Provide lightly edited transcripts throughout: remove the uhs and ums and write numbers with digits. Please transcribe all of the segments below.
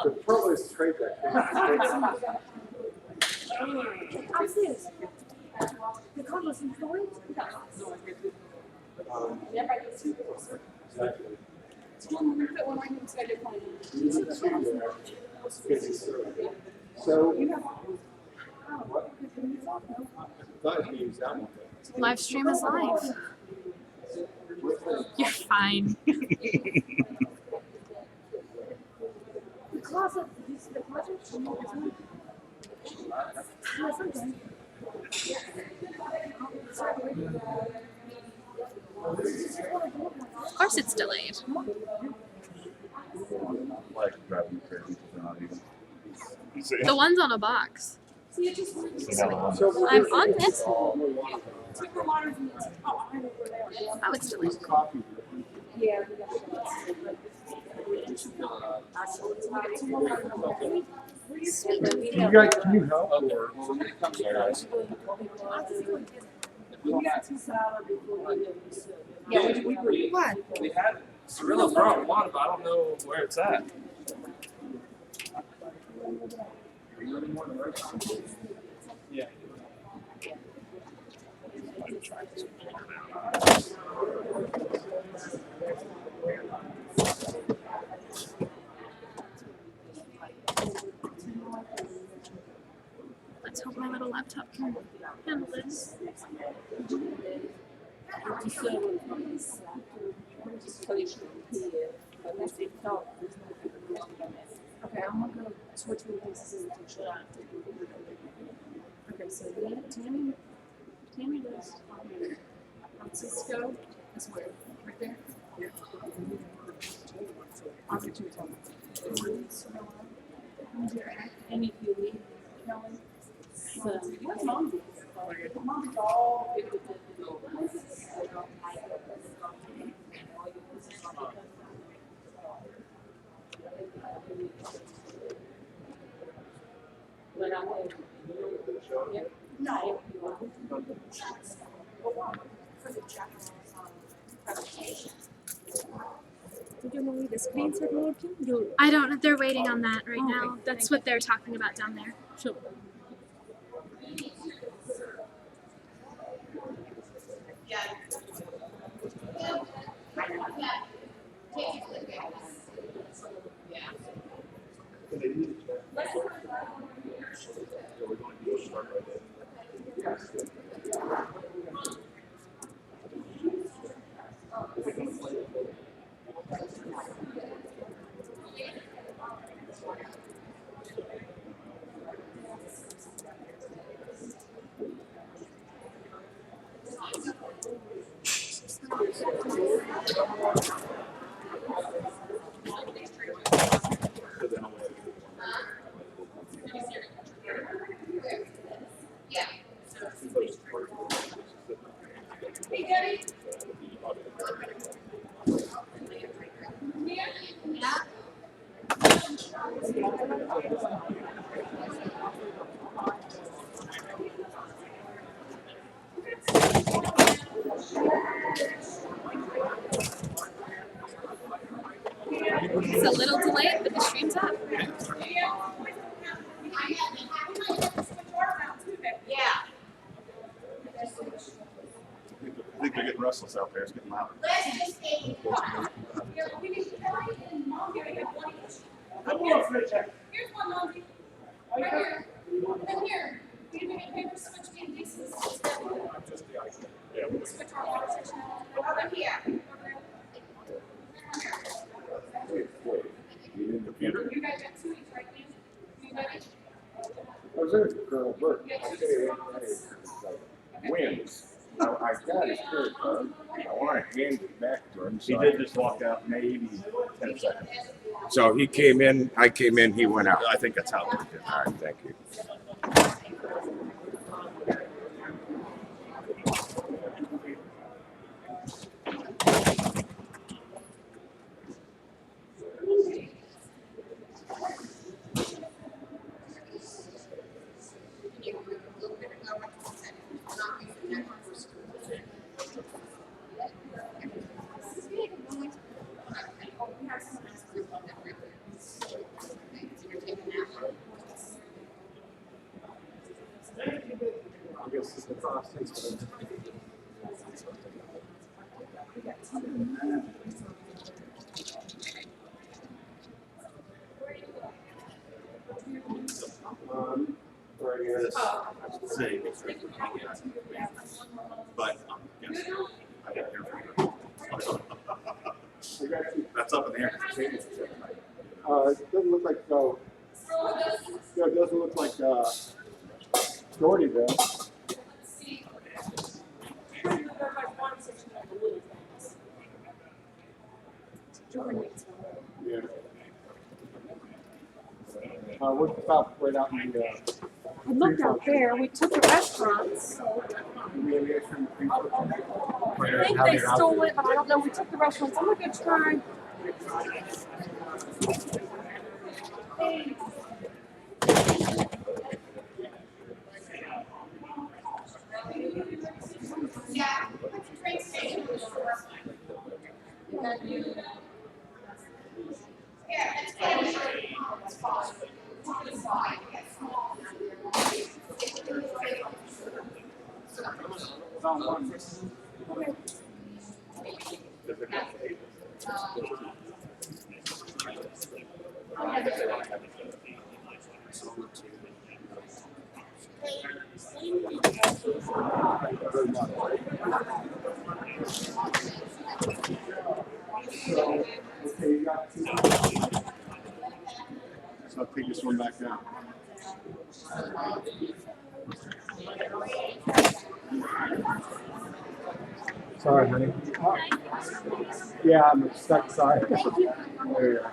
The problem is trade that. The Congress employed? So, Live stream is live. You're fine. The closet, the closet? Yes, I'm done. Of course it's delayed. The one's on a box. I'm on this. Oh, it's delayed. Sweet. You guys, can you help? What? We had Cirillo brought one, but I don't know where it's at. Yeah. Let's hope my little laptop can handle this. Okay, I'm gonna go switch with places in the t-shirt. Okay, so Tammy does. Francisco is where? Right there? Yeah. I'll get you a tell. And if you leave, Kelly, so what's mom doing? Mom's all good with it. No. I don't know. They're waiting on that right now. That's what they're talking about down there. Sure. It's a little delayed, but the stream's up. Yeah. I think they're getting restless out there. It's getting loud. Here's one, Mom. Right here. Right here. We can make a paper switch between pieces. Switch our water section out. Over here. Computer. You guys got 2 weeks, right, please? You ready? I was there, Colonel Burke. Wins. Now, I got his credit card. I want to hand it back to him. He did just walk out maybe 10 seconds. So he came in, I came in, he went out. I think that's how it worked. All right, thank you. guess it's the process. Right here. This, I would say, but yes, I didn't hear from you. That's up in the air. It doesn't look like, yeah, it doesn't look like, Jordy does. Yeah. We're about right out in the, I looked out there. We took the restaurants. I think they stole it, but I don't know. We took the restaurants. I'm gonna go try. Yeah, train station. Yeah, it's fine. It's fine. It's fine. okay, you got two. So I'll take this one back down. Sorry, honey. Yeah, I'm stuck. Sorry. There you go.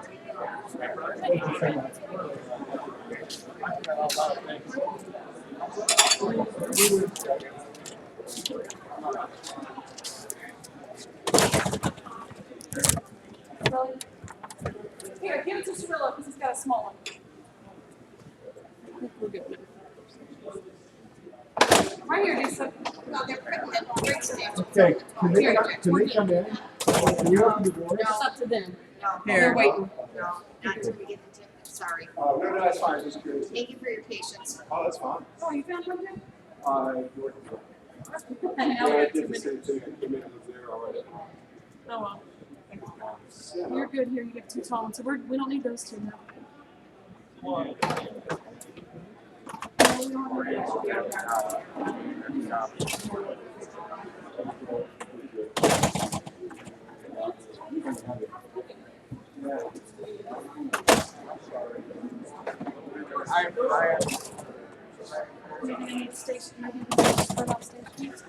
Thank you so much. Here, give it to Cirillo because he's got a small one. I think we're good. Right here, Lisa. No, they're putting it on break stage. Okay, can they come in? Can you open the door? It's up to them. No, They're waiting. no, not until we get the tip. Sorry. Oh, no, that's fine. Just curious. Thank you for your patience. Oh, that's fine. Oh, you found one here? Jordan. And now Yeah, we I have 2 did the minutes. same thing. I came in and was there already. Oh, well. You're good here. You get 2 tall ones. So we don't need those 2 now. No, we don't need Maybe they need station. Maybe they need to spread out stations.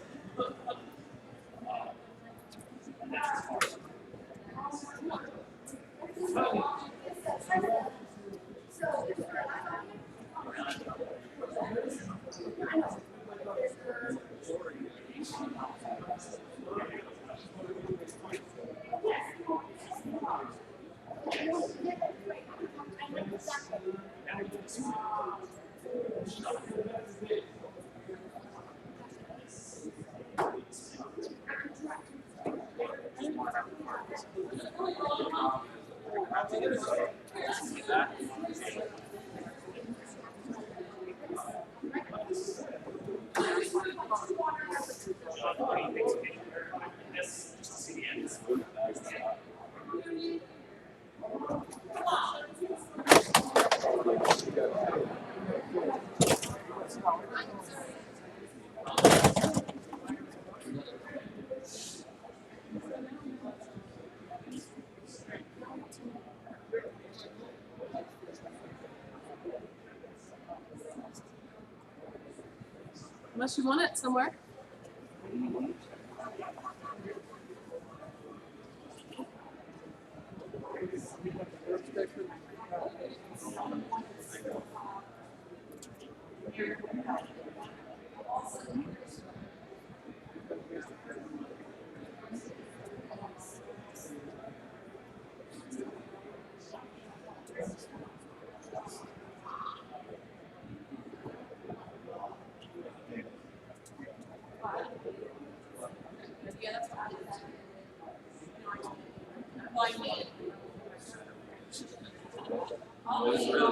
Unless you want it somewhere.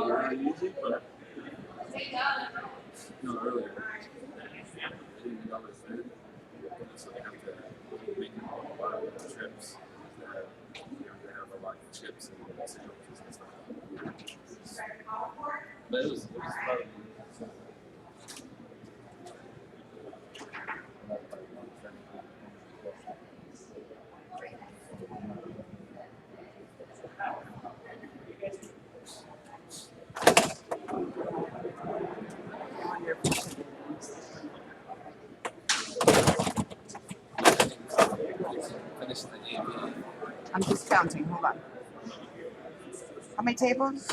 Very easy, but no, earlier. November 3rd. So they have to make a lot of trips. They have a lot of chips and sandwiches and stuff. But it was fun. Finish the AP. I'm just counting. Hold on. How many tables?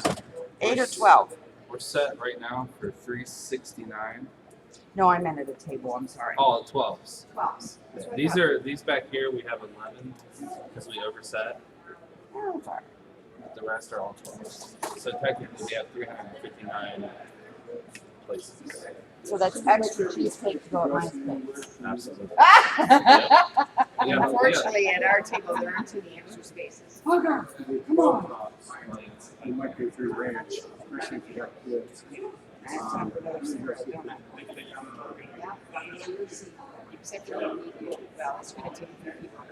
8 or 12? We're set right now for 369. No, I meant at a table. I'm sorry. Oh, 12s. 12s. These back here we have 11 because we overset. Oh, sorry. But the rest are all 12s. So technically we have 359 places. So that's extra cheesecake to go at my place. Absolutely. Unfortunately, at our table, there aren't any extra spaces. Come on. You might go through ranch, especially if you got kids. I have time for another cigarette, don't I? Yeah. Except you're going to need, well, it's going to take a few people.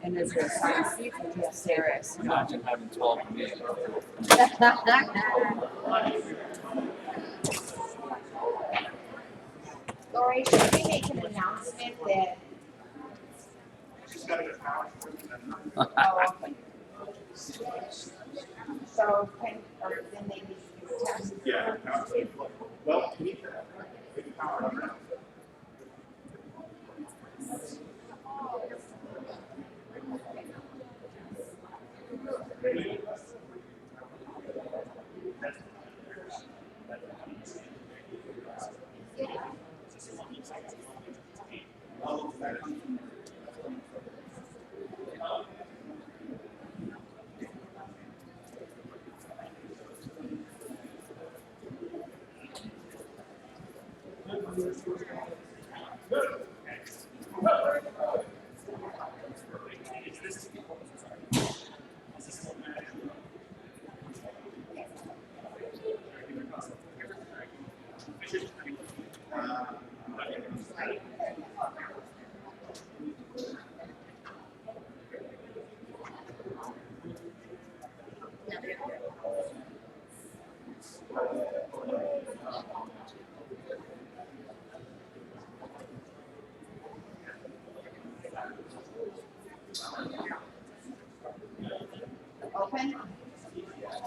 And is there a side seat? Yes, there is. Imagine having 12 of me. Lori, should we make an announcement that? Oh, okay. So, or then they need to do a test? Yeah. Well, Open?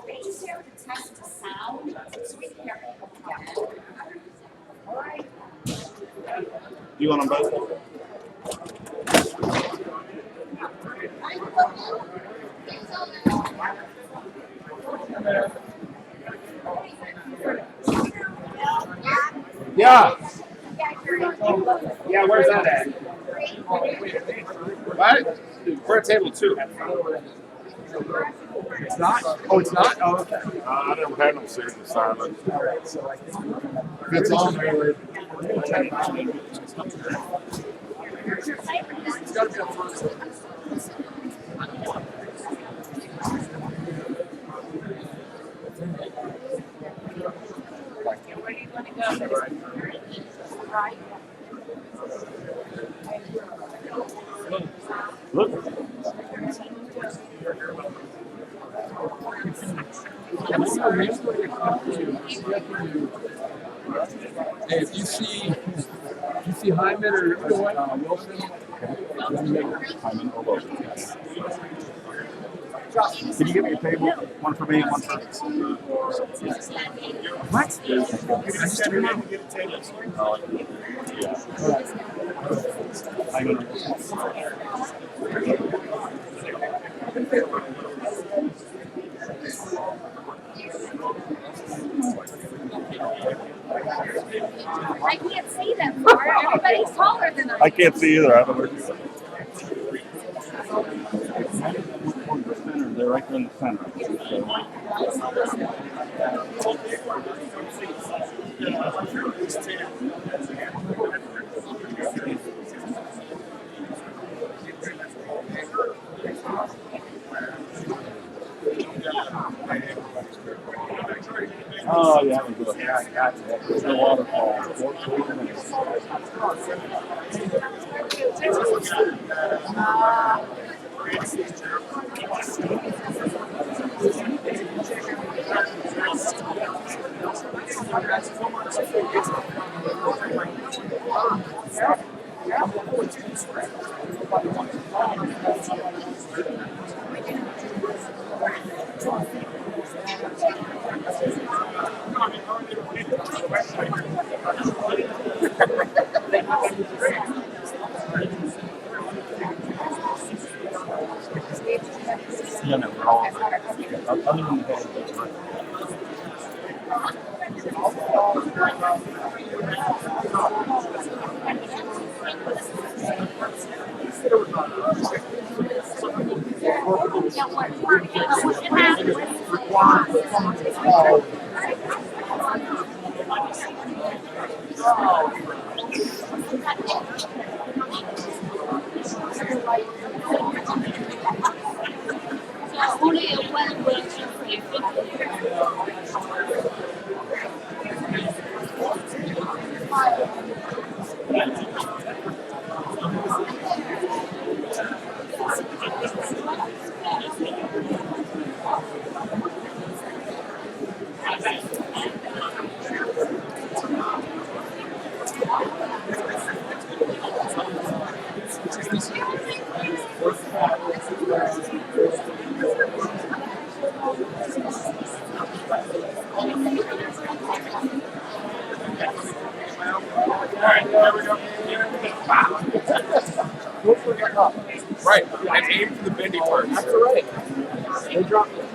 They just have to test the sound, so we can hear people talk. All right. you want them both? Yeah. Yeah, where's that at? What? We're at table 2. It's not? Oh, it's not? Oh, okay. I don't have no serious assignment. It's on there. It's gotta be a first. Where do you want to go? Right. Look. Hey, if you see Hyman or Wilson, Hyman or Wilson. Can you give me a table? One for me, one for. what? Hyman or Wilson. I can't see them far. Everybody's taller than I can't see either. I don't know. They're right there in the center. Oh yeah, that was good. The waterfall. 14 minutes. Yeah, no, we're all other than the band, that's right. Only a well-working frame. Right. And aim for the bendy parts. That's all right. They dropped it.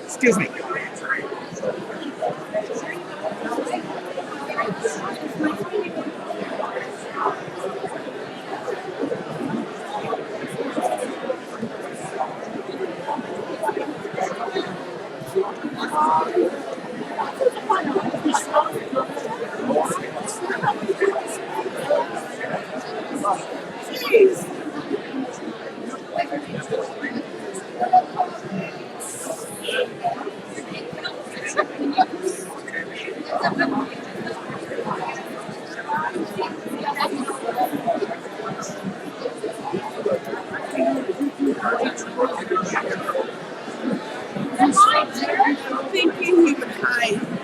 Excuse me. Thinking he would hide.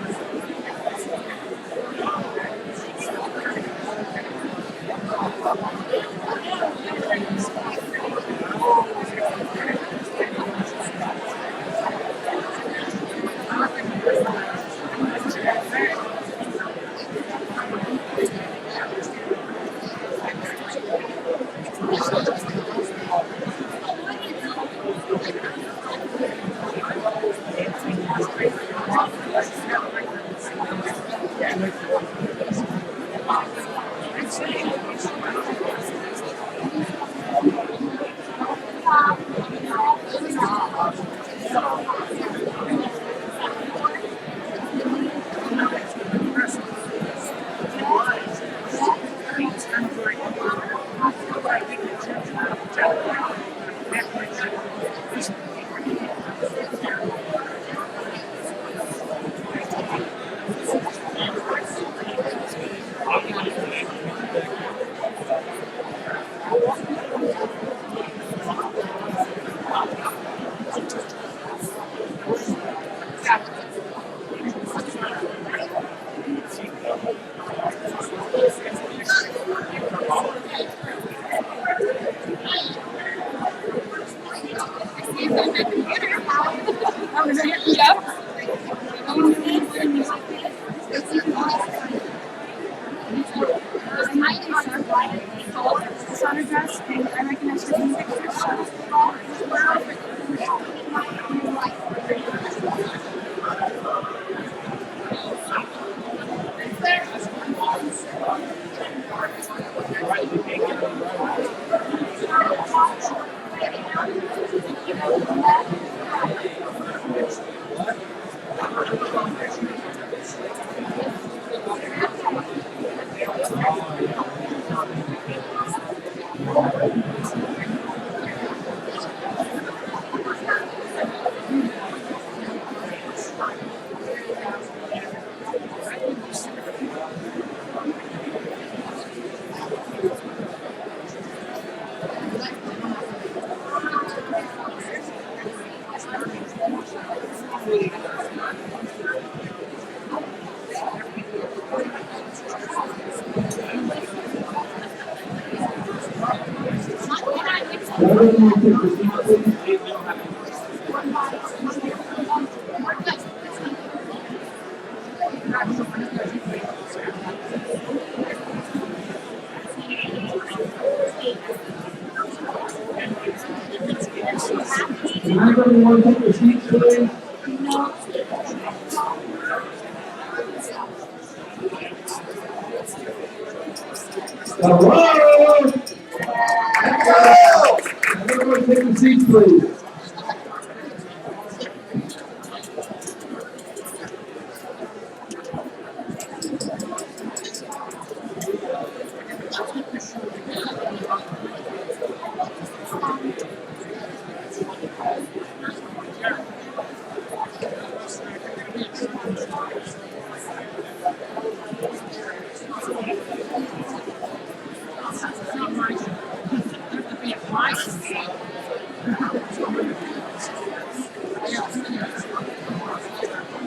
Sauna dress, and I recognize her from pictures. Can everyone take their seats, please? Hello! Everyone take your seats, please.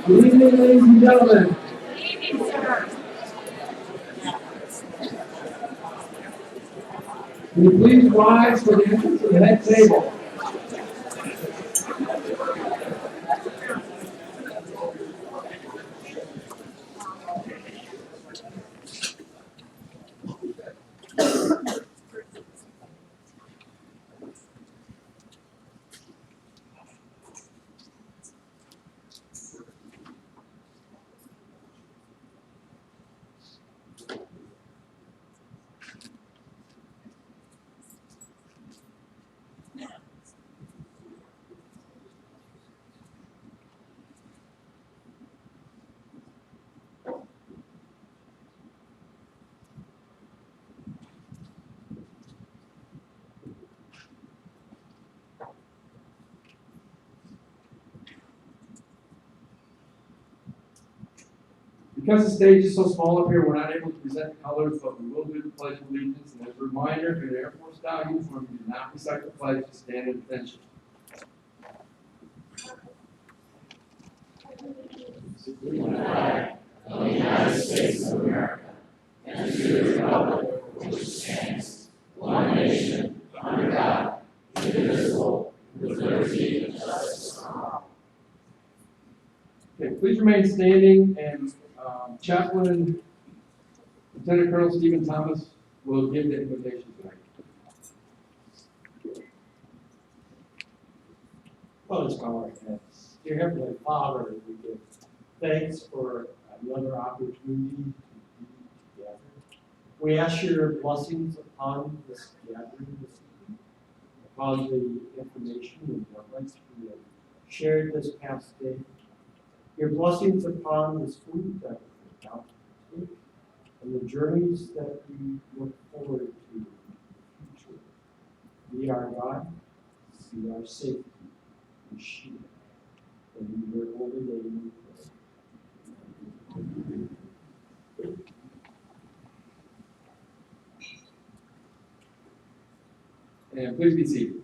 Good evening, ladies and gentlemen. Will you please rise for the entrance of the head table? Because the stage is so small up here, we're not able to present the colors, but we will do the Pledge of Allegiance. And as a reminder, if you're in an Air Force style uniform, you do not recite the pledge to stand at attention. To the flag of the United States of America, and to the republic which stands, one nation, under God, indivisible, with liberty and justice for all. Okay, please remain standing, and Chaplain Lieutenant Colonel Stephen Thomas will give the invocation tonight. Let us bow our heads. Dear Heavenly Father, we give thanks for another opportunity to be together. We ask your blessings upon this gathering this evening, upon the information and knowledge we have shared this past day. Your blessings upon this food that we're about to take, and the journeys that we look forward to in the future. Be our God, be our safety and shield. In your holy name we pray. And please be seated.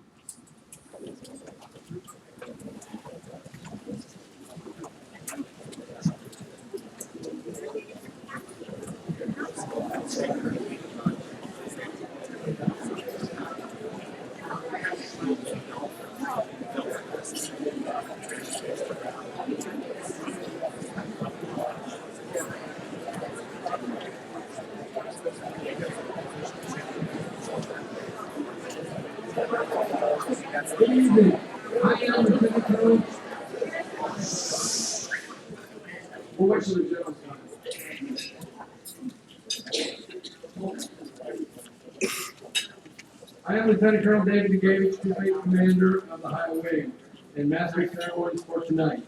Good evening. I am Lieutenant Colonel. We'll wait till the general's done. I am Lieutenant Colonel David Gage, Troop 8 Commander of the Ohio Wing, and Master of Ceremonies for tonight.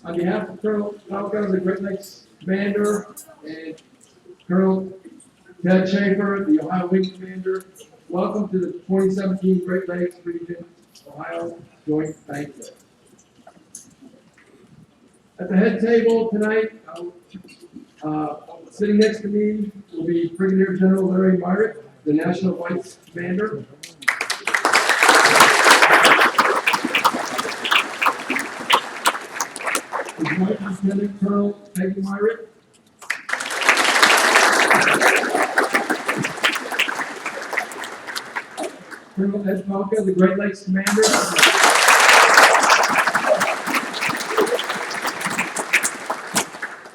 On behalf of Colonel Falco, the Great Lakes Commander, and Colonel Ted Schaefer, the Ohio Wing Commander, welcome to the 2017 Great Lakes Region Ohio Joint Banquet. At the head table tonight, sitting next to me will be Brigadier General Larry Myrick, the National Vice Commander. His wife, Lieutenant Colonel Peggy Myrick. Colonel Ed Falca, the Great Lakes Commander.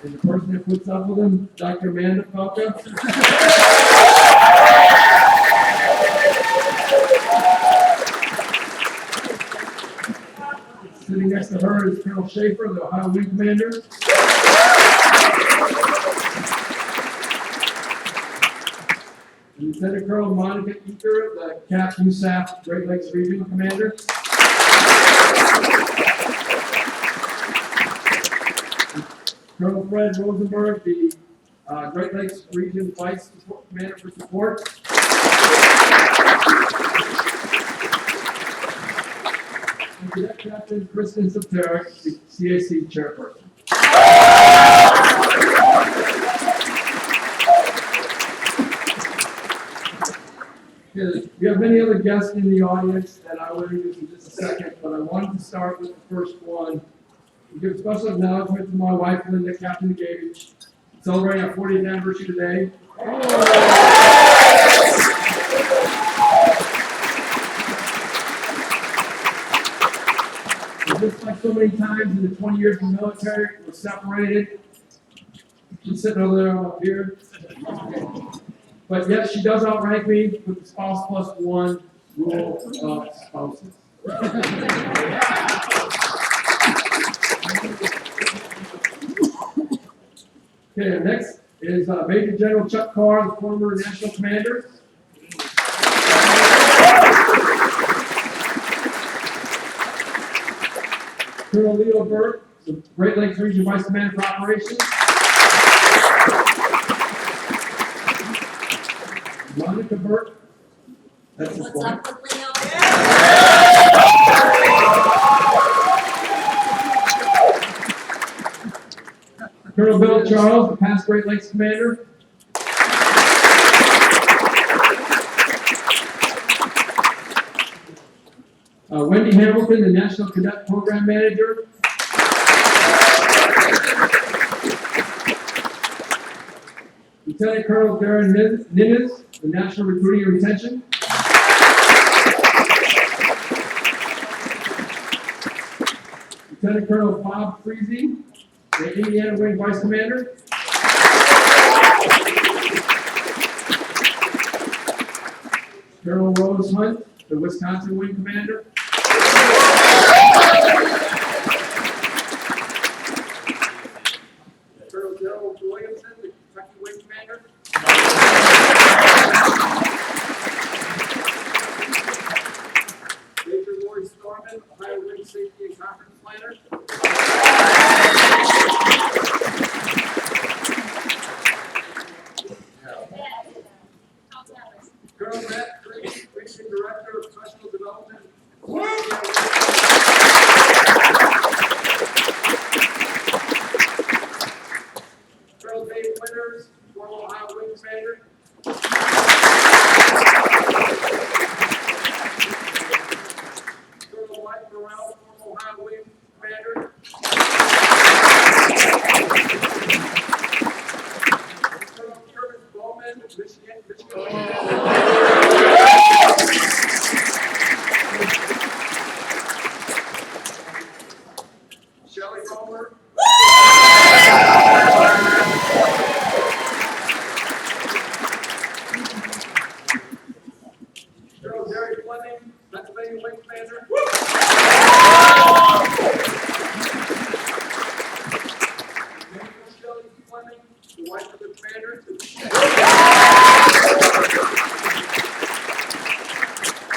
And the person that puts up with him, Dr. Amanda Falca. Sitting next to her is Colonel Schaefer, the Ohio Wing Commander. And Lieutenant Colonel Monica Eaker, the CAP USAF Great Lakes Region Commander. Colonel Fred Rosenberg, the Great Lakes Region Vice Commander for Support. And Cadet Captain Kristen Soteric, the CAC Chairperson. We have many other guests in the audience that I will introduce in just a second, but I wanted to start with the first one. We give special acknowledgement to my wife, Linda, Captain Gage, celebrating our 40th anniversary today. And just like so many times in the 20 years in the military, we're separated. She's sitting over there up here. But yes, she does outrank me with the spouse plus one rule of spouses. Okay, next is Major General Chuck Carr, the former National Commander. Colonel Leo Burke, the Great Lakes Region Vice Commander for Operations. Monica Burke. That's his wife. Colonel Bill Charles, the past Great Lakes Commander. Wendy Hamilton, the National Cadet Program Manager. Lieutenant Colonel Darren Ninnis, the National Recruiting and Retention. Lieutenant Colonel Bob Freese, the Indiana Wing Vice Commander. Colonel Rose Hunt, the Wisconsin Wing Commander. Colonel Gerald Williamson, the Kentucky Wing Commander. Major Lori Storman, Ohio Wing Safety and Conference Planner. Colonel Matt Green, Region Director of Professional Development. Colonel Dave Winters, former Ohio Wing Commander. Colonel Mike Morrell, former Ohio Wing Commander. Colonel Curtis Bowman, Michigan. Shelley Bowler. Colonel Jerry Fleming, Pennsylvania Commander.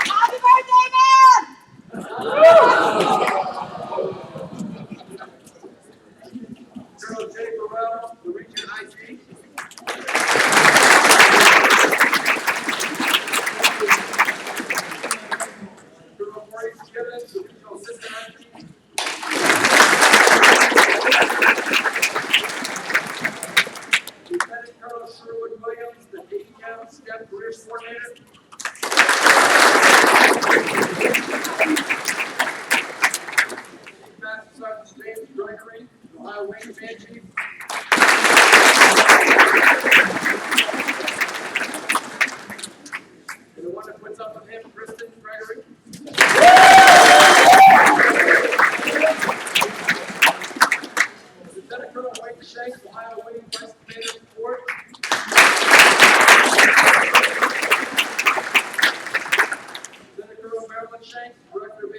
Happy birthday, man! Colonel Jay Burrell, the Region IG. Colonel Maurice Gibbons, the Regional Assistant IG. Lieutenant Colonel Sherwood Williams, the AEM Step Careers Coordinator. Master Sergeant James Gregory, Ohio Wing Command Chief. And the one that puts up with him, Kristen Gregory. Lieutenant Colonel White Shanks, Ohio Wing Vice Commander Support. Lieutenant Colonel Marilyn Shanks, Director of AE.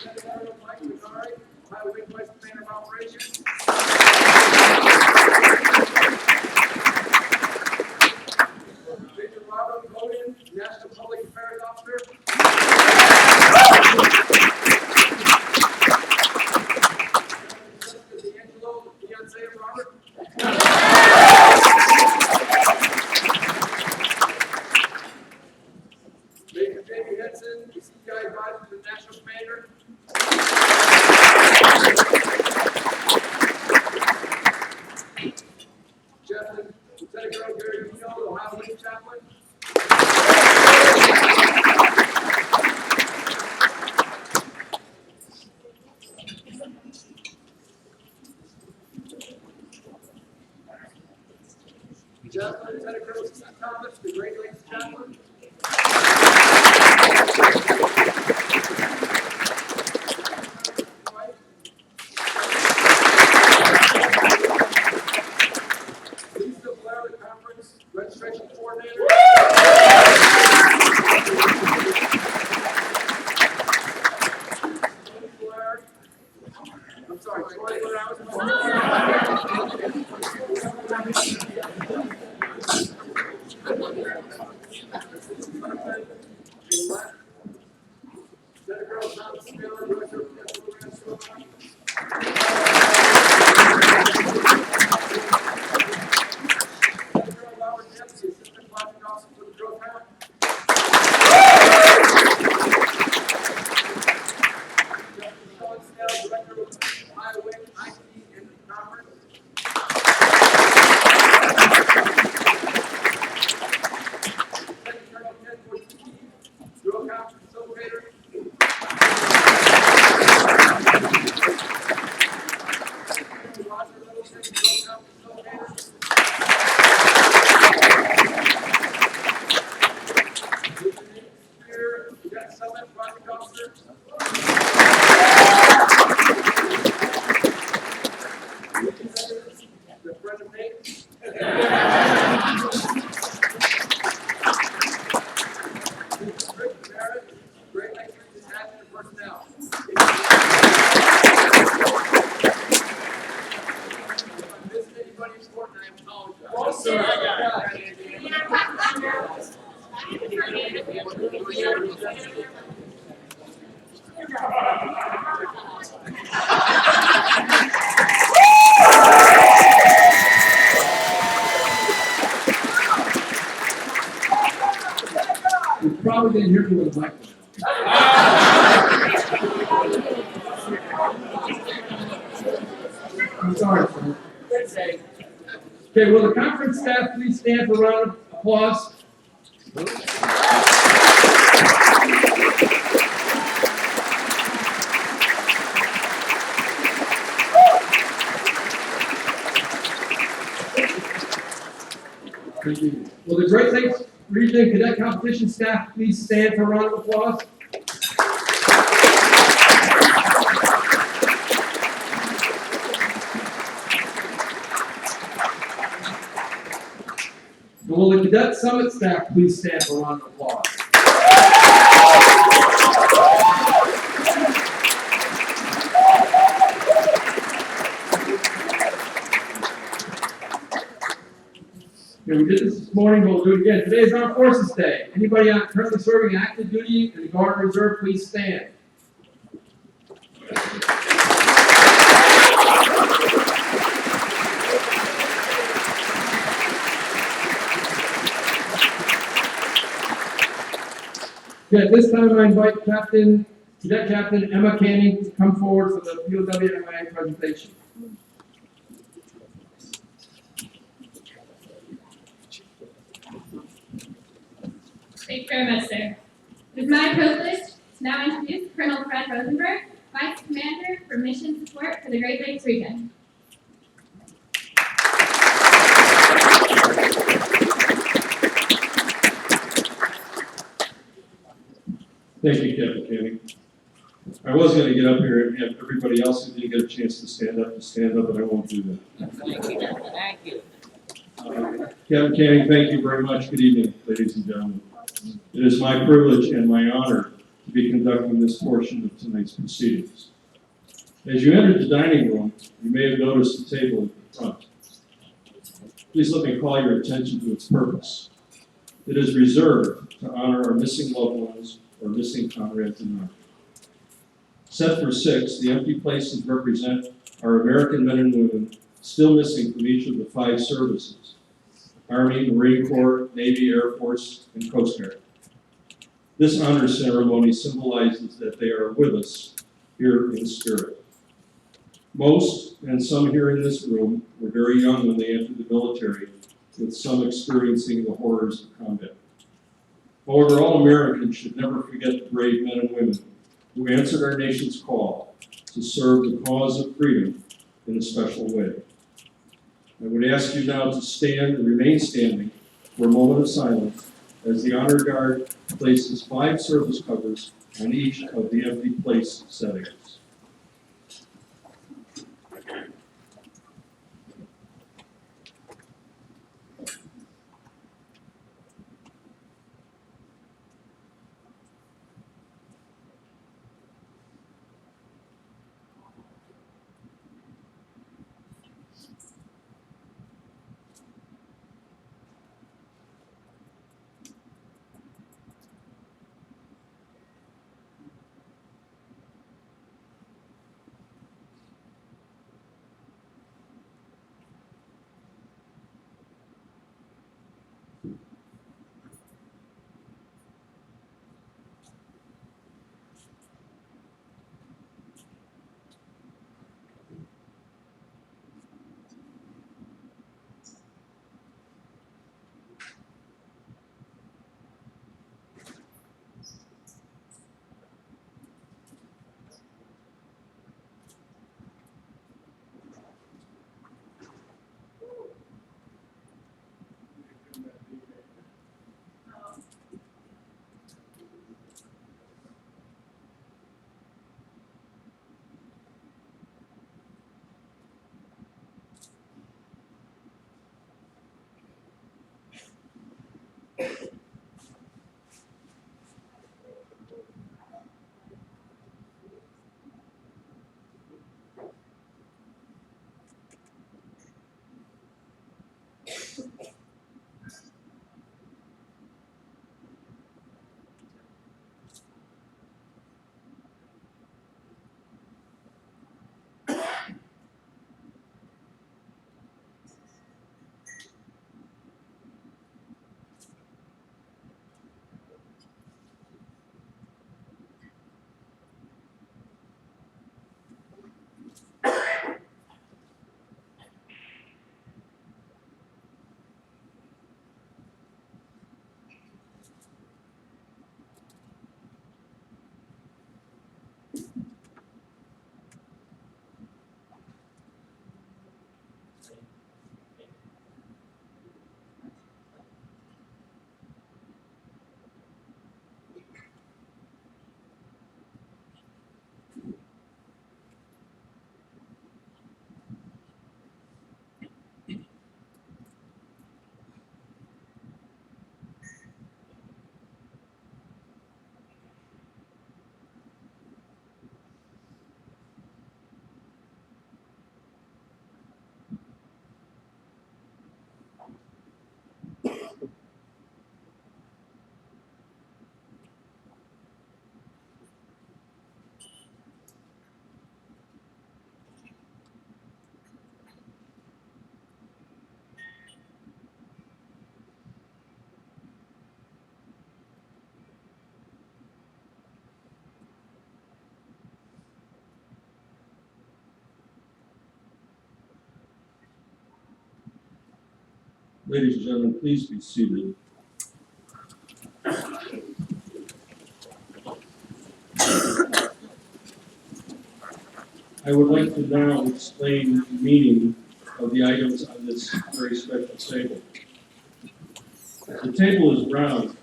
Lieutenant Colonel Mike Minari, Ohio Wing Vice Commander of Operations. Major Robert Bowden, National Public Affairs Officer. D'Angelo, fiance of Robert. Major Jamie Henson, CPI advisor to the National Commander. Chaplain, Lieutenant Colonel Gary Dino, Ohio Wing Chaplain. Chaplain, Lieutenant Colonel Steve Thomas, the Great Lakes Chaplain. Lisa Blair, the conference registration coordinator. Blair. I'm sorry, Troy Blair. Senator Thomas Miller, Director of Test Programs Program. Senator Robert Dempsey, Assistant Planning Officer for the Drill Town. Justin Sean Snell, Director of Ohio Wing IT and Conference. Lieutenant Colonel Ted Wojcicki, Drill Conference Facilitator. Roger Littleton, Drill Conference Facilitator. Here, we got Summit Project Officer. The friend of Nate. Rick Barrett, Great Lakes Region Admin and Personnel. If I missed anybody important, I apologize. Oh, sir. You probably didn't hear me with a mic. I'm sorry, sir. Okay, will the conference staff please stand for a round of applause? Thank you. Will the Great Lakes Region Cadet Competition staff please stand for a round of applause? Will the Cadet Summit staff please stand for a round of applause? Okay, we did this morning, but we'll do it again. Today is Armed Forces Day. Anybody currently serving active duty in the Guard or Reserve, please stand. Okay, at this time I invite Cadet Captain Emma Canning to come forward for the POW presentation. Thank you very much, sir. It is my privilege to now introduce Colonel Fred Rosenberg, Vice Commander for Mission Support for the Great Lakes region. Thank you, Captain Canning. I was going to get up here and have everybody else who didn't get a chance to stand up, but I won't do that. Thank you. Captain Canning, thank you very much. Good evening, ladies and gentlemen. It is my privilege and my honor to be conducting this portion of tonight's proceedings. As you entered the dining room, you may have noticed the table at the front. Please let me call your attention to its purpose. It is reserved to honor our missing loved ones or missing comrades in arms. Set for 6, the empty places represent our American men and women still missing from each of the 5 services: Army, Marine Corps, Navy, Air Force, and Coast Guard. This honor ceremony symbolizes that they are with us here in spirit. Most, and some here in this room, were very young when they entered the military, with some experiencing the horrors of combat. However, all Americans should never forget the brave men and women who answered our nation's call to serve the cause of freedom in a special way. I would ask you now to stand and remain standing for a moment of silence as the Honor Guard places 5 service covers on each of the empty place settings. Ladies and gentlemen, please be seated. I would like to now explain the meaning of the items on this very special table. The table is round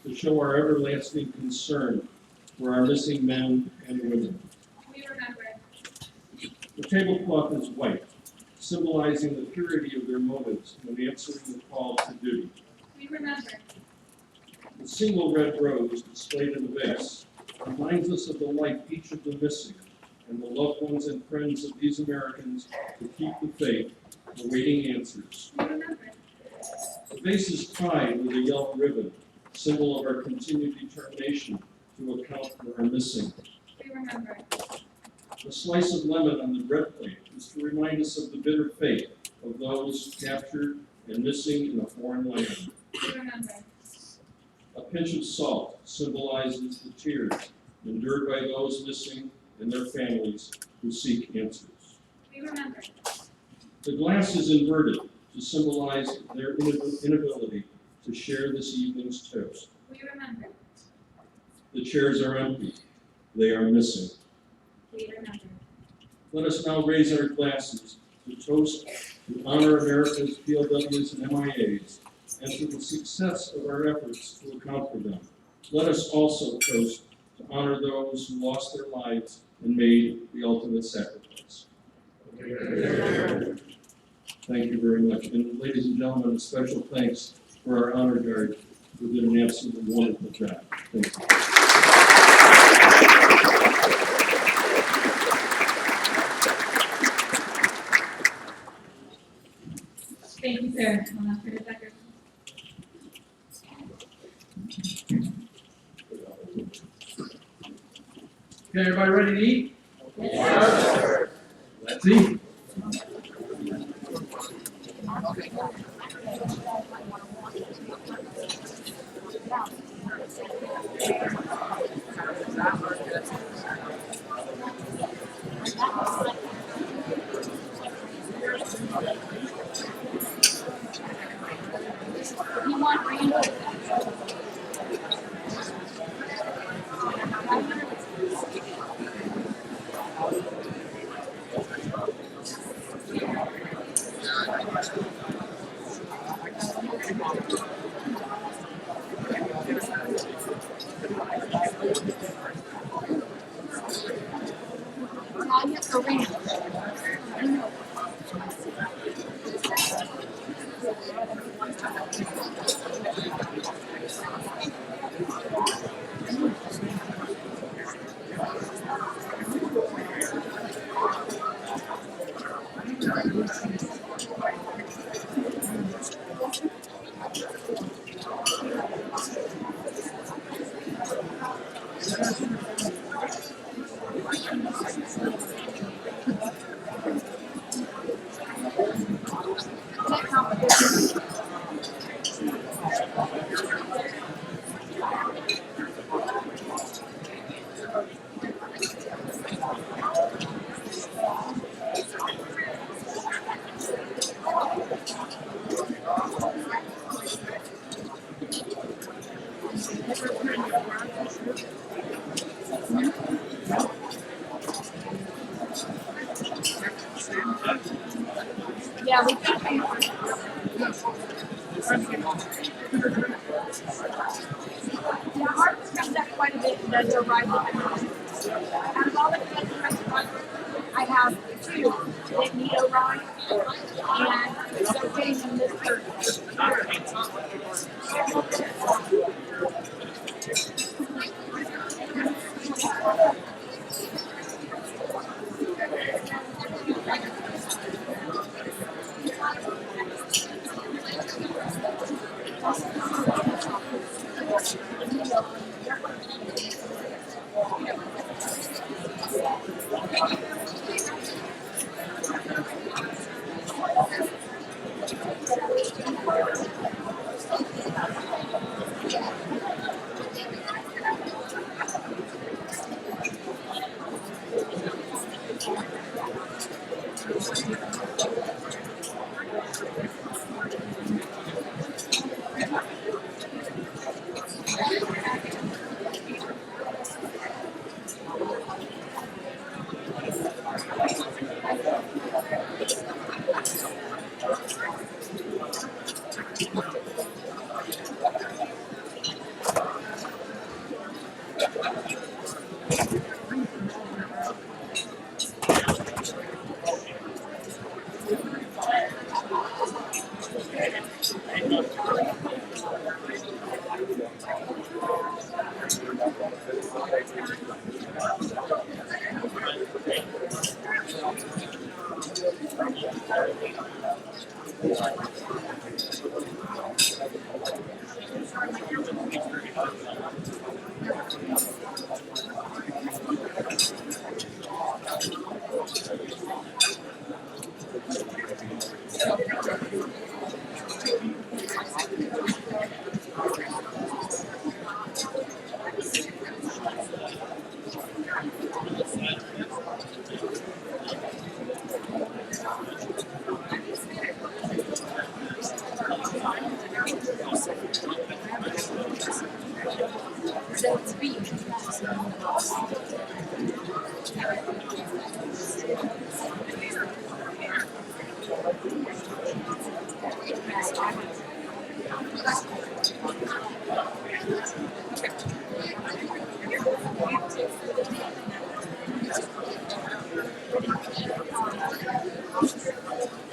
to show our everlasting concern for our missing men and women. We remember. The tablecloth is white, symbolizing the purity of their motives when answering the call to duty. We remember. The single red rose displayed in the vase reminds us of the life each of the missing and the loved ones and friends of these Americans who keep the faith, awaiting answers. We remember. The vase is tied with a yellow ribbon, symbol of our continued determination to account for our missing. We remember. The slice of lemon on the bread plate is to remind us of the bitter fate of those captured and missing in a foreign land. We remember. A pinch of salt symbolizes the tears endured by those missing and their families who seek answers. We remember. The glass is inverted to symbolize their inability to share this evening's toast. We remember. The chairs are empty. They are missing. We remember. Let us now raise our glasses to toast, to honor America's POWs and MIAs, and to the success of our efforts to account for them. Let us also toast to honor those who lost their lives and made the ultimate sacrifice. Thank you very much. And ladies and gentlemen, a special thanks for our honor guard who did an absolutely wonderful job. Thank you. Thank you, sir. I'll ask for the record. Okay, everybody ready to eat? Yes, sir. Let's eat. You want Randy? Tanya or Randy? Yeah, we got yeah, ours comes up quite a bit and does arrive with it. Out of all the restaurants, I have two that need a ride, and it's okay in this church.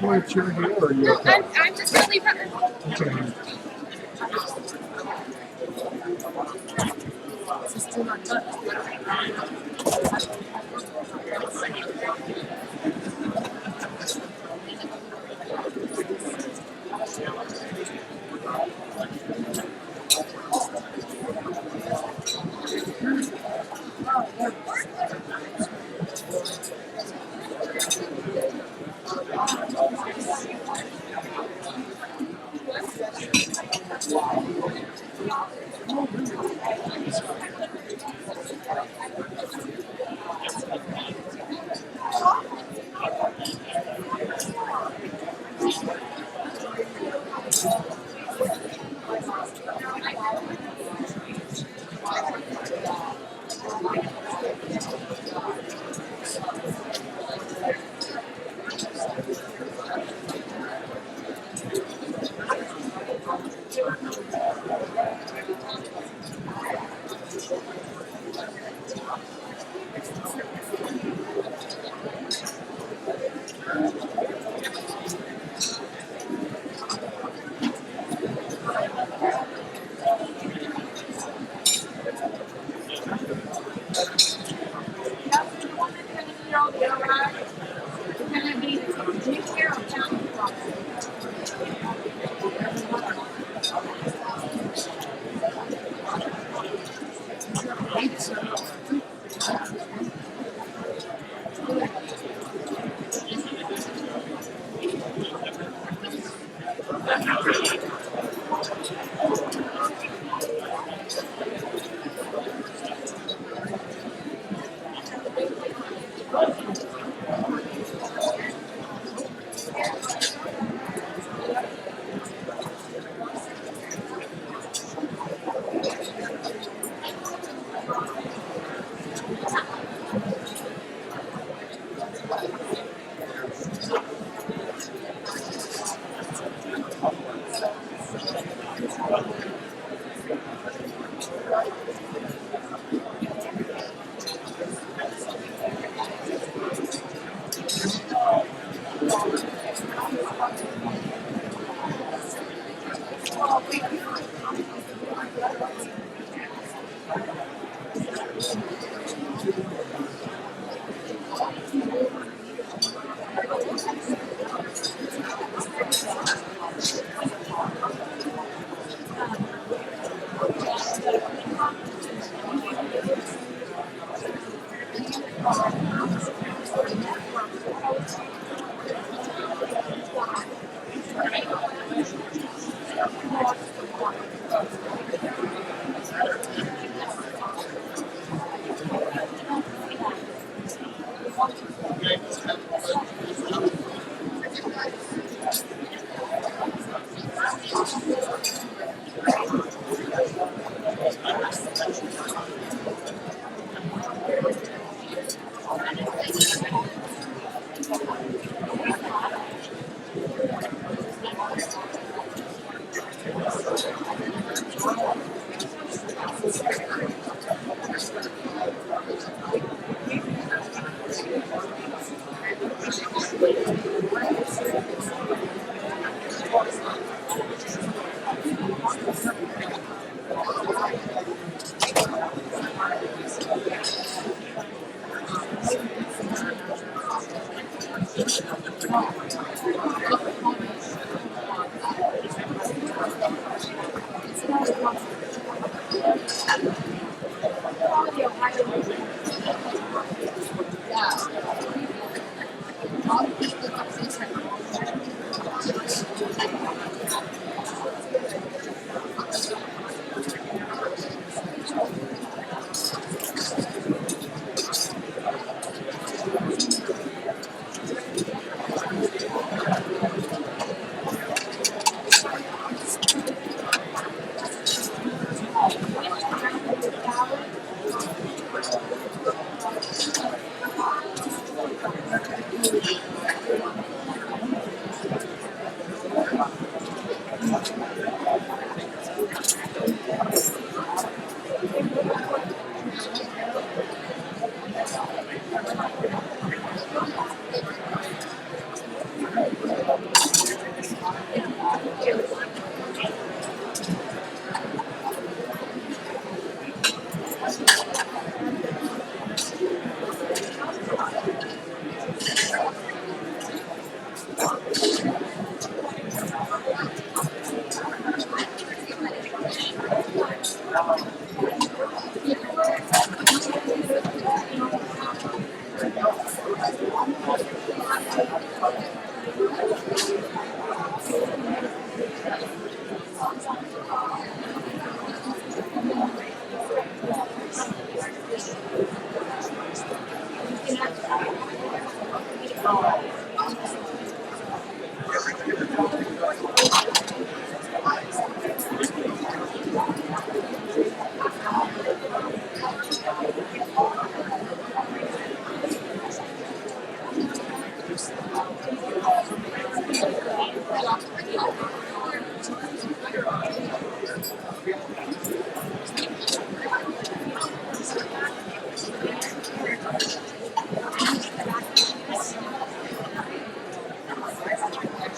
You want to cheer here or are you No, okay? I'm just really. Okay.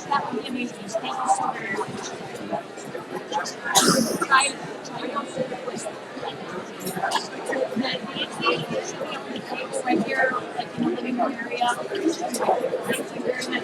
That would be amazing. Thank you so very much. Try the right here, like in the living room area. Thank you very much.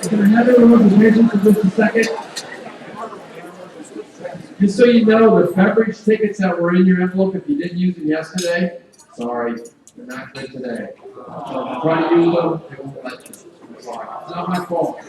Can I have everyone's attention for just a second? Just so you know, the beverage tickets that were in your envelope, if you didn't use them yesterday, sorry, they're not good today. So if you try to use them, they won't let you. Sorry, it's not my fault.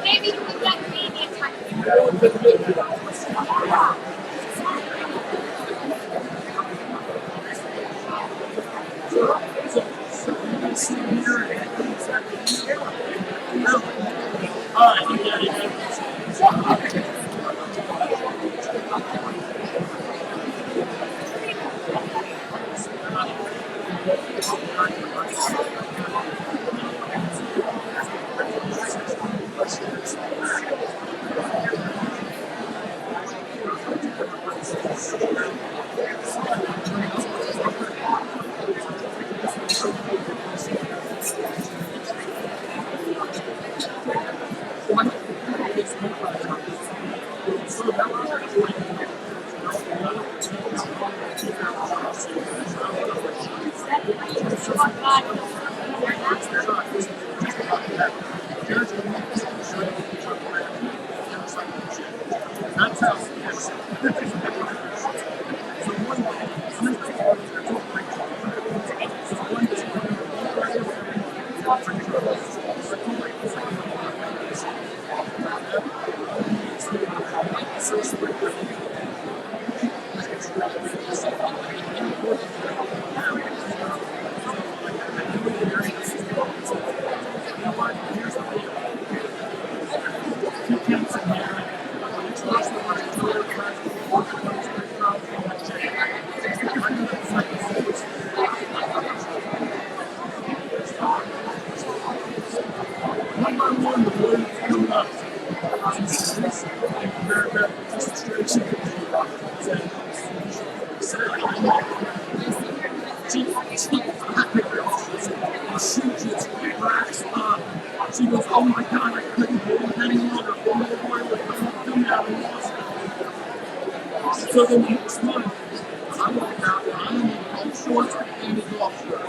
Maybe we got medium time. That's how it is. So one day, one by one, the word is coming up. She goes, oh my God, I couldn't hold it any longer. Oh my boy was coming out and lost it. So then the next month, I walk out, I'm in golf shorts and a golf shirt.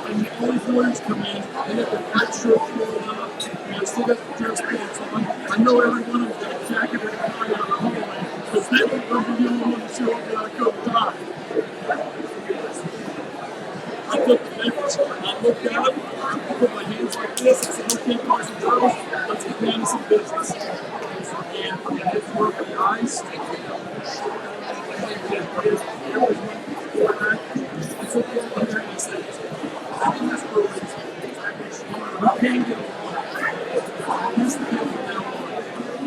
And the old boys come in, they get the hat shirt rolled up, and I still got the dress pants on. I know every one of them got a jacket and a tie out of the hallway, because they don't come to the only one to show up that I go die. I took the picture, I looked at them, I put my hands like this, I said, okay, boys and girls, let's get down to some business. And I just worked the ice.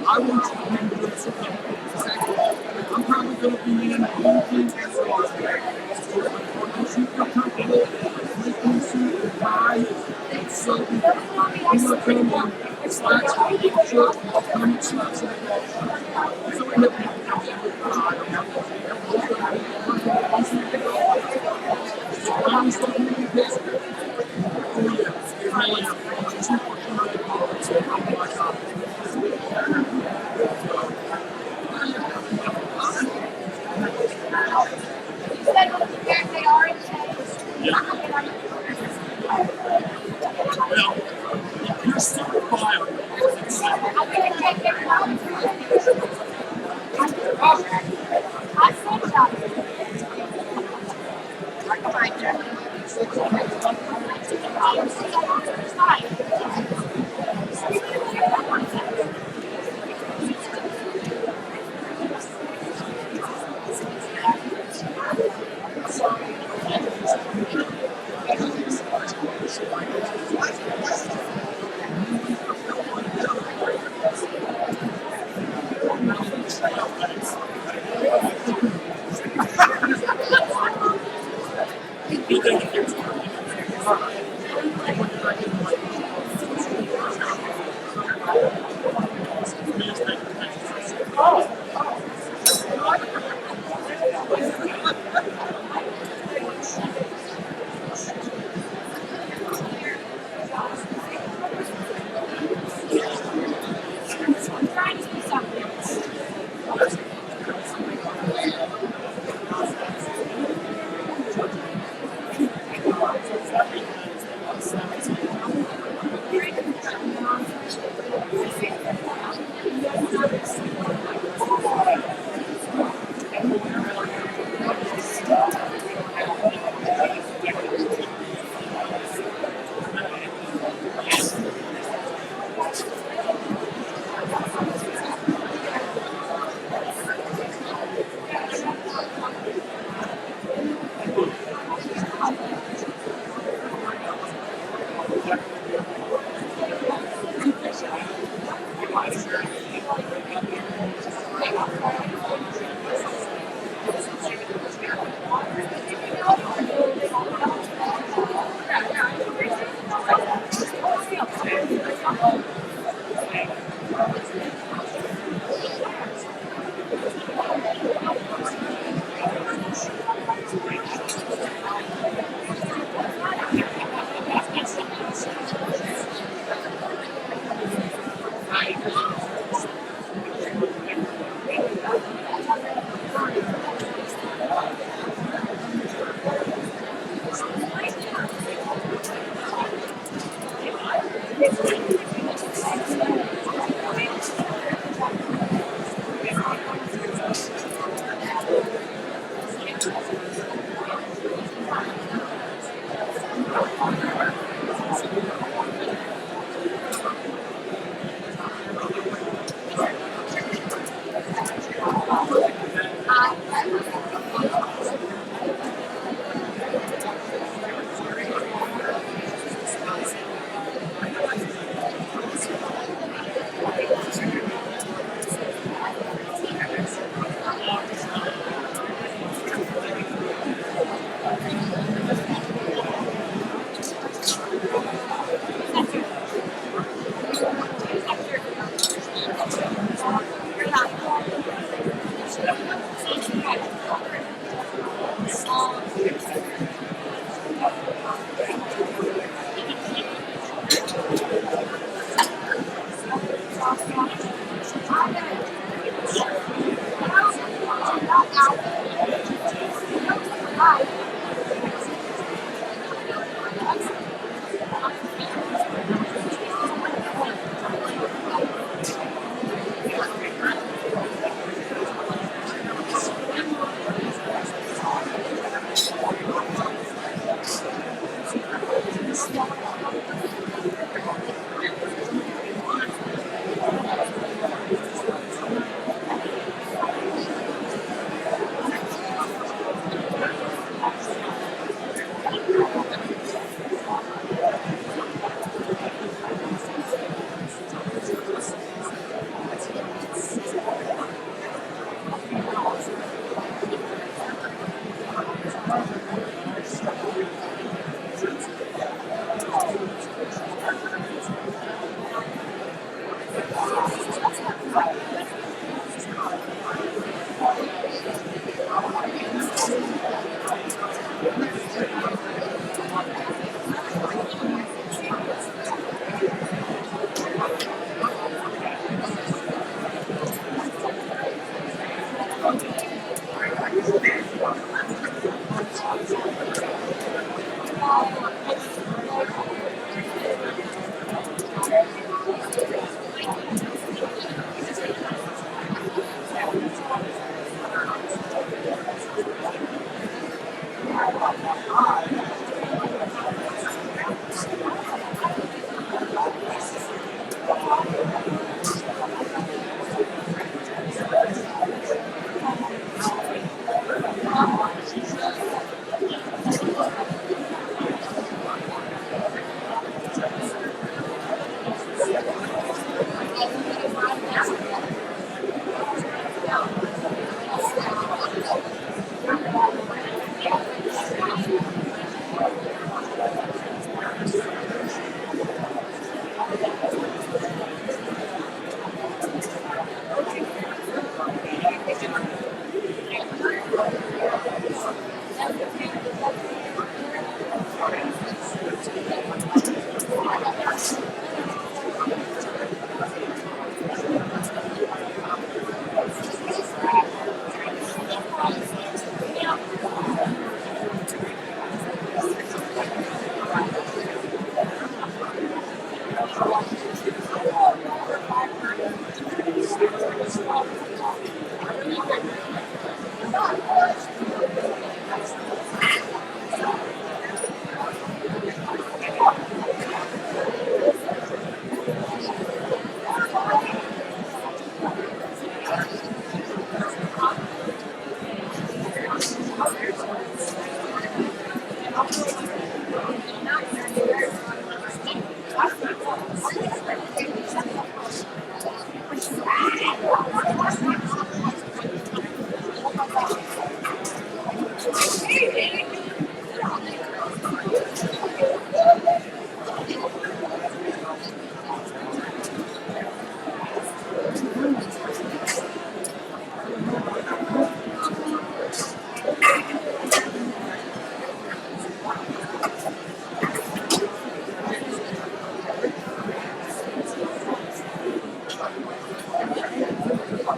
I want you to be doing something. I'm probably going to be in anything as far as once you feel comfortable, making suit and tie, so you want to come in slacks and a shirt, come in slacks and a golf shirt. So we have people come in with pride. I'm still going to be busy. Oh yes, I am. Well, you're super fire.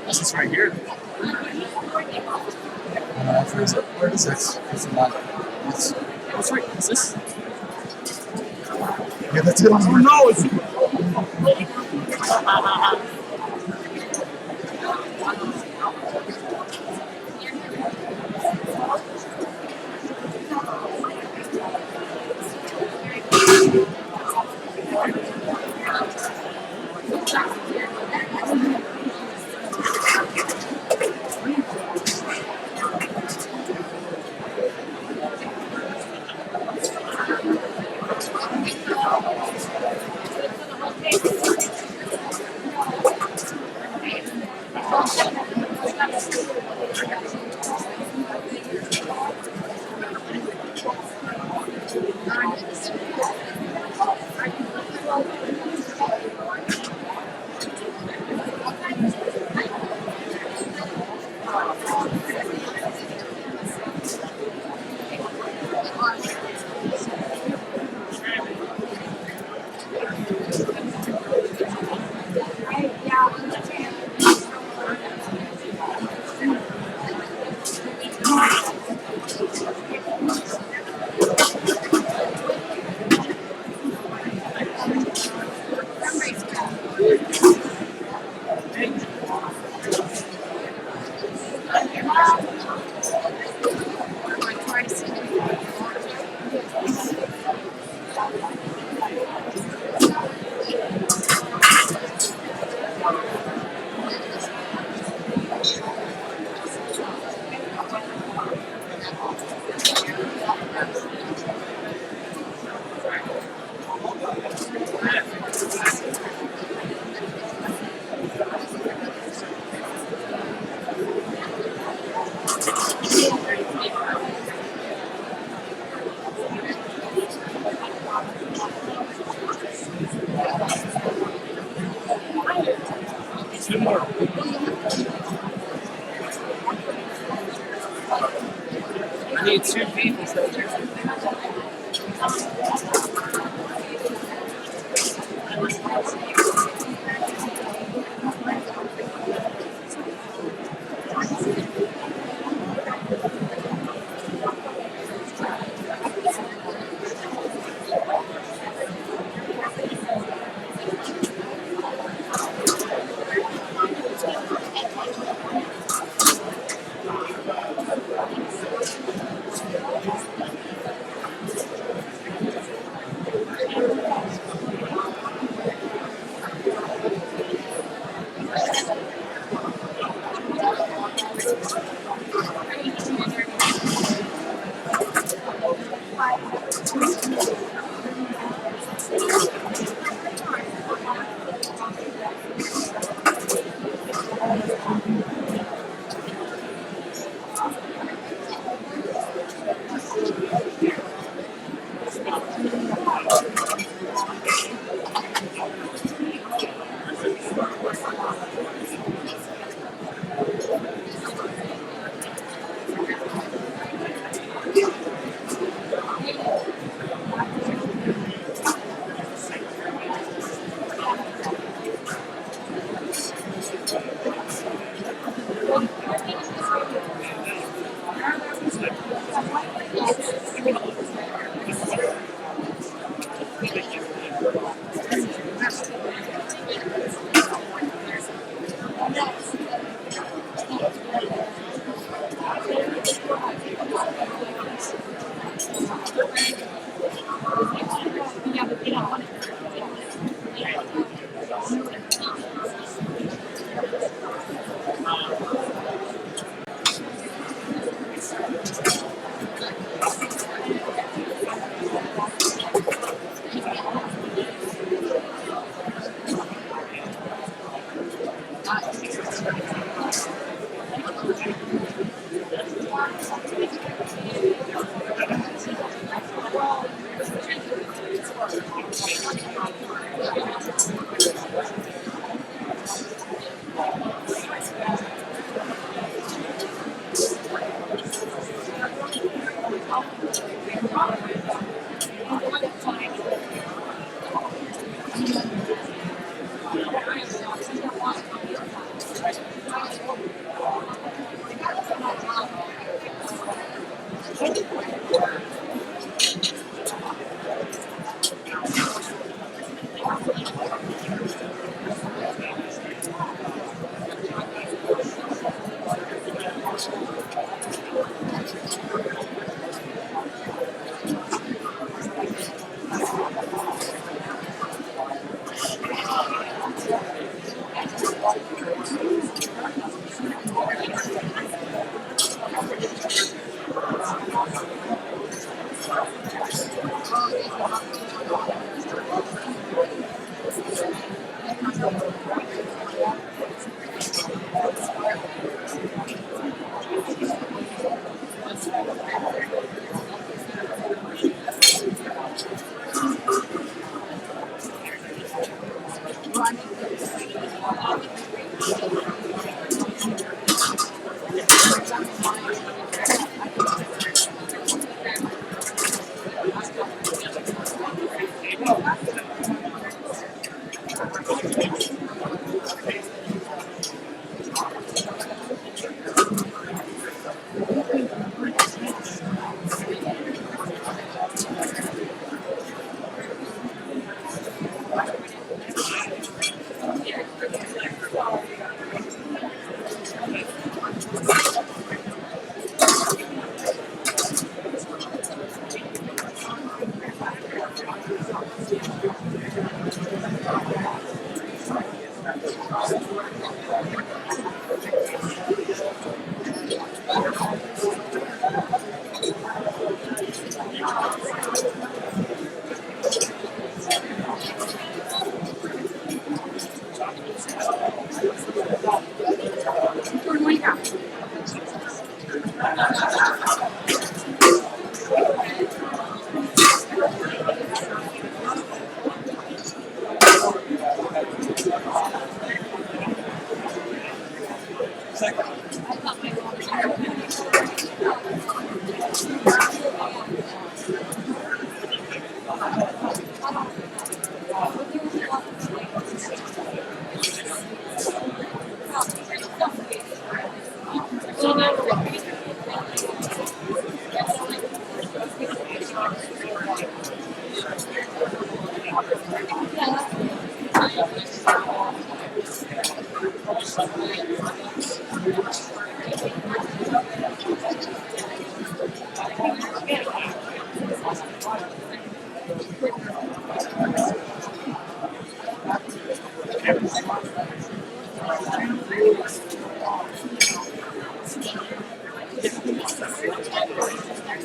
This is right here. Where is this? It's not. It's right. Is this? Yeah, that's it. Oh no! It's. I need 2 people.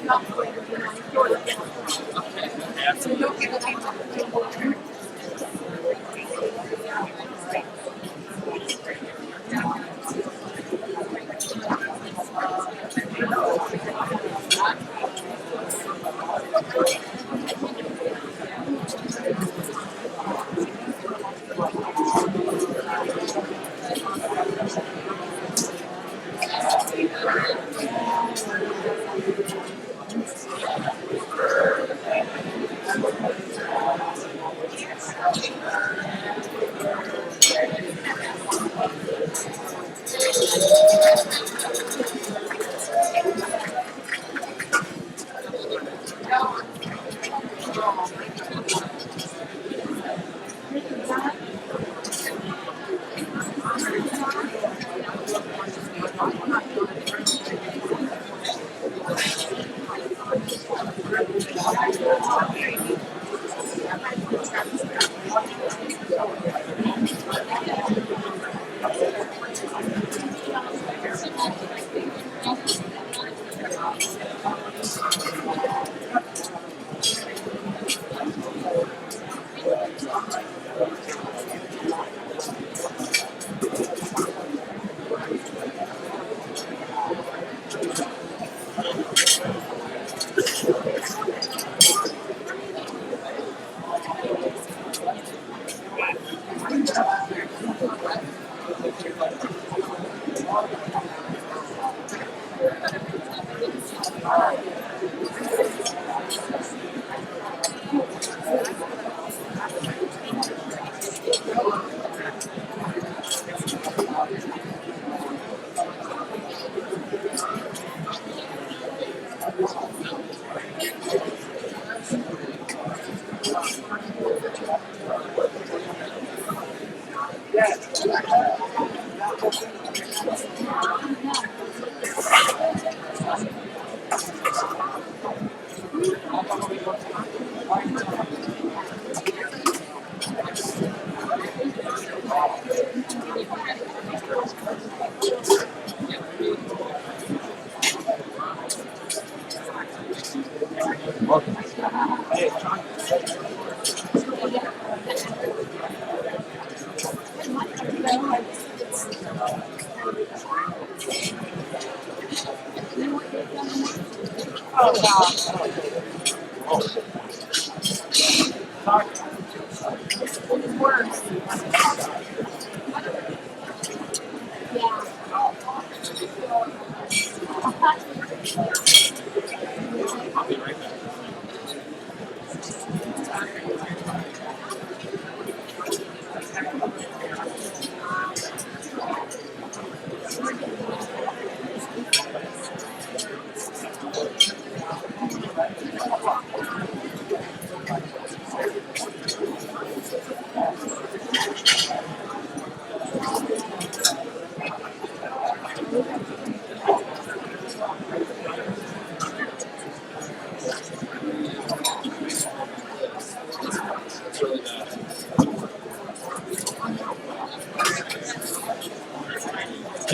So you'll get a pizza.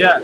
Yeah.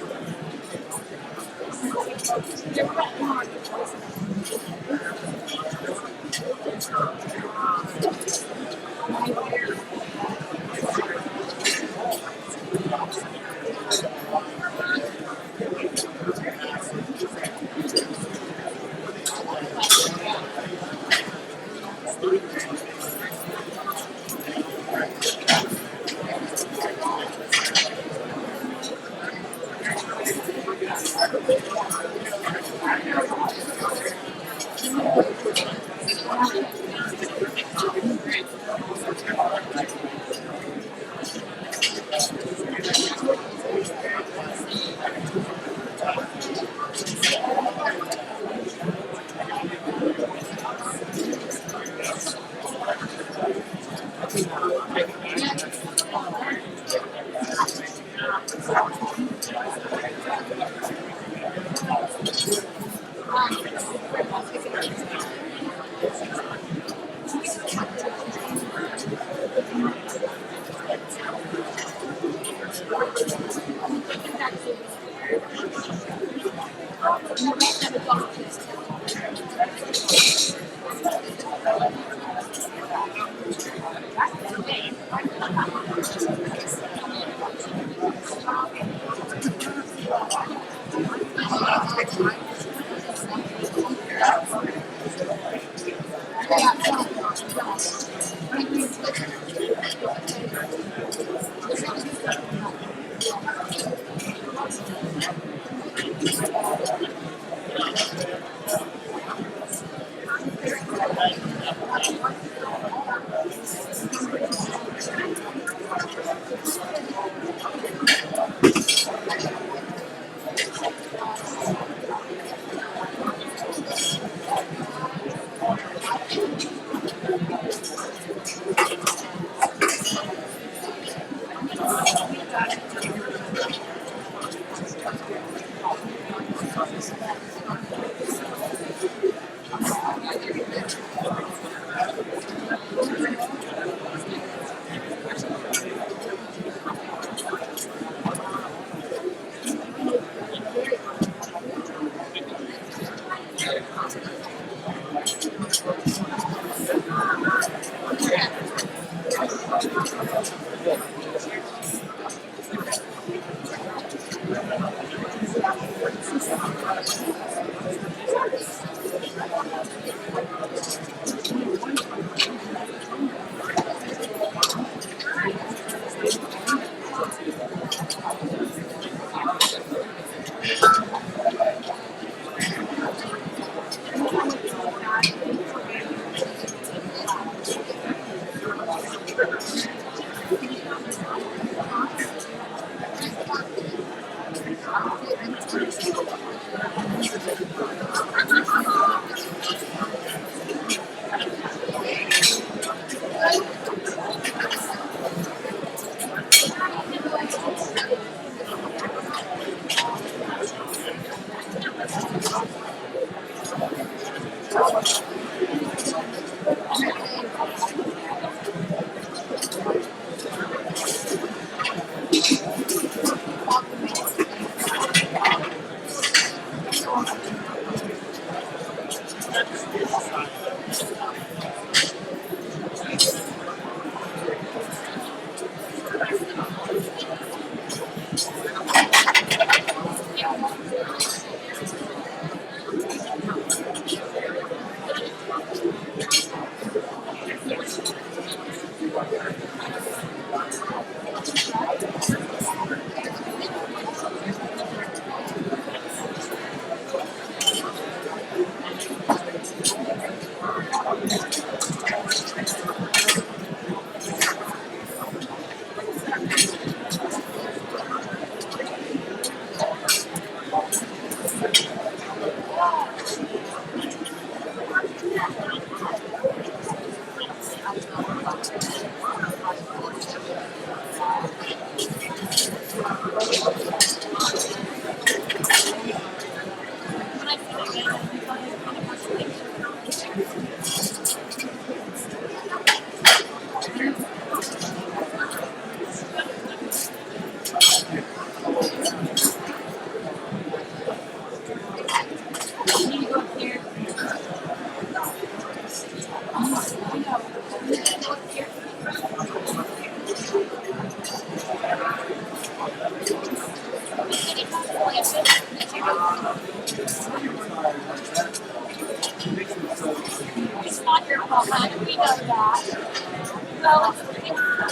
It's not your fault, honey. We know that. So it's not your fault. We know that.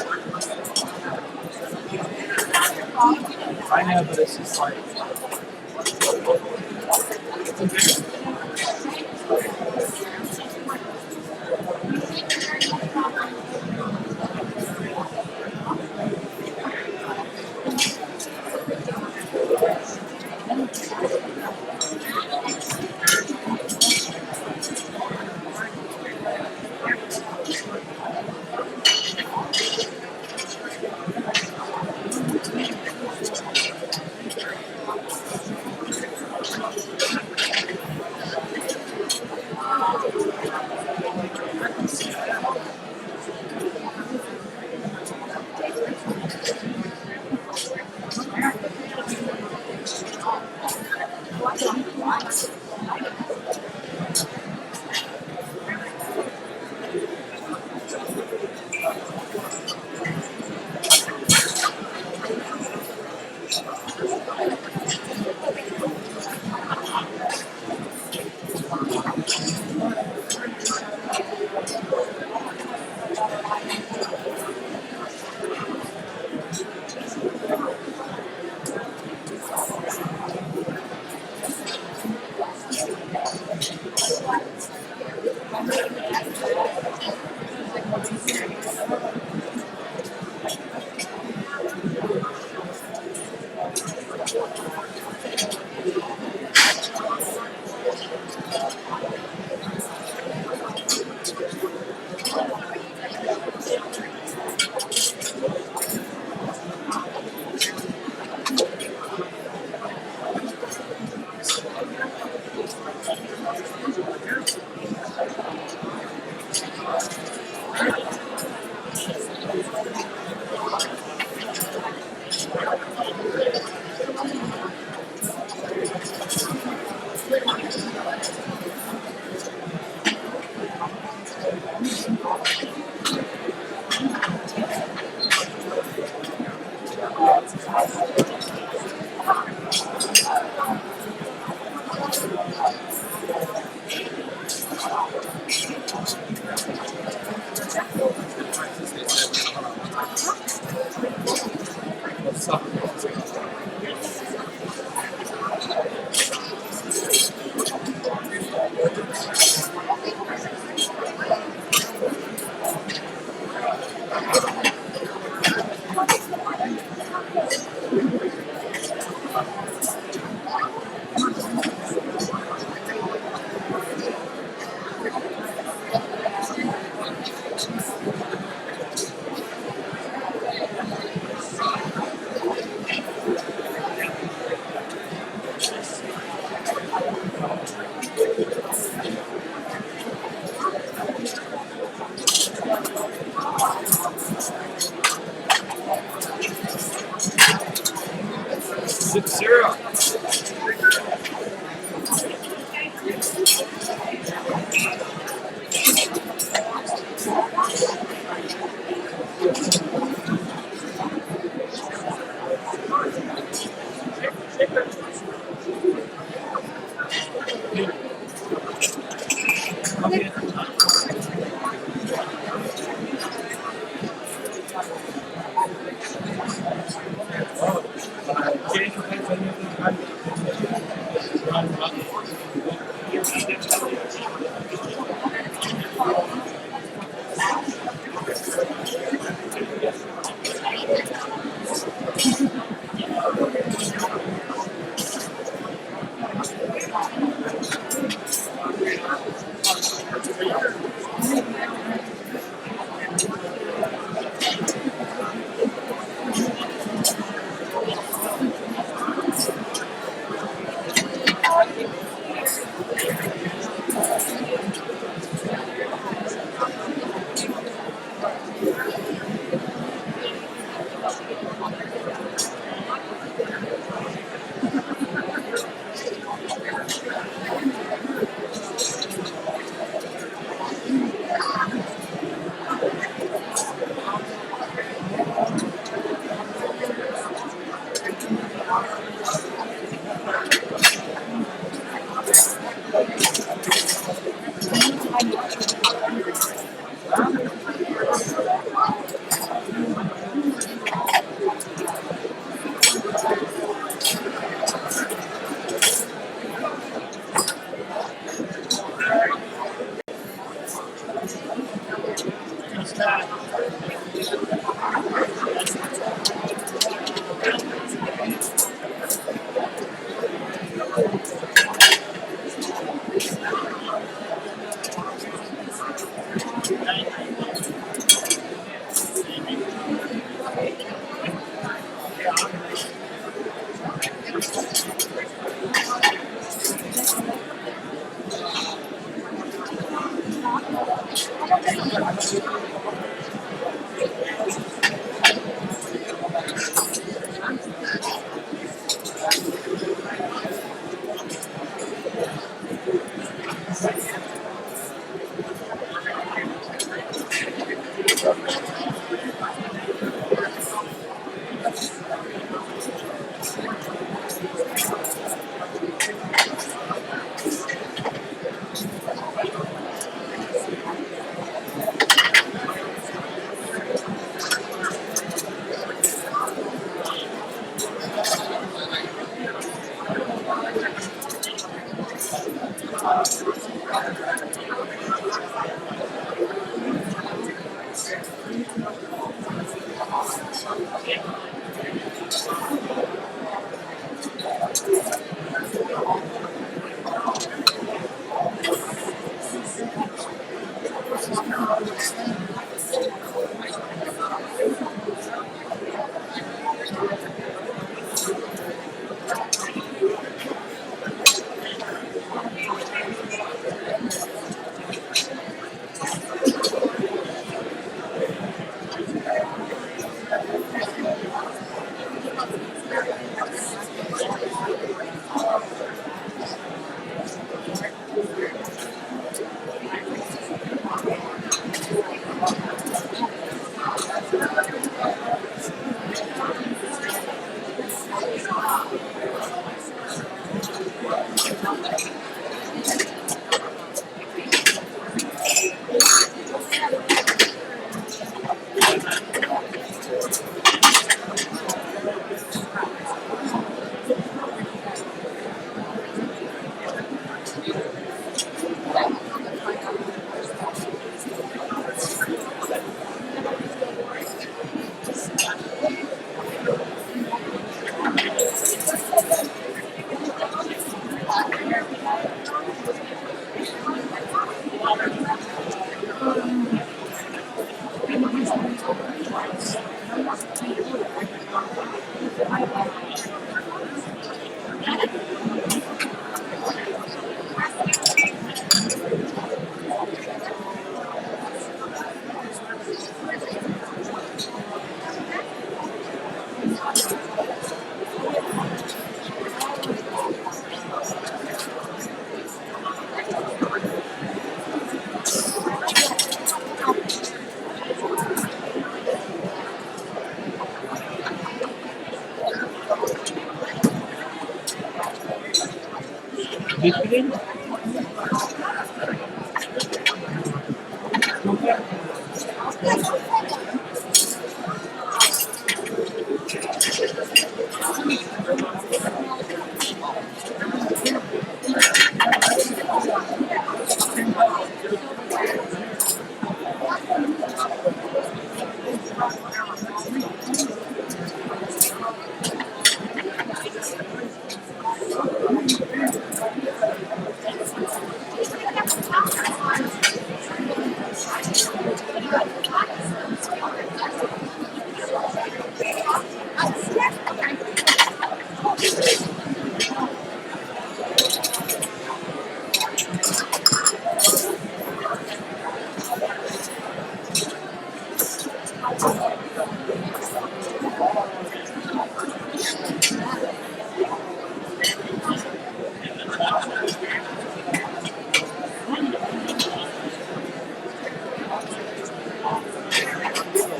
I know, but it's just like.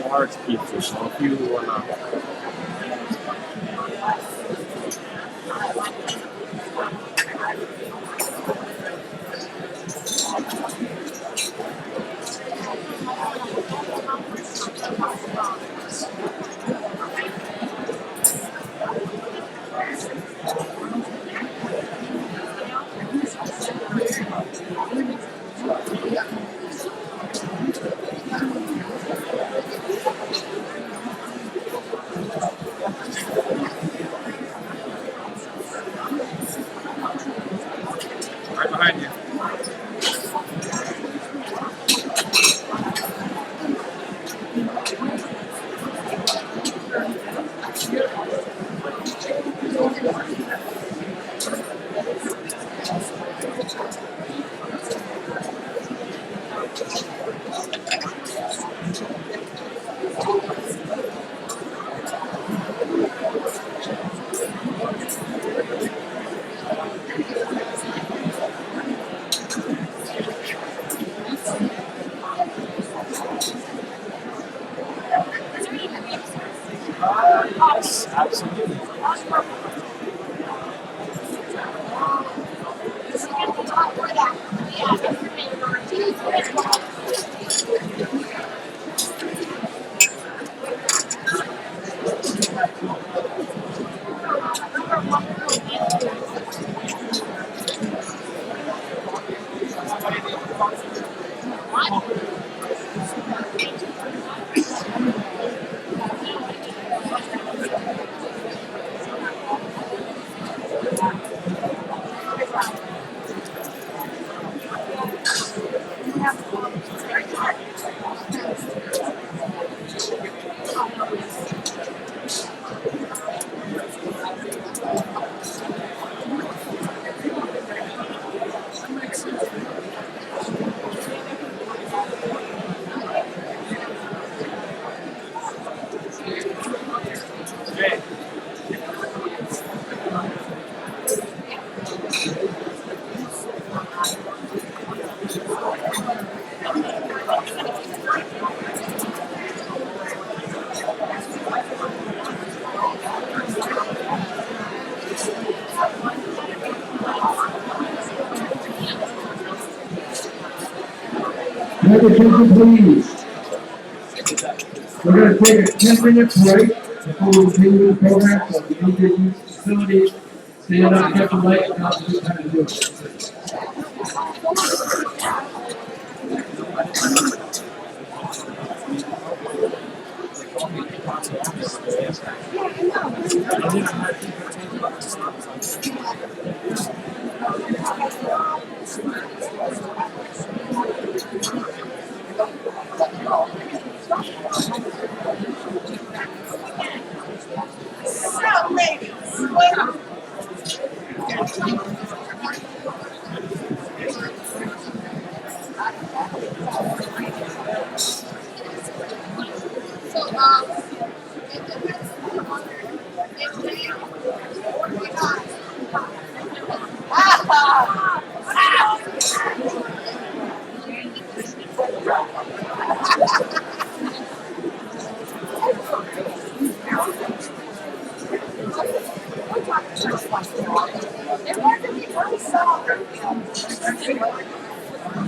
Large pizza, so if you wanna Right behind you. Yes, absolutely. Have attention, please. We're going to take a 10-minute break before we continue the program. So if you need to use facilities, stand up, catch a light, and I'll just kind of do it. So, ladies, welcome.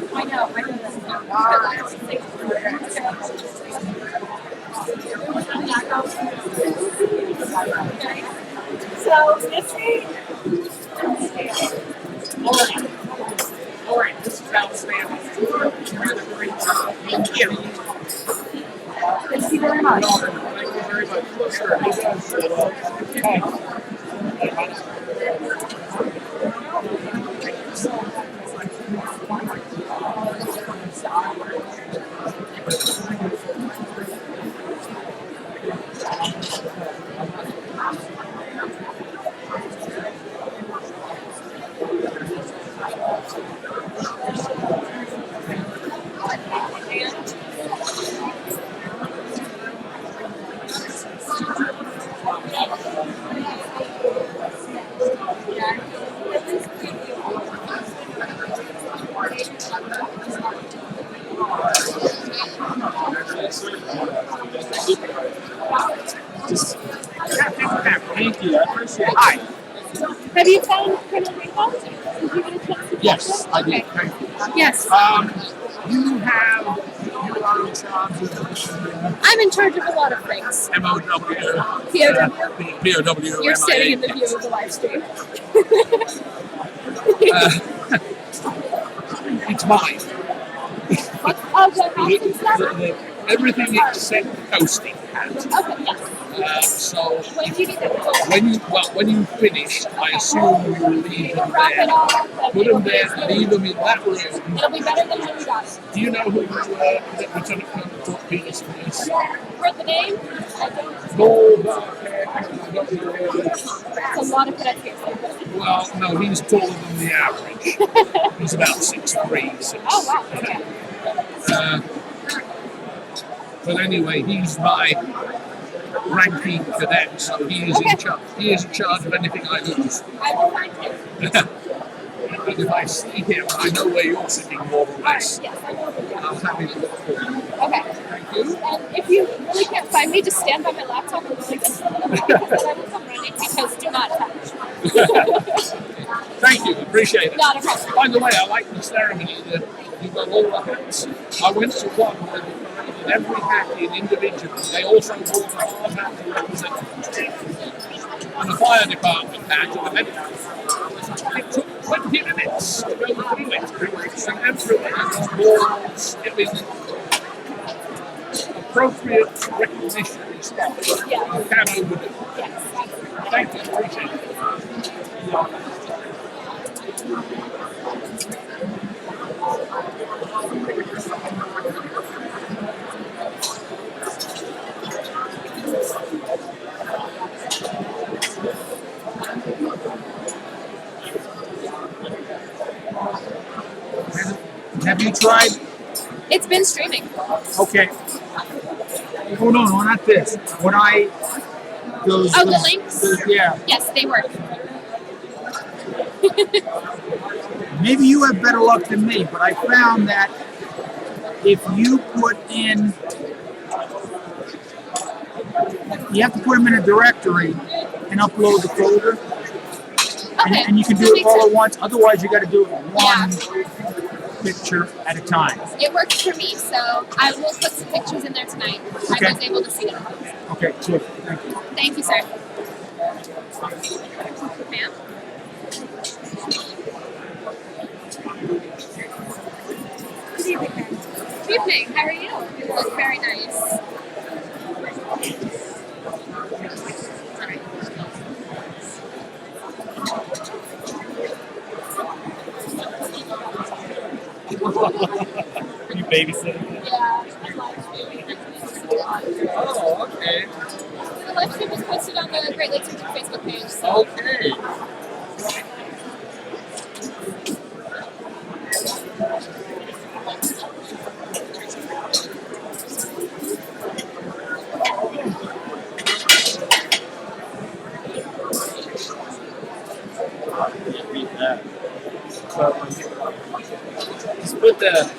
I know. So, Missy. All right, this is outstanding. You're doing a great job. Thank you. Thank you very much. Thank you very much. Thank you. I appreciate it. Hi. Have you found Colonel Rainbow? Did you get a chance to Yes, I did. Okay. Thank you. Yes. You are in charge of I'm in charge of a lot of things. MOW, POW, You're sitting in the MIA. view of the live stream. It's mine. Everything except the coasting hat. Okay, yes. So When do you need that? when you finish, I assume you will leave them Wrap it there. all. Put them there, leave them in that room. It'll be better than when we got it. Do you know who Lieutenant Colonel Peters is? For the name, I don't. Tall, dark hair. I don't know who it is. That's a lot of pronunciation. Well, no, he's taller than the average. He's about 6'3", 6. Oh, wow. Okay. But anyway, he's my ranking cadet, so he is in charge. He is in charge of anything I lose. I will find him. And if I see him, I know where you're sitting more or less. Yes, I will. I'm happy to look for you. Okay. Thank you. And if you really can't find me, just stand by my laptop and like this. Because I will come running because do not touch. Thank you, appreciate it. Not a problem. By the way, I like the ceremony that you got all the hats. I went to one where they paraded every hat in individually. They also brought a hard hat to represent and a fire department hat and a medical. It took 20 minutes to go through it. And everyone on boards, it was appropriate recognition and stuff. Yeah. You can overdo it. Yes. Thank you, appreciate it. Have you tried? It's been streaming. Okay. Hold on, not this. When I those the links? Yeah. Yes, they work. Maybe you have better luck than me, but I found that if you put in, you have to put them in a directory and upload the folder. Okay. And you can do it all at once. Otherwise, you got to do it in one. picture at a time. It works for me, so I will put some pictures in there tonight. Okay. I was able to see them. Okay, good. Thank you. Thank you, sir. Ma'am? Good evening, ma'am. Good evening. How are you? You look very nice. Sorry. You babysitting? Yeah. Oh, okay. The live stream was posted on the Great Lakes Region Facebook page. So. Okay. Just put the.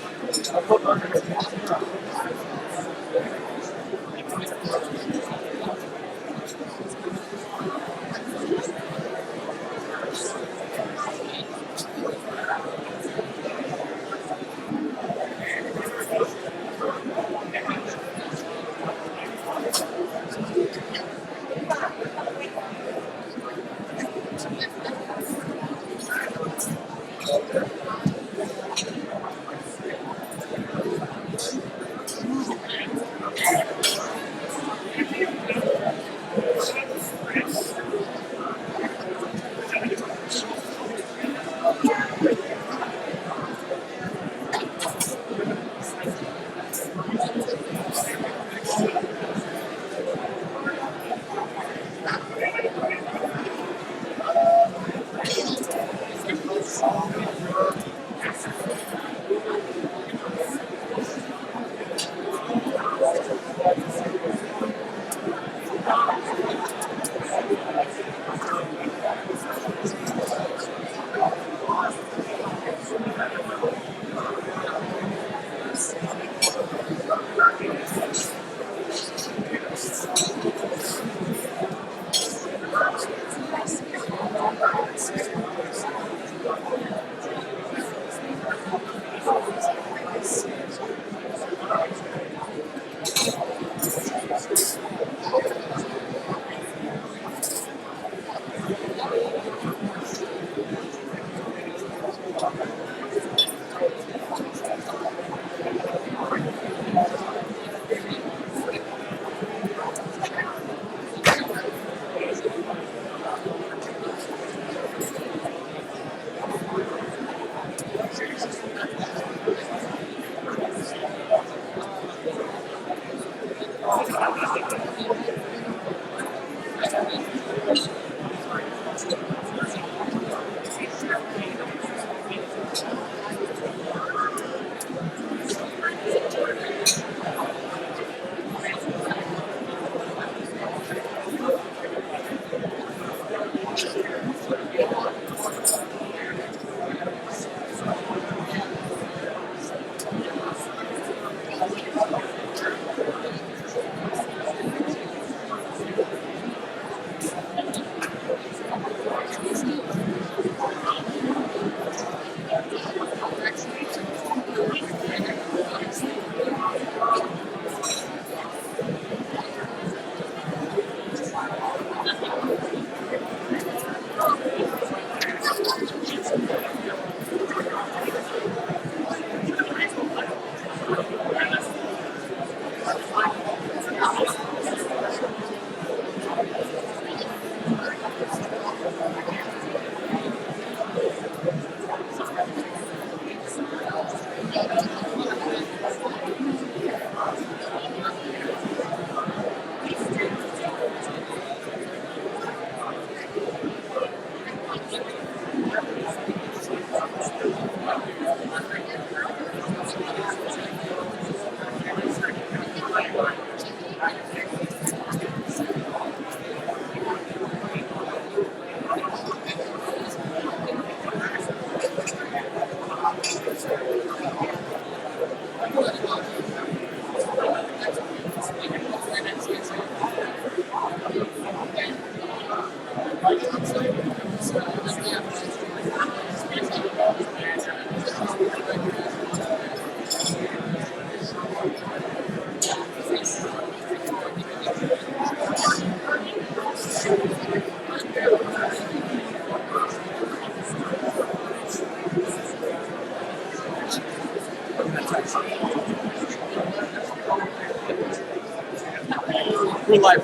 We're live.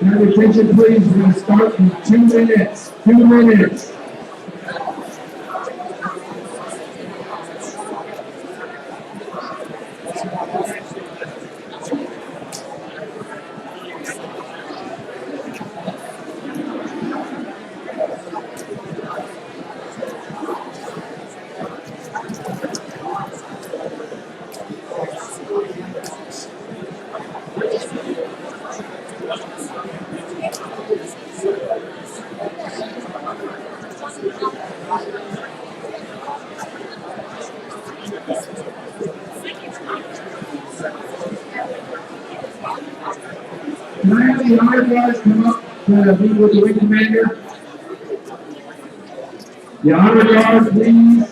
Now, attention, please. We start in 2 minutes. 2 minutes. Can I have the honor guards come up to meet with the wing commander? The honor guard, please.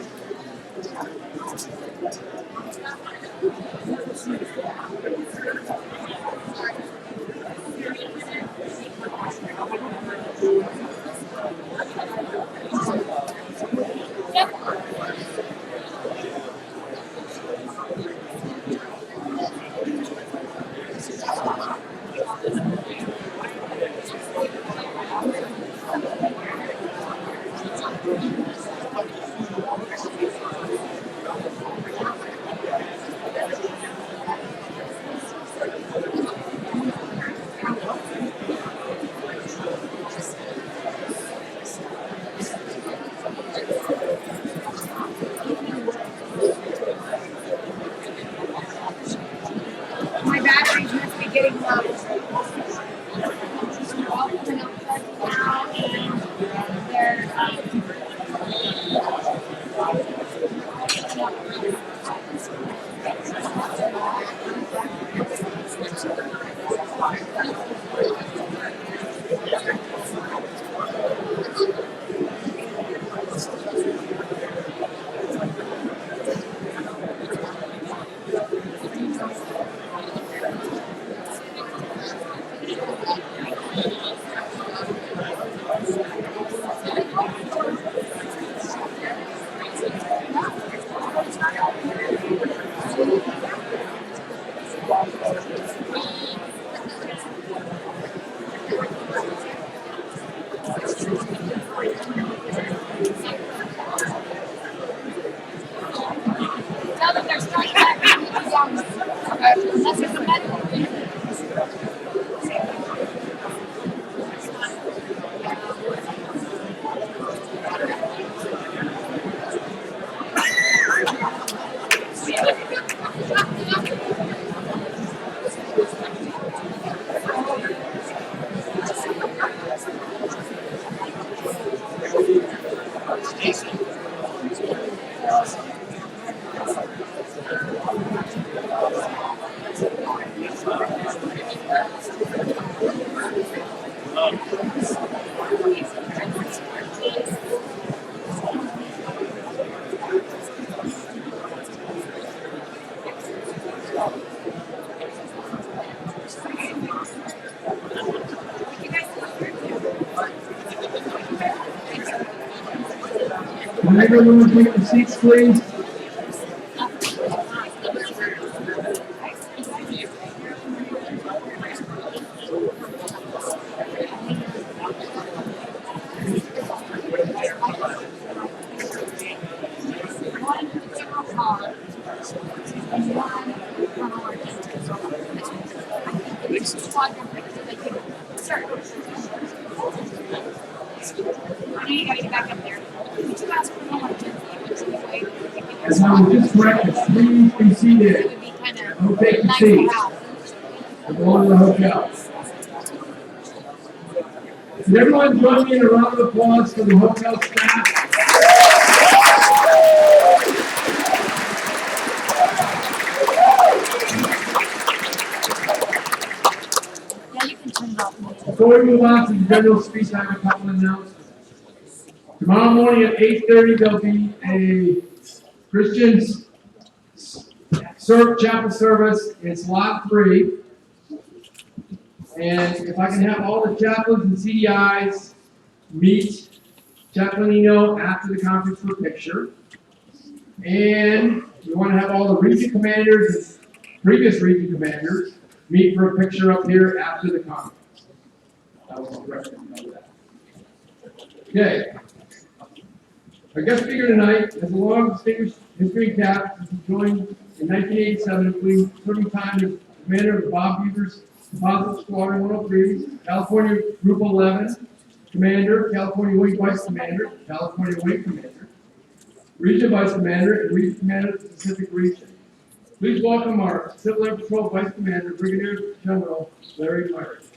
My batteries must be getting low. All coming out now, and they're Tell them they're starting back with the songs. Unless it's a medical thing. Can everyone take the seats, please? I know you gotta get back up there. Could you ask for more As I was just corrected, please be seated. would be kind Don't take of your nice to seats. have. We're going to the hotel. Can everyone join me in a round of applause for the hotel staff? Yeah, you can turn it off. Before we move on to the general speech, I have a couple of announcements. Tomorrow morning at 8:30, there'll be a Christian chapel service. It's lot 3. And if I can have all the chaplains and CDIs meet Chaplain Eno after the conference for a picture. And we want to have all the region commanders and previous region commanders meet for a picture up here after the conference. That was the rest of that. Okay. Our guest speaker tonight has a long distinguished history cap. He joined in 1987, including serving time as commander of the Bob Beavers Composite Squadron 103, California Group 11 Commander, California Wing Vice Commander, California Wing Commander, Region Vice Commander, and Region Commander of the Pacific Region. Please welcome our Civil Air Patrol Vice Commander, Brigadier General Larry Myers.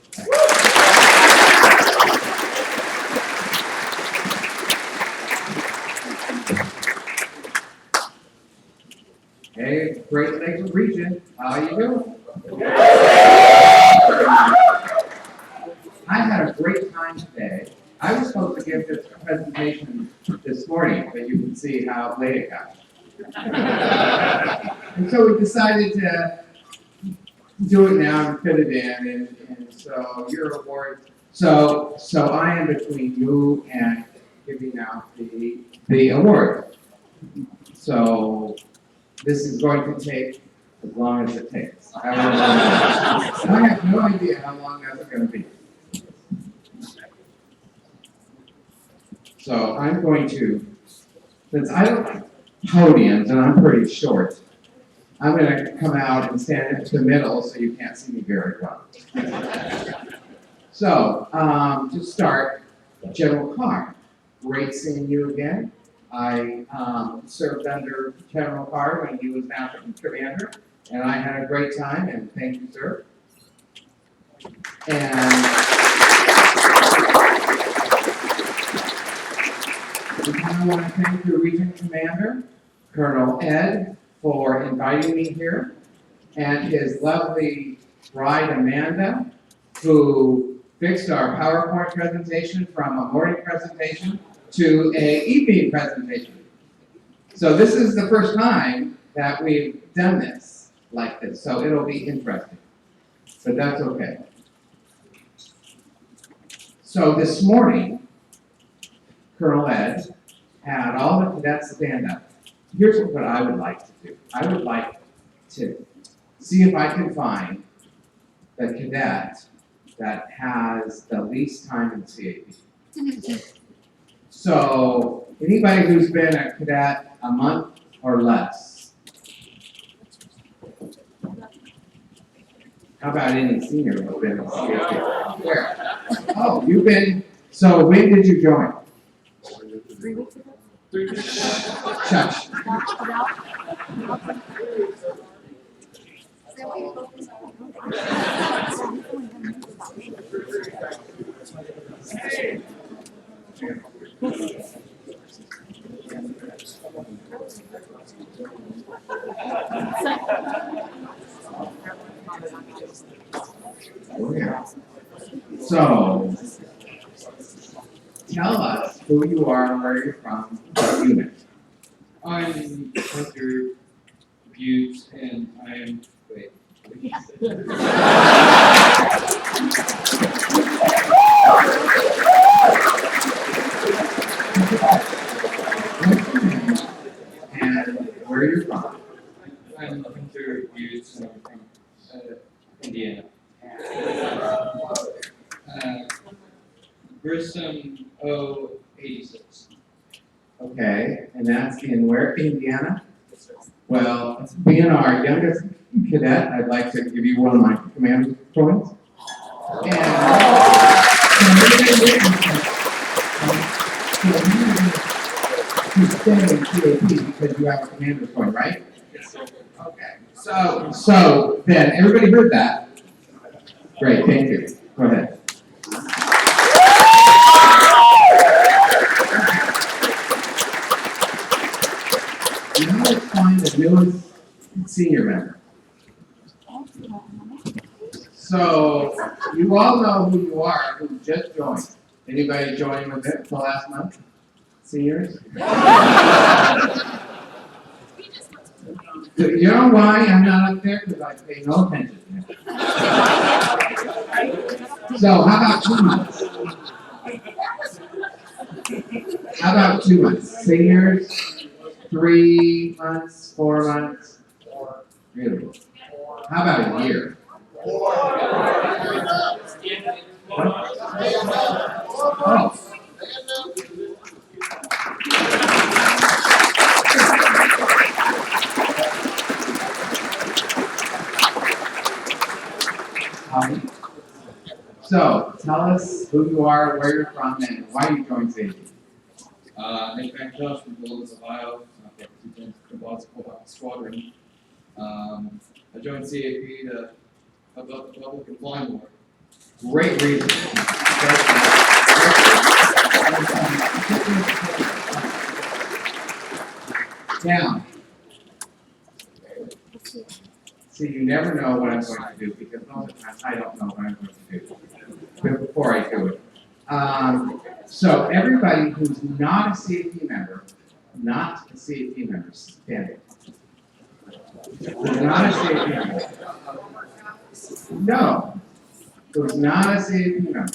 Hey, Great Lakes Region, how you doing? I had a great time today. I was supposed to give this presentation this morning, but you can see how late it got. And so we decided to do it now and fit it in, and so your award. So I am between you and giving out the award. So this is going to take as long as it takes. I have no idea how long that's going to be. So I'm going to, since I don't like podiums and I'm pretty short, I'm going to come out and stand in the middle so you can't see me very well. So, to start, General Carr, great seeing you again. I served under General Carr when he was National Commander, and I had a great time, and thank you, sir. And I want to thank the Region Commander, Colonel Ed, for inviting me here, and his lovely bride, Amanda, who fixed our PowerPoint presentation from a morning presentation to an evening presentation. So this is the first time that we've done this like this, so it'll be interesting, but that's okay. So this morning, Colonel Ed had all the cadets stand up. Here's what I would like to do. I would like to see if I can find the cadet that has the least time in CAP. So anybody who's been a cadet a month or less. How about any senior who's been in CAP? Where? Oh, you've been, so when did you join? 3 weeks ago. Shush. So, tell us who you are and where you're from, what unit. I'm Hunter Butte, and I am, wait. And where you're from. I'm Hunter Butte, and I'm from Indiana. Grissom 086. Okay, and that's in where, Indiana? Well, being our youngest cadet, I'd like to give you one of my command points. You stay in CAP because you have a commander's point, right? Okay, so then, everybody heard that? Great, thank you. Go ahead. Now let's find the newest senior member. So, you all know who you are, who just joined. Anybody join with it the last month? Seniors? You know why I'm not up there? Because I pay no attention to him. So, how about 2 months? How about 2 months? Seniors, 3 months, 4 months? Beautiful. How about a year? Oh. So, tell us who you are, where you're from, and why you joined CAP. Nick McIntosh from Columbus, Ohio. I'm the Squadron. I joined CAP to help out the public and fly more. Great reason. Now, see, you never know what I'm going to do because most of the time I don't know what I'm going to do before I do it. So everybody who's not a CAP member, stand it. Who's not a CAP member. No. Who's not a CAP member.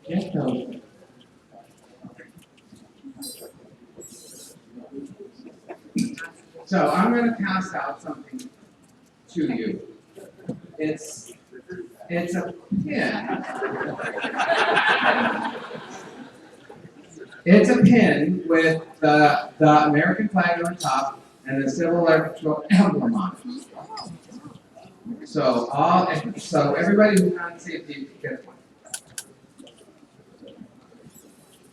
Get those. So I'm going to pass out something to you. It's a pin. It's a pin with the American flag on the top and the Civil Electoral emblem on it. So everybody who's not CAP gets one.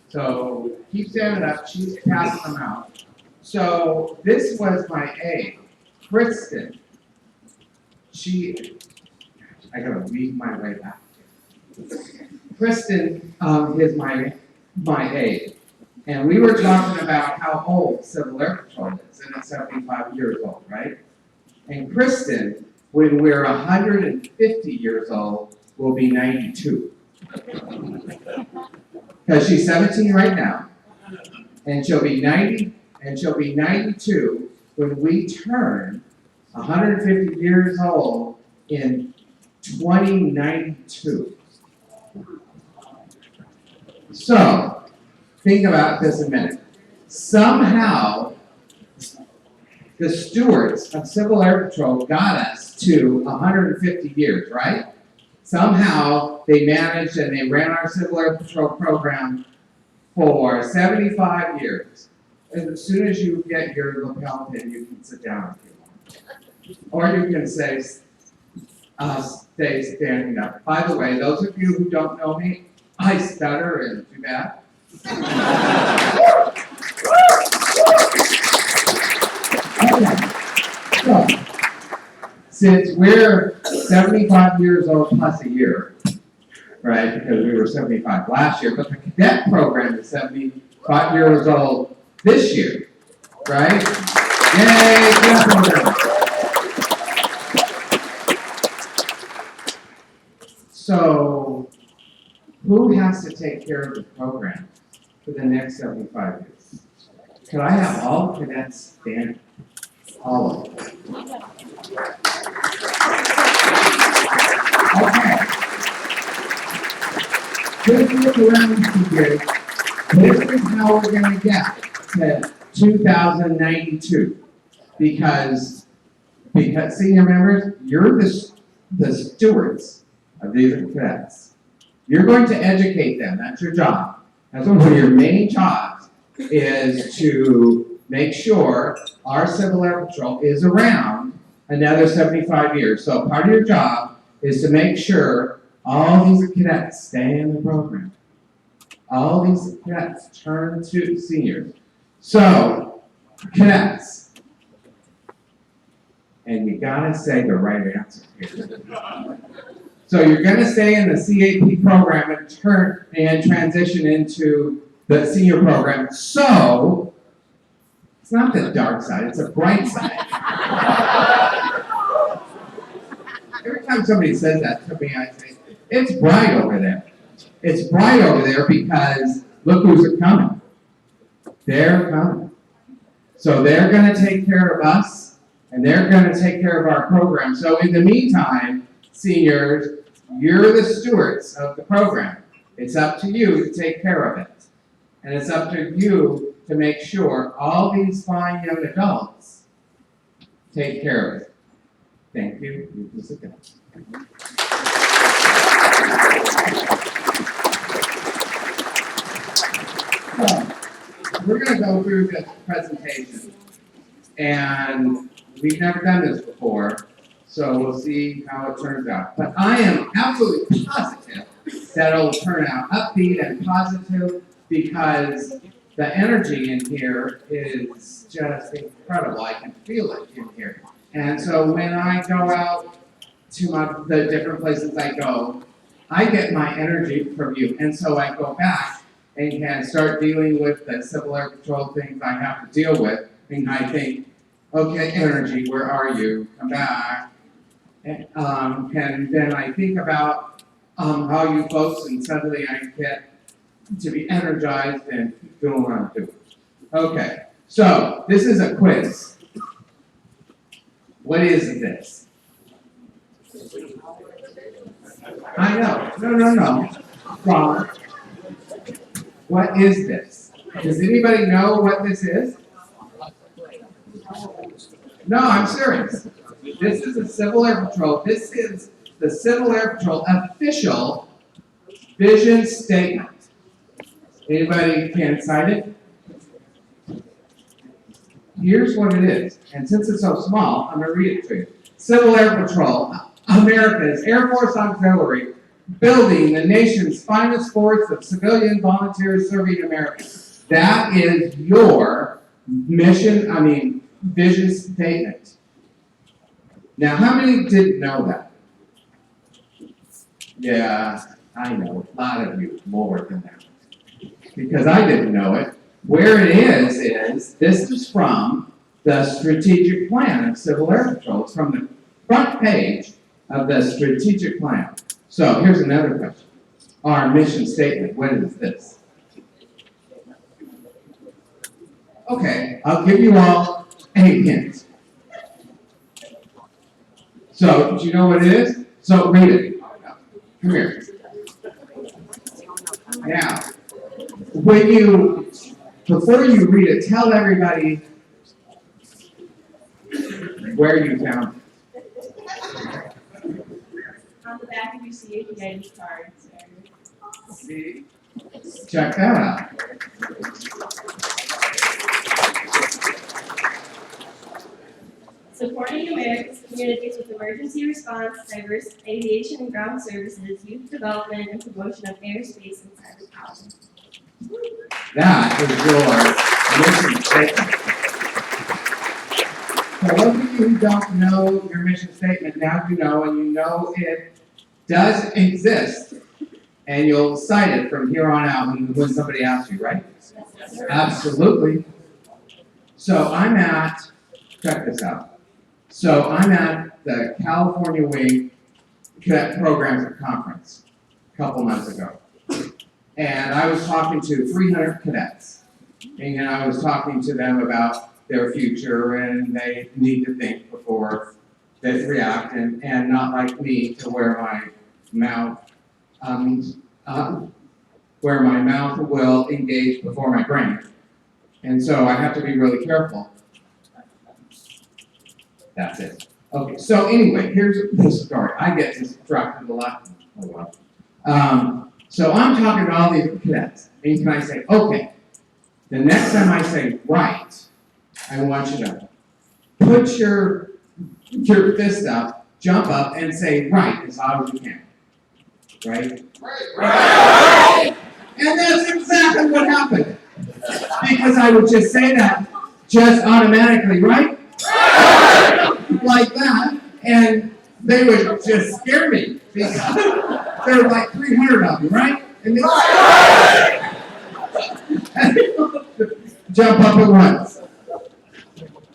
So keep standing up. She's passing them out. So this was my A, Kristen. I gotta weave my way back. Kristen is my A. And we were talking about how old Civil Air Patrol is, and it's 75 years old, right? And Kristen, when we're 150 years old, will be 92. Because she's 17 right now, and she'll be 90, and she'll be 92 when we turn 150 years old in 2092. So, think about this a minute. Somehow, the stewards of Civil Air Patrol got us to 150 years, right? Somehow, they managed and they ran our Civil Air Patrol program for 75 years. And as soon as you get your lapel pin, you can sit down if you want. Or you can say, stay standing up. By the way, those of you who don't know me, I stutter and too bad. Okay. So, since we're 75 years old plus a year, right, because we were 75 last year, but the cadet program is 75 years old this year, right? Yay, cadet program. So, who has to take care of the program for the next 75 years? Could I have all cadets stand? All of them. Okay. Just look around here. This is how we're going to get to 2092. Because senior members, you're the stewards of these cadets. You're going to educate them. That's your job. That's one of your main jobs, is to make sure our Civil Air Patrol is around another 75 years. So part of your job is to make sure all these cadets stay in the program. All these cadets turn to seniors. So, cadets, and you gotta say the right answer here. So you're gonna stay in the CAP program and transition into the senior program. So, it's not the dark side, it's a bright side. Every time somebody says that to me, I say, it's bright over there. It's bright over there because look who's coming. They're coming. So they're gonna take care of us, and they're gonna take care of our program. So in the meantime, seniors, you're the stewards of the program. It's up to you to take care of it. And it's up to you to make sure all these fine young adults take care of it. Thank you. You can sit down. So, we're going to go through this presentation. And we've never done this before, so we'll see how it turns out. But I am absolutely positive that it'll turn out upbeat and positive, because the energy in here is just incredible. I can feel it in here. And so when I go out to the different places I go, I get my energy from you. And so I go back and can start dealing with the Civil Air Patrol things I have to deal with. And I think, okay, energy, where are you? Come back. And then I think about how you folks, and suddenly I get to be energized and keep doing what I'm doing. Okay, so this is a quiz. What is this? I know. No. Wrong. What is this? Does anybody know what this is? No, I'm serious. This is the Civil Air Patrol. This is the Civil Air Patrol official vision statement. Anybody can cite it? Here's what it is. And since it's so small, I'm going to read it to you. Civil Air Patrol, America's Air Force Auxiliary, building the nation's finest force of civilian volunteers serving America. That is your vision statement. Now, how many didn't know that? Yeah, I know, a lot of you, more than that. Because I didn't know it. Where it is this is from the strategic plan of Civil Air Patrol. It's from the front page of the strategic plan. So here's another question. Our mission statement, what is this? Okay, I'll give you all a hint. So, do you know what it is? So read it. Come here. Now, before you read it, tell everybody where you found it. On the back of your CAPID card, sir. See? Check that out. Supporting America's communities with emergency response, diverse aviation and ground services, youth development, and promotion of airspace and cyber power. That is your mission statement. For those of you who don't know your mission statement, now you know, and you know it does exist, and you'll cite it from here on out when somebody asks you, right? Yes, Absolutely. So check this out. So I'm at the California Wing Cadet Programs Conference a couple months ago. And I was talking to 300 cadets. And I was talking to them about their future, and they need to think before they react, and not like me to where my mouth will engage before my brain. And so I have to be really careful. That's it. Okay, so anyway, here's the story. I get distracted a lot. So I'm talking to all these cadets, and can I say, okay, the next time I say right, I want you to put your fist up, jump up, and say right as loud as you can. Right? Right! And that's exactly what happened. Because I would just say that just automatically, right? Like that, and they would just scare me because there were like 300 of them, right? And they jump up at once.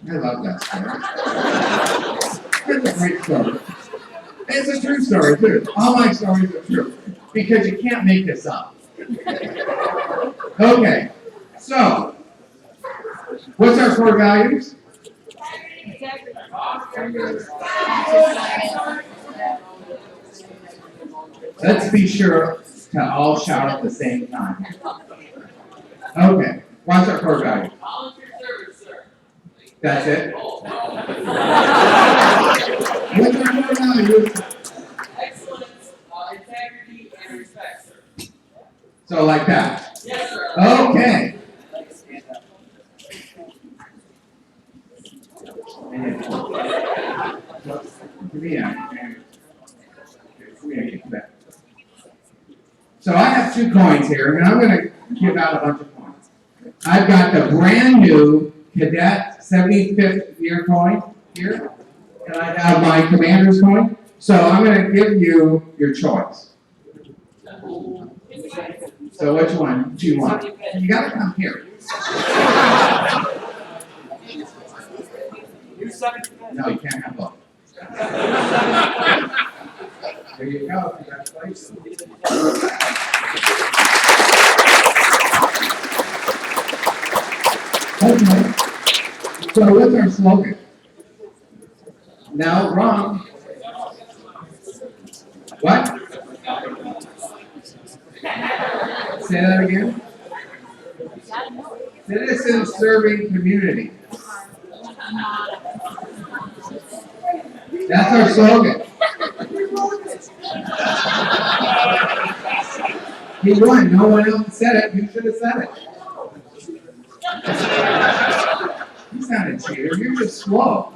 I love that story. It's a great story. It's a true story too. All my stories are true because you can't make this up. Okay, so what's our core values? Let's be sure to all shout at the same time. Okay, what's our core value? That's it? What's our core value? Excellence, integrity, and respect, sir. So like that? Yes, sir. Okay. So I have 2 coins here, and I'm going to give out a bunch of coins. I've got the brand new Cadet 75th year coin here, and I have my Commander's coin. So I'm going to give you your choice. So which one do you want? You got to come here. No, you can't have both. There you go. Congratulations. Okay. So what's our slogan? No, wrong. What? Say that again. Citizens serving community. That's our slogan. He won. No one else said it. You should have said it. He's not a cheater. You're just slow.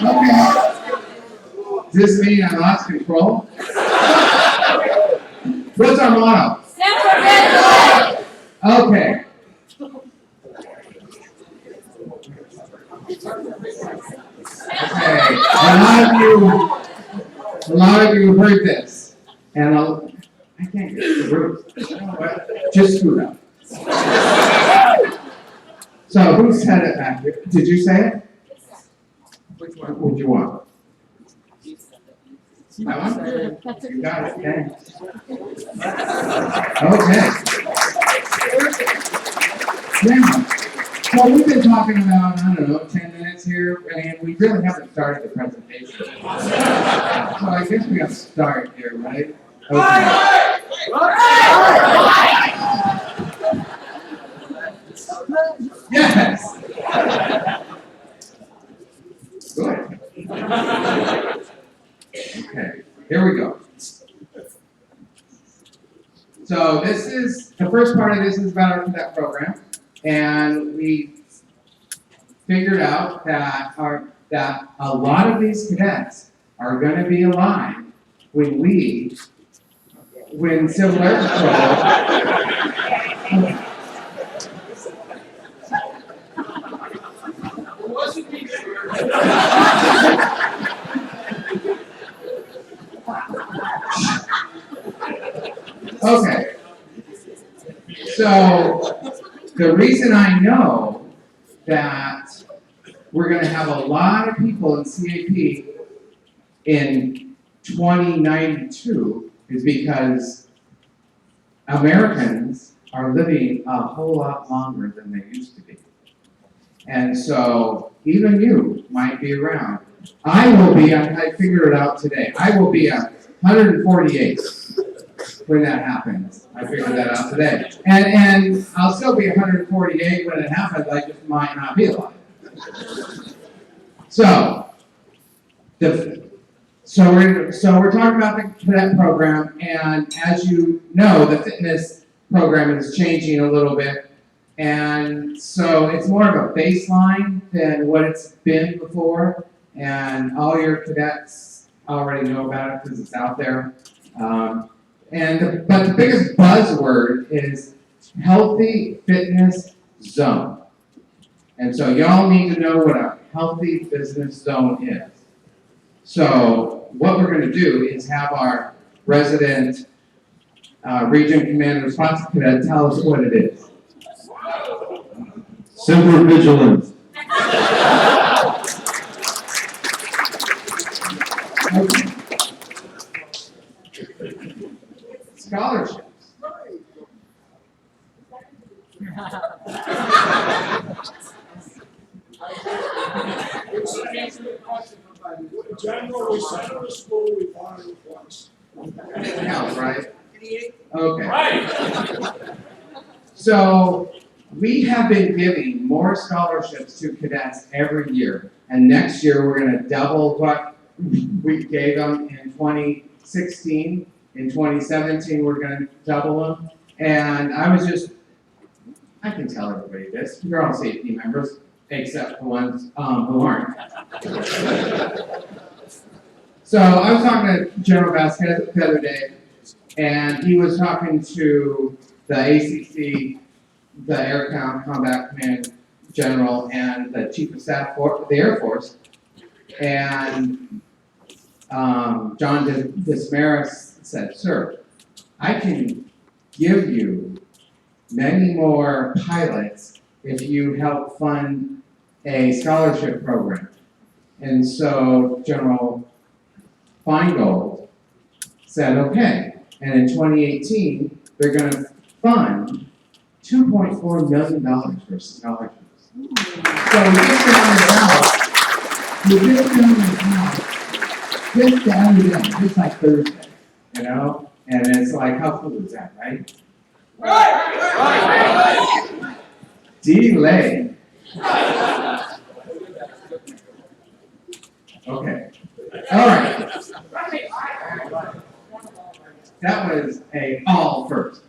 Okay. Does this mean I lost control? What's our motto? Okay. A lot of you heard this, and I can't get the roof. Just screwed up. So who said it back here? Did you say it? Which one would you want? That one? You got it, thanks. Okay. Yeah. So we've been talking about, I don't know, 10 minutes here, and we really haven't started the presentation. So I guess we have to start here, right? Okay. Yes! Good. Okay, here we go. So this is, the first part of this is about our cadet program, and we figured out that a lot of these cadets are going to be alive when Civil Air Patrol. Okay. So the reason I know that we're going to have a lot of people in CAP in 2092 is because Americans are living a whole lot longer than they used to be. And so even you might be around. I will be, I figured it out today, I will be 148 when that happens. I figured that out today. And I'll still be 148 when it happens, I just might not be alive. So we're talking about the cadet program, and as you know, the fitness program is changing a little bit, and so it's more of a baseline than what it's been before, and all your cadets already know about it because it's out there. But the biggest buzzword is healthy fitness zone. And so y'all need to know what a healthy business zone is. So what we're going to do is have our resident Region Commander Response Cadet tell us what it is. Semper Vigilance. Okay. Scholarships. General, we sent her to school, we bought her twice. Didn't count, right? Okay. Right. So we have been giving more scholarships to cadets every year, and next year we're going to double what we gave them in 2016. In 2017, we're going to double them. And I can tell everybody this. You're all safety members, except the ones who aren't. So I was talking to General Vasquez the other day, and he was talking to the ACC, the Air Combat Command General, and the Chief of Staff for the Air Force. And John Dismaris said, "Sir, I can give you many more pilots if you help fund a scholarship program." And so General Feingold said, okay. And in 2018, they're going to fund $2.4 million for scholarships. So we just found it out. Just the other day, just like Thursday, you know? And it's like, how cool is that, right? Right. Delay. Okay. All right. That was a all first.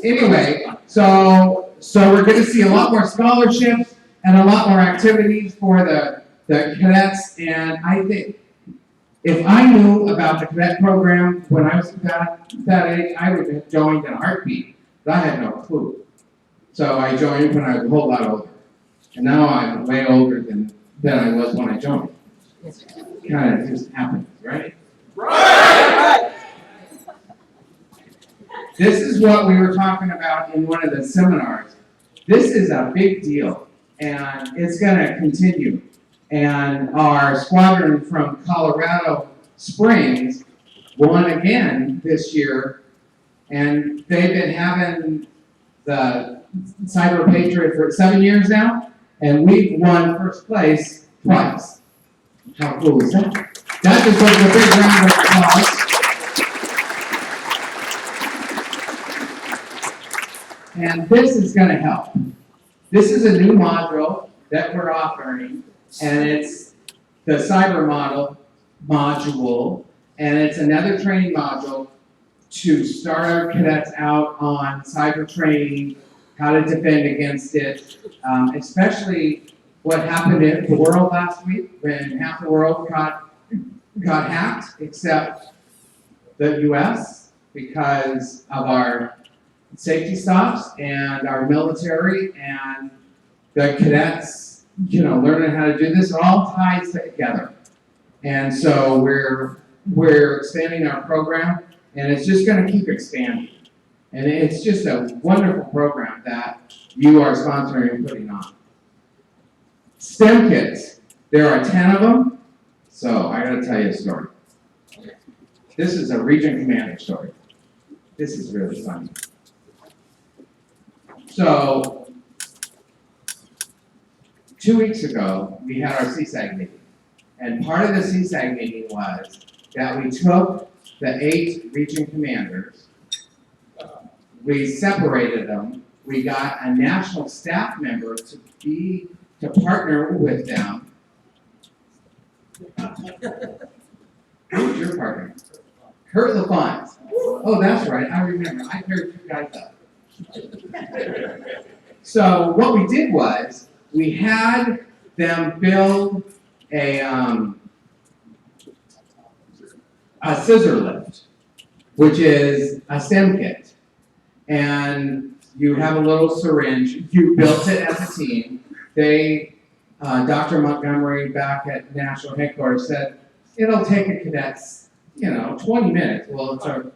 Anyway, so we're going to see a lot more scholarships and a lot more activities for the cadets. And I think if I knew about the cadet program when I was that age, I would have joined in a heartbeat. But I had no clue. So I joined when I was a whole lot older. And now I'm way older than I was when I joined. kind of just happens, right? This is what we were talking about in one of the seminars. This is a big deal, and it's going to continue. And our squadron from Colorado Springs won again this year, and they've been having the Cyber Patriot for 7 years now, and we've won first place twice. How cool is that? That deserves a big round of applause. And this is going to help. This is a new module that we're offering, and it's the cyber module, and it's another training module to start our cadets out on cyber training, how to defend against it, especially what happened in the world last week when half the world got hacked, except the U.S. because of our safety stops and our military and the cadets, learning how to do this. It all ties together. And so we're expanding our program, and it's just going to keep expanding. And it's just a wonderful program that you are sponsoring and putting on. STEM kids, there are 10 of them, so I got to tell you a story. This is a region commander story. This is really funny. So, 2 weeks ago, we had our CSAG meeting. And part of the CSAG meeting was that we took the 8 region commanders, we separated them, we got a national staff member to partner with them. Who's your partner? Kurt LaFont. Oh, that's right, I remember. I paired you guys up. So what we did was, we had them build a scissor lift, which is a STEM kit. And you have a little syringe. You built it as a team. Dr. Montgomery back at National Headquarters said, it'll take a cadet's, 20 minutes. Well, it's a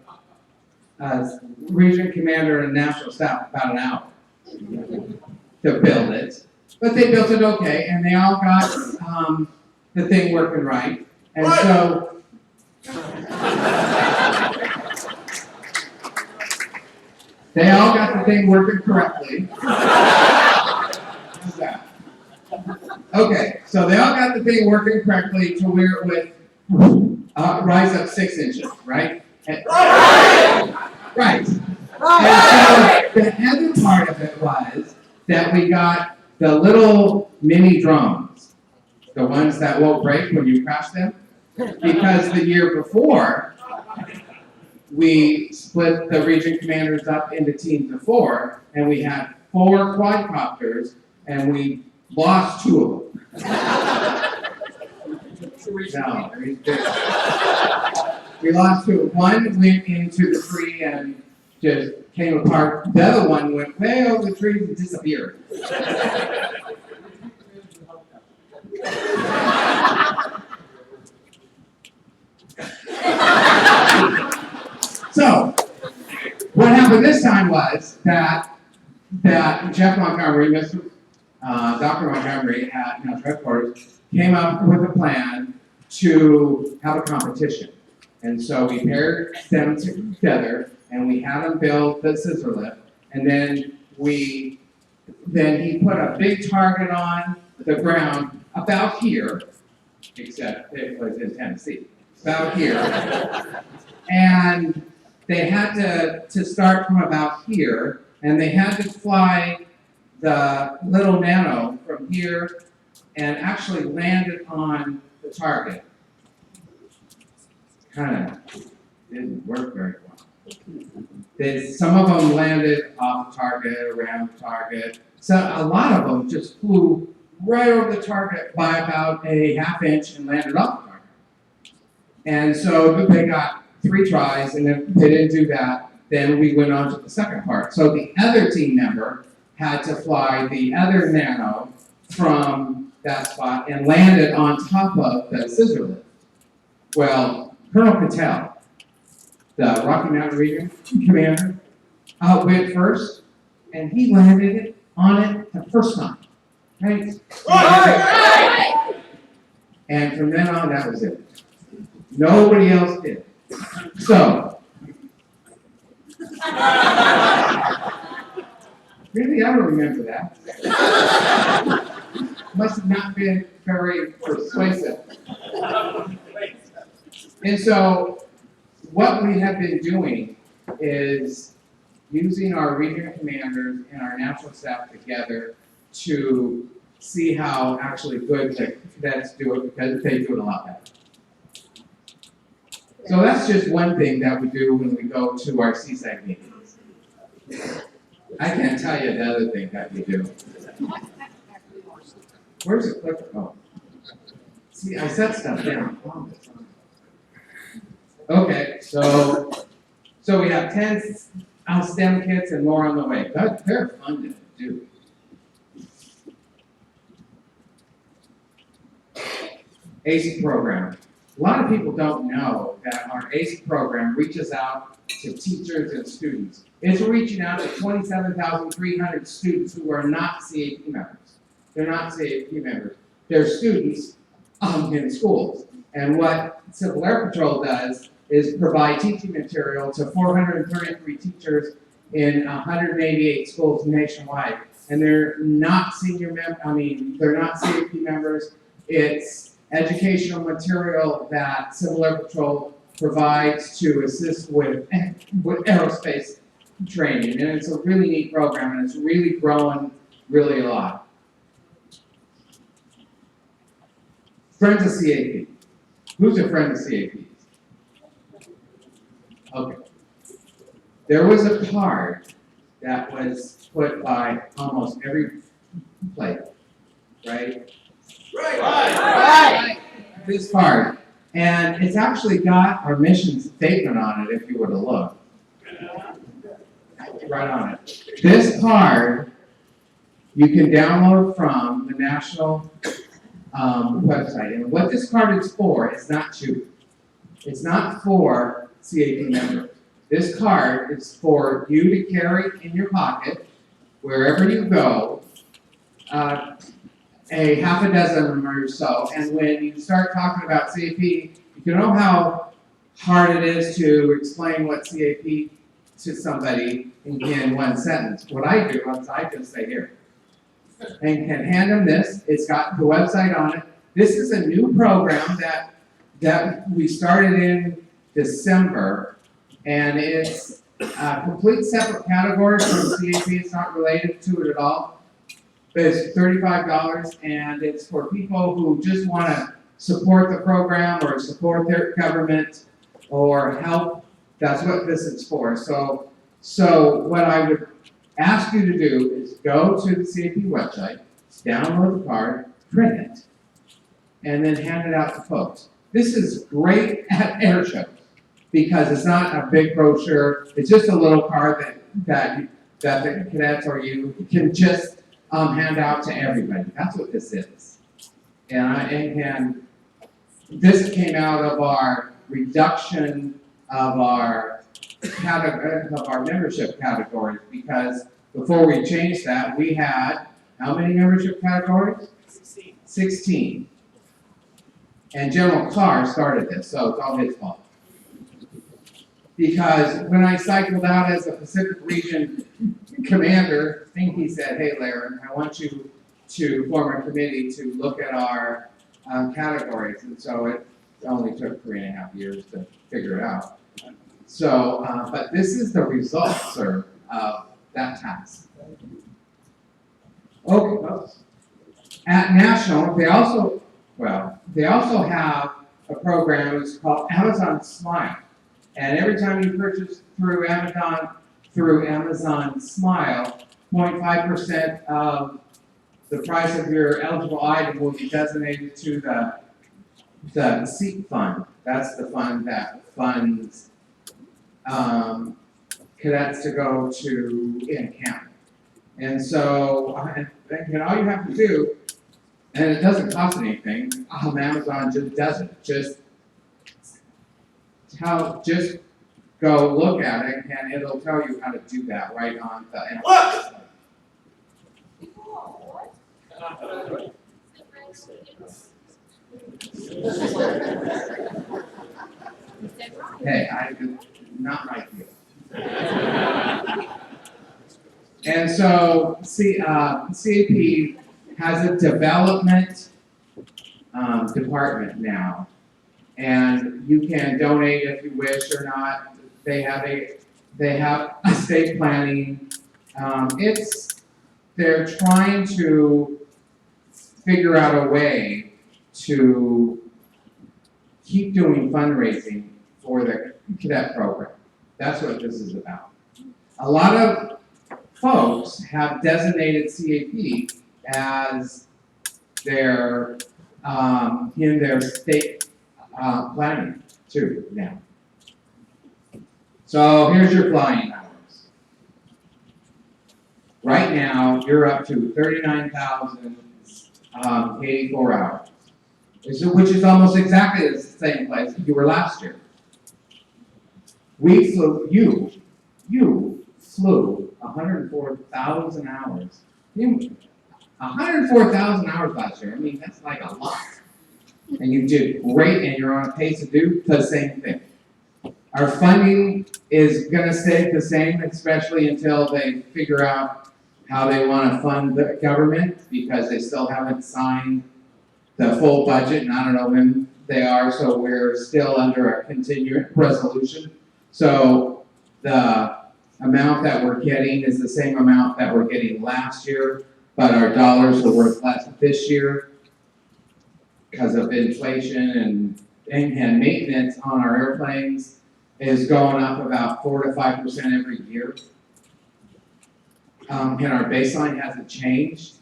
region commander and national staff about an hour to build it. But they built it okay, and they all got the thing working right. And so, they all got the thing working correctly. How's that? Okay, so they all got the thing working correctly to where it would rise up 6 inches, right? Right. And so the other part of it was that we got the little mini drones, the ones that won't break when you crash them, because the year before, we split the region commanders up into teams of 4, and we had 4 quadcopters, and we lost 2 of them. No, we lost 2. One went into the tree and just came apart. The other one went way over the tree and disappeared. So, what happened this time was that Jeff Montgomery, Dr. Montgomery at National Headquarters, came up with a plan to have a competition. And so we paired them together, and we had them build the scissor lift, and then he put a big target on the ground about here, except it was in Tennessee, about here. And they had to start from about here, and they had to fly the little nano from here and actually land it on the target. Kind of didn't work very well. Some of them landed off the target, around the target. So a lot of them just flew right over the target by about a ½ inch and landed off the target. And so they got 3 tries, and if they didn't do that, then we went on to the second part. So the other team member had to fly the other nano from that spot and landed on top of the scissor lift. Well, Colonel Patel, the Rocky Mountain Region commander, went first, and he landed it on it the first time. Right? Right. And from then on, that was it. Nobody else did. So, really, I don't remember that. Must have not been very persuasive. And so, what we have been doing is using our region commanders and our national staff together to see how actually good the cadets do it, because they do it a lot better. So that's just one thing that we do when we go to our CSAC meetings. I can't tell you the other thing that we do. Where's the clicker? Oh. See, I set stuff down. Okay, so we have 10 STEM kits and more on the way. They're fun to do. ACE program. A lot of people don't know that our ACE program reaches out to teachers and students. It's reaching out to 27,300 students who are not CAP members. They're not CAP members. They're students in schools. And what Civil Air Patrol does is provide teaching material to 433 teachers in 188 schools nationwide. And they're not they're not CAP members. It's educational material that Civil Air Patrol provides to assist with aerospace training. And it's a really neat program, and it's really growing really a lot. Friends of CAP. Who's a friend of CAP? Okay. There was a card that was put by almost every plate, right? Right. This card. And it's actually got our mission statement on it if you were to look. Right on it. This card you can download from the national website. And what this card is for is not you. It's not for CAP members. This card is for you to carry in your pocket wherever you go. A half a dozen of them or so, and when you start talking about CAP, you know how hard it is to explain what CAP to somebody in one sentence. What I do is I just say here, and can hand them this. It's got the website on it. This is a new program that we started in December, and it's a complete separate category from CAP. It's not related to it at all. But it's $35, and it's for people who just want to support the program or support their government or help. That's what this is for. So what I would ask you to do is go to the CAP website, download the card, print it, and then hand it out to folks. This is great at air shows because it's not a big brochure. It's just a little card that the cadets or you can just hand out to everybody. That's what this is. And this came out of our reduction of our membership categories, because before we changed that, we had how many membership categories? 16. And General Carr started this, so it's all his fault. Because when I cycled out as a Pacific Region commander, I think he said, "Hey, Larry, I want you to form a committee to look at our categories." And so it only took 3.5 years to figure it out. So, but this is the result, sir, of that task. Okay. At National, they also have a program that's called Amazon Smile. And every time you purchase through Amazon Smile, 0.5% of the price of your eligible item will be designated to the SEEP fund. That's the fund that funds cadets to go to in camp. And so, all you have to do And it doesn't cost anything. Amazon just does it. Just go look at it, and it'll tell you how to do that right on the Amazon site. Hey, I did not like you. And so, CAP has a development department now, and you can donate if you wish or not. They have estate planning. They're trying to figure out a way to keep doing fundraising for the cadet program. That's what this is about. A lot of folks have designated CAP as their in their state planning too now. So here's your flying hours. Right now, you're up to 39,084 hours, which is almost exactly the same place you were last year. We flew, you flew 104,000 hours. 104,000 hours last year. I mean, that's like a lot. And you did great, and you're on a pace to do the same thing. Our funding is going to stay the same, especially until they figure out how they want to fund the government, because they still haven't signed the full budget, and I don't know when they are, so we're still under a continuing resolution. So the amount that we're getting is the same amount that we're getting last year, but our dollars are worth less this year because of inflation and maintenance on our airplanes is going up about 4 to 5% every year. And our baseline hasn't changed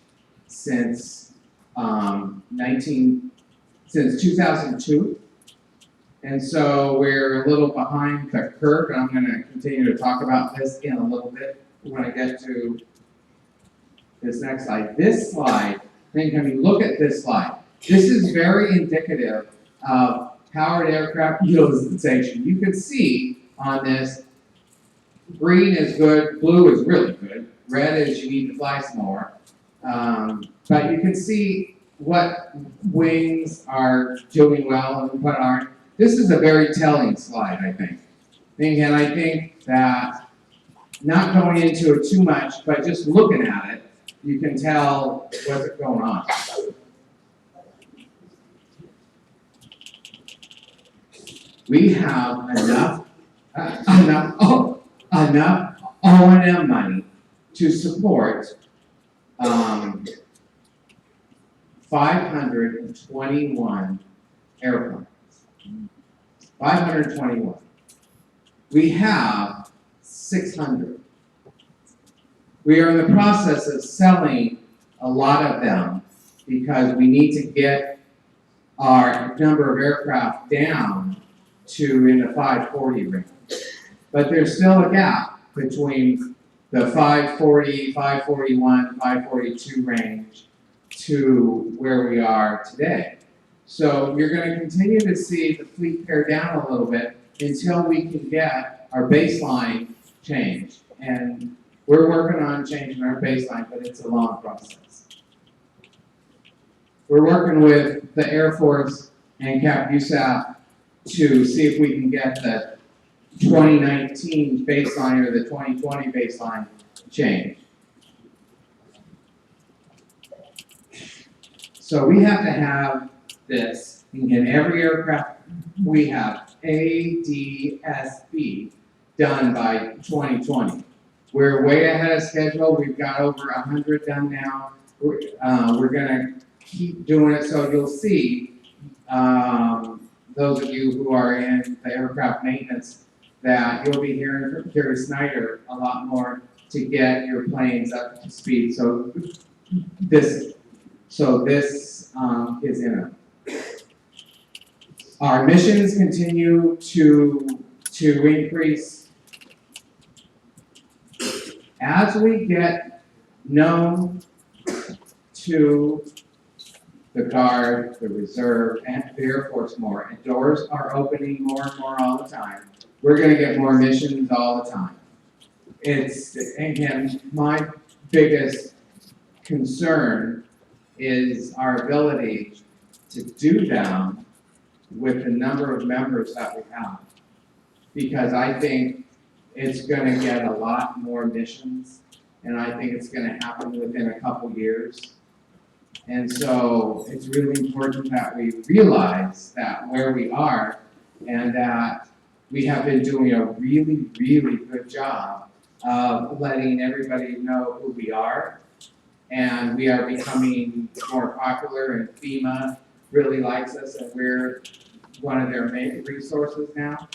since 2002. And so we're a little behind the curve, and I'm going to continue to talk about this in a little bit when I get to this next slide. This slide, when you look at this slide, this is very indicative of powered aircraft utilization. You can see on this, green is good, blue is really good, red is you need to fly some more. But you can see what wings are doing well and what aren't. This is a very telling slide, I think. And I think that, not going into it too much, but just looking at it, you can tell what's going on. We have enough O&M money to support 521 airplanes. 521. We have 600. We are in the process of selling a lot of them because we need to get our number of aircraft down to in the 540 range. But there's still a gap between the 540, 541, 542 range to where we are today. So you're going to continue to see the fleet pare down a little bit until we can get our baseline changed. And we're working on changing our baseline, but it's a long process. We're working with the Air Force and Cap USAF to see if we can get the 2019 baseline or the 2020 baseline changed. So we have to have this in every aircraft. We have ADSB done by 2020. We're way ahead of schedule. We've got over 100 done now. We're going to keep doing it, so you'll see those of you who are in the aircraft maintenance that you'll be hearing from Kerry Snyder a lot more to get your planes up to speed. So this is in it. Our missions continue to increase. As we get known to the Guard, the Reserve, and the Air Force more. And doors are opening more and more all the time. We're gonna get more missions all the time. It's, again, my biggest concern is our ability to do them with the number of members that we have. Because I think it's gonna get a lot more missions, and I think it's gonna happen within a couple years. And so it's really important that we realize that where we are, and that we have been doing a really, really good job of letting everybody know who we are. And we are becoming more popular, and FEMA really likes us, and we're one of their main resources now.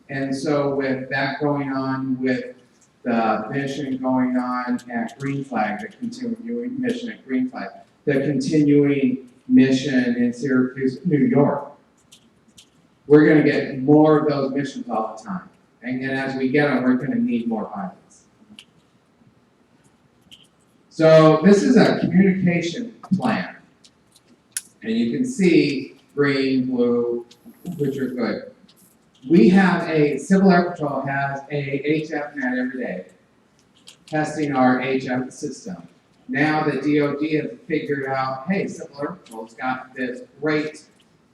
And so with that going on, with the mission going on at Green Flag, the continuing mission at Green Flag, the continuing mission in Syracuse, New York, we're gonna get more of those missions all the time. And as we get them, we're gonna need more pilots. So this is a communication plan. And you can see green, blue, which are good. We have Civil Air Patrol has a HF net every day, testing our HF system. Now the DoD has figured out, hey, Civil Air Patrol's got this great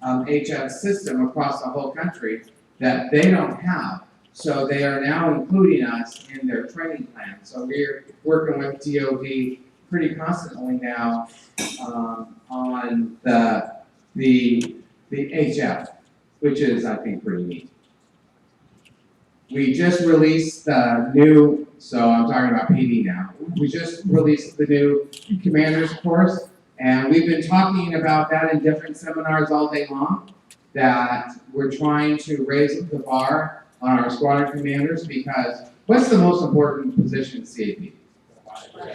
HF system across the whole country that they don't have. So they are now including us in their training plan. So we're working with DoD pretty constantly now on the HF, which is, I think, pretty neat. We just released the new, so I'm talking about PD now. We just released the new Commander's course, and we've been talking about that in different seminars all day long, that we're trying to raise the bar on our squadron commanders, because what's the most important position in CAP?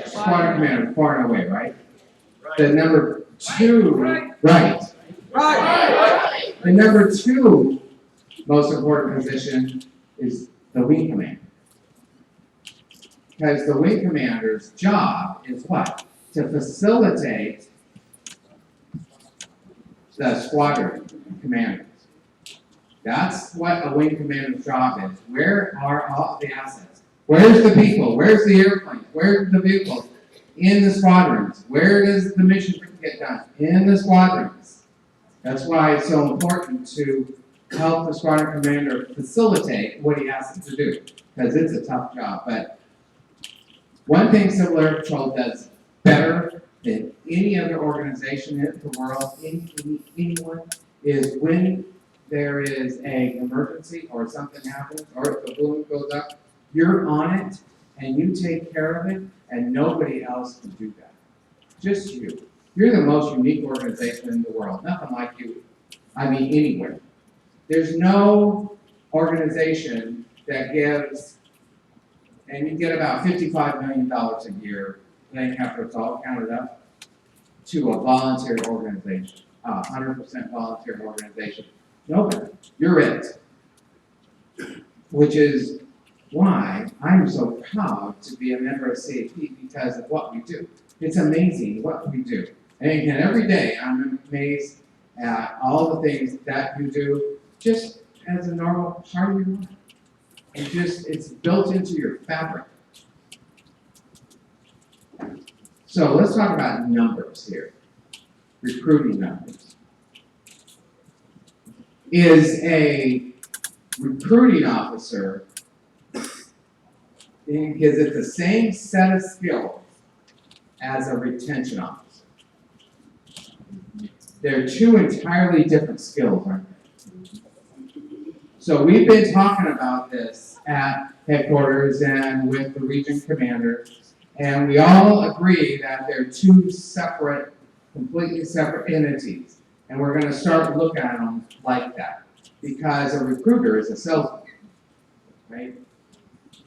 Squadron commander, far and away, right? The number two, right. The number two most important position is the wing commander. Because the wing commander's job is what? To facilitate the squadron commanders. That's what a wing commander's job is. Where are all the assets? Where's the people? Where's the airplanes? Where's the vehicles? In the squadrons. Where does the mission get done? In the squadrons. That's why it's so important to help the squadron commander facilitate what he has to do, because it's a tough job. But one thing Civil Air Patrol does better than any other organization in the world, anyone, is when there is an emergency or something happens, or if the balloon goes up, you're on it and you take care of it, and nobody else can do that. Just you. You're the most unique organization in the world. Nothing like you. I mean, anywhere. There's no organization that gives, and you get about $55 million a year, they have to all counted up, to a volunteer organization, 100% volunteer organization. Nobody. You're it. Which is why I'm so proud to be a member of CAP, because of what we do. It's amazing what we do. And again, every day I'm amazed at all the things that you do, just as a normal part of your life. And just, it's built into your fabric. So let's talk about numbers here. Recruiting numbers. Is a recruiting officer, because it's the same set of skills as a retention officer. They're two entirely different skills, aren't they? So we've been talking about this at headquarters and with the region commander, and we all agree that they're two separate, completely separate entities. And we're going to start looking at them like that, because a recruiter is a salesman, right?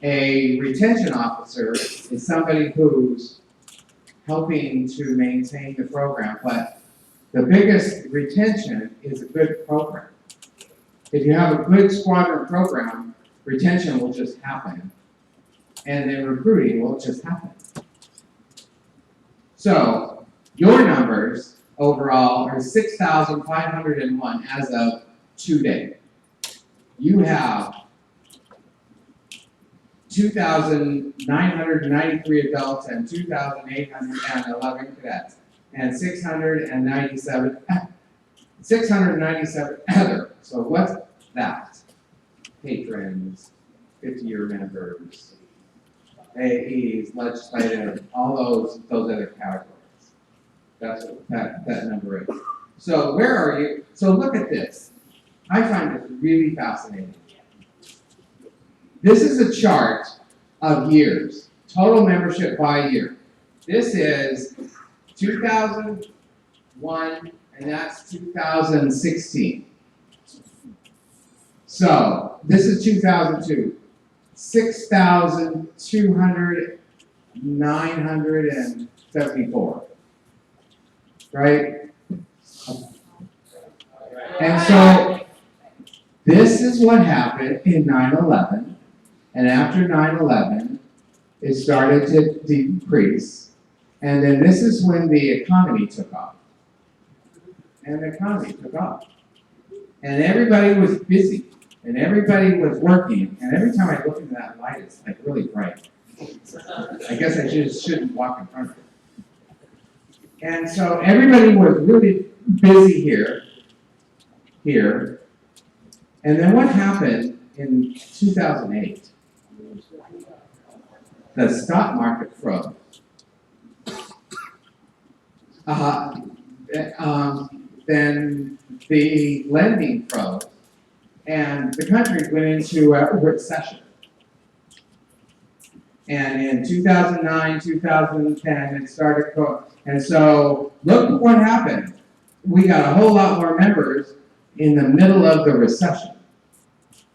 A retention officer is somebody who's helping to maintain the program, but the biggest retention is a good program. If you have a good squadron program, retention will just happen, and then recruiting will just happen. So your numbers overall, or 6,501 as of today. You have 2,993 adults and 2,811 cadets, and 697 other. So what's that? Patrons, 50-year members, AEs, legislative, all those other categories. That's what that number is. So where are you? So look at this. I find this really fascinating. This is a chart of years, total membership by year. This is 2001, and that's 2016. So this is 2002, 6,974, right? And so this is what happened in 9/11. And after 9/11, it started to decrease. And then this is when the economy took off. And the economy took off. And everybody was busy. And everybody was working. And every time I look into that light, it's like really bright. I guess I just shouldn't walk in front of it. And so everybody was really busy here. And then what happened in 2008? The stock market froze. Then the lending froze, and the country went into a recession. And in 2009, 2010, it started growing. And so look what happened. We got a whole lot more members in the middle of the recession,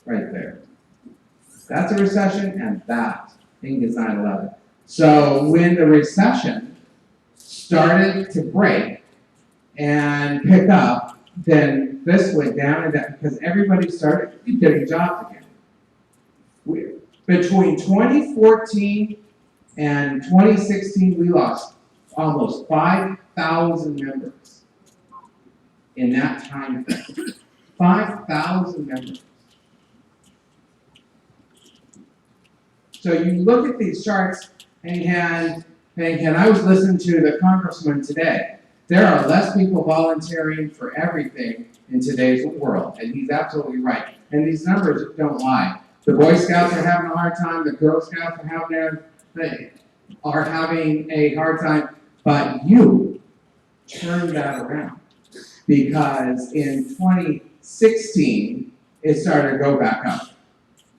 right there. That's a recession, and that thing is 9/11. So when the recession started to break and pick up, then this went down and down because everybody started getting jobs again. Between 2014 and 2016, we lost almost 5,000 members in that time frame. 5,000 members. So you look at these charts, and I was listening to the congressman today. There are less people volunteering for everything in today's world, and he's absolutely right. And these numbers don't lie. The Boy Scouts are having a hard time. The Girl Scouts are having a hard time. But you turn that around, because in 2016 it started to go back up.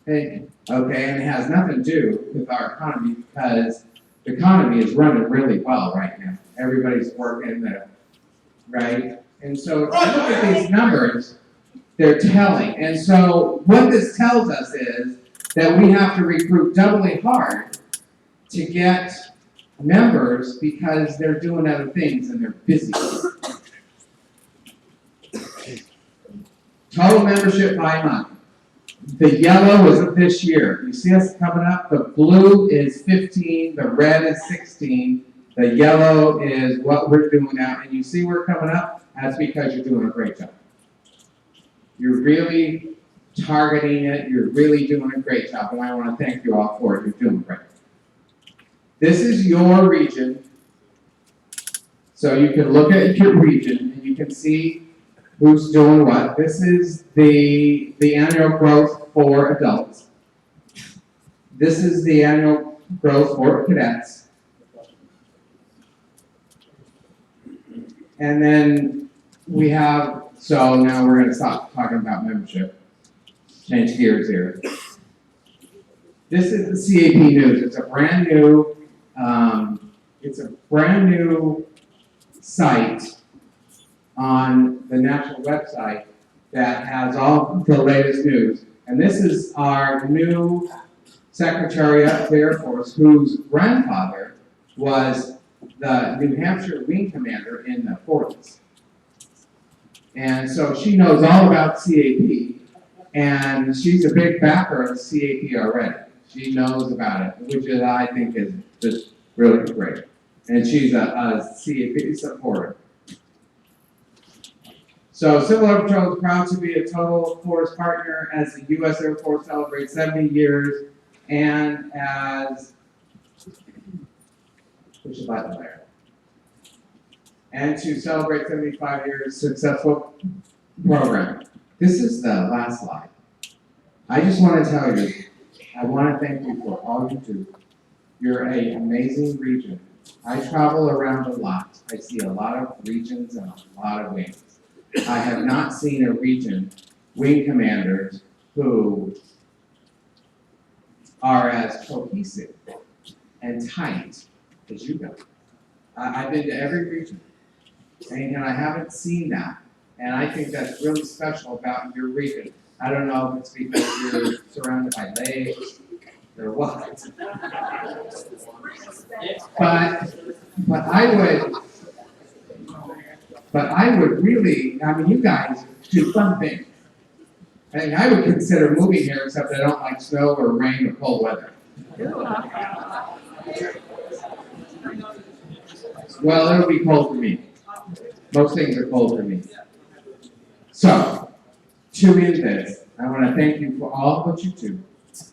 And it has nothing to do with our economy, because the economy is running really well right now. Everybody's working there, right? And so if you look at these numbers, they're telling. And so what this tells us is that we have to recruit doubly hard to get members, because they're doing other things and they're busy. Total membership by month. The yellow is this year. You see us coming up? The blue is 15, the red is 16, the yellow is what we're doing now. And you see we're coming up? That's because you're doing a great job. You're really targeting it. You're really doing a great job. And I want to thank you all for it. You're doing great. This is your region. So you can look at your region and you can see who's doing what. This is the annual growth for adults. This is the annual growth for cadets. And then we have, so now we're going to stop talking about membership. Change gears here. This is the CAP News. It's a brand new site on the national website that has all the latest news. And this is our new Secretary of the Air Force, whose grandfather was the New Hampshire Wing Commander in the 40s. And so she knows all about CAP, and she's a big backer of CAP already. She knows about it, which I think is just really great. And she's a CAP supporter. So Civil Air Patrol is proud to be a total force partner as the U.S. Air Force celebrates 70 years and as, push the button there, and to celebrate 75 years successful program. This is the last slide. I just want to tell you, I want to thank you for all you do. You're an amazing region. I travel around a lot. I see a lot of regions and a lot of wings. I have not seen a region, wing commanders, who are as cohesive and tight as you guys. I've been to every region, and I haven't seen that. And I think that's really special about your region. I don't know if it's because you're surrounded by lakes or what. But I would really, I mean, you guys do fun things. And I would consider moving here, except I don't like snow or rain or cold weather. Well, it'll be cold for me. Most things are cold for me. So, to end this, I want to thank you for all what you do.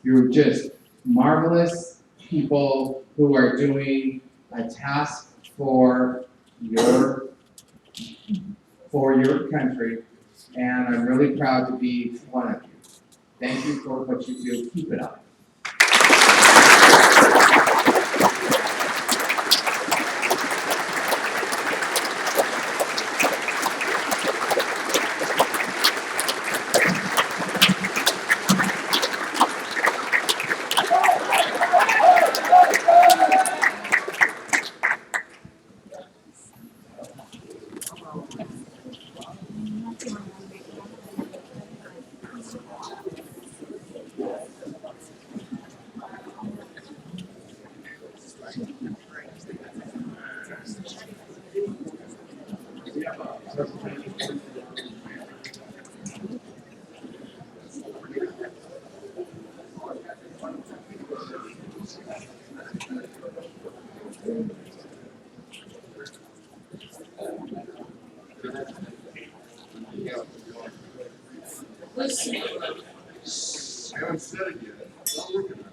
You're just marvelous people who are doing a task for your country, and I'm really proud to be one of you. Thank you for what you do. Keep it up. I haven't said it yet. I'm working on it.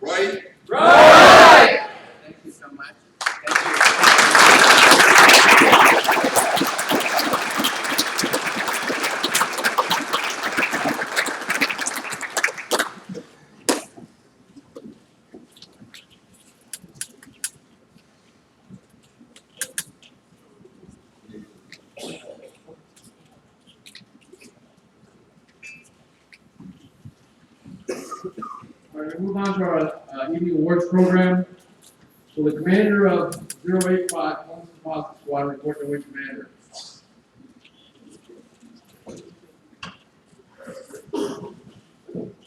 Right? Right! Thank you so much. All right, we move on to our evening awards program. So the commander of 085 Columbus Deposit Squad, report to wing commander.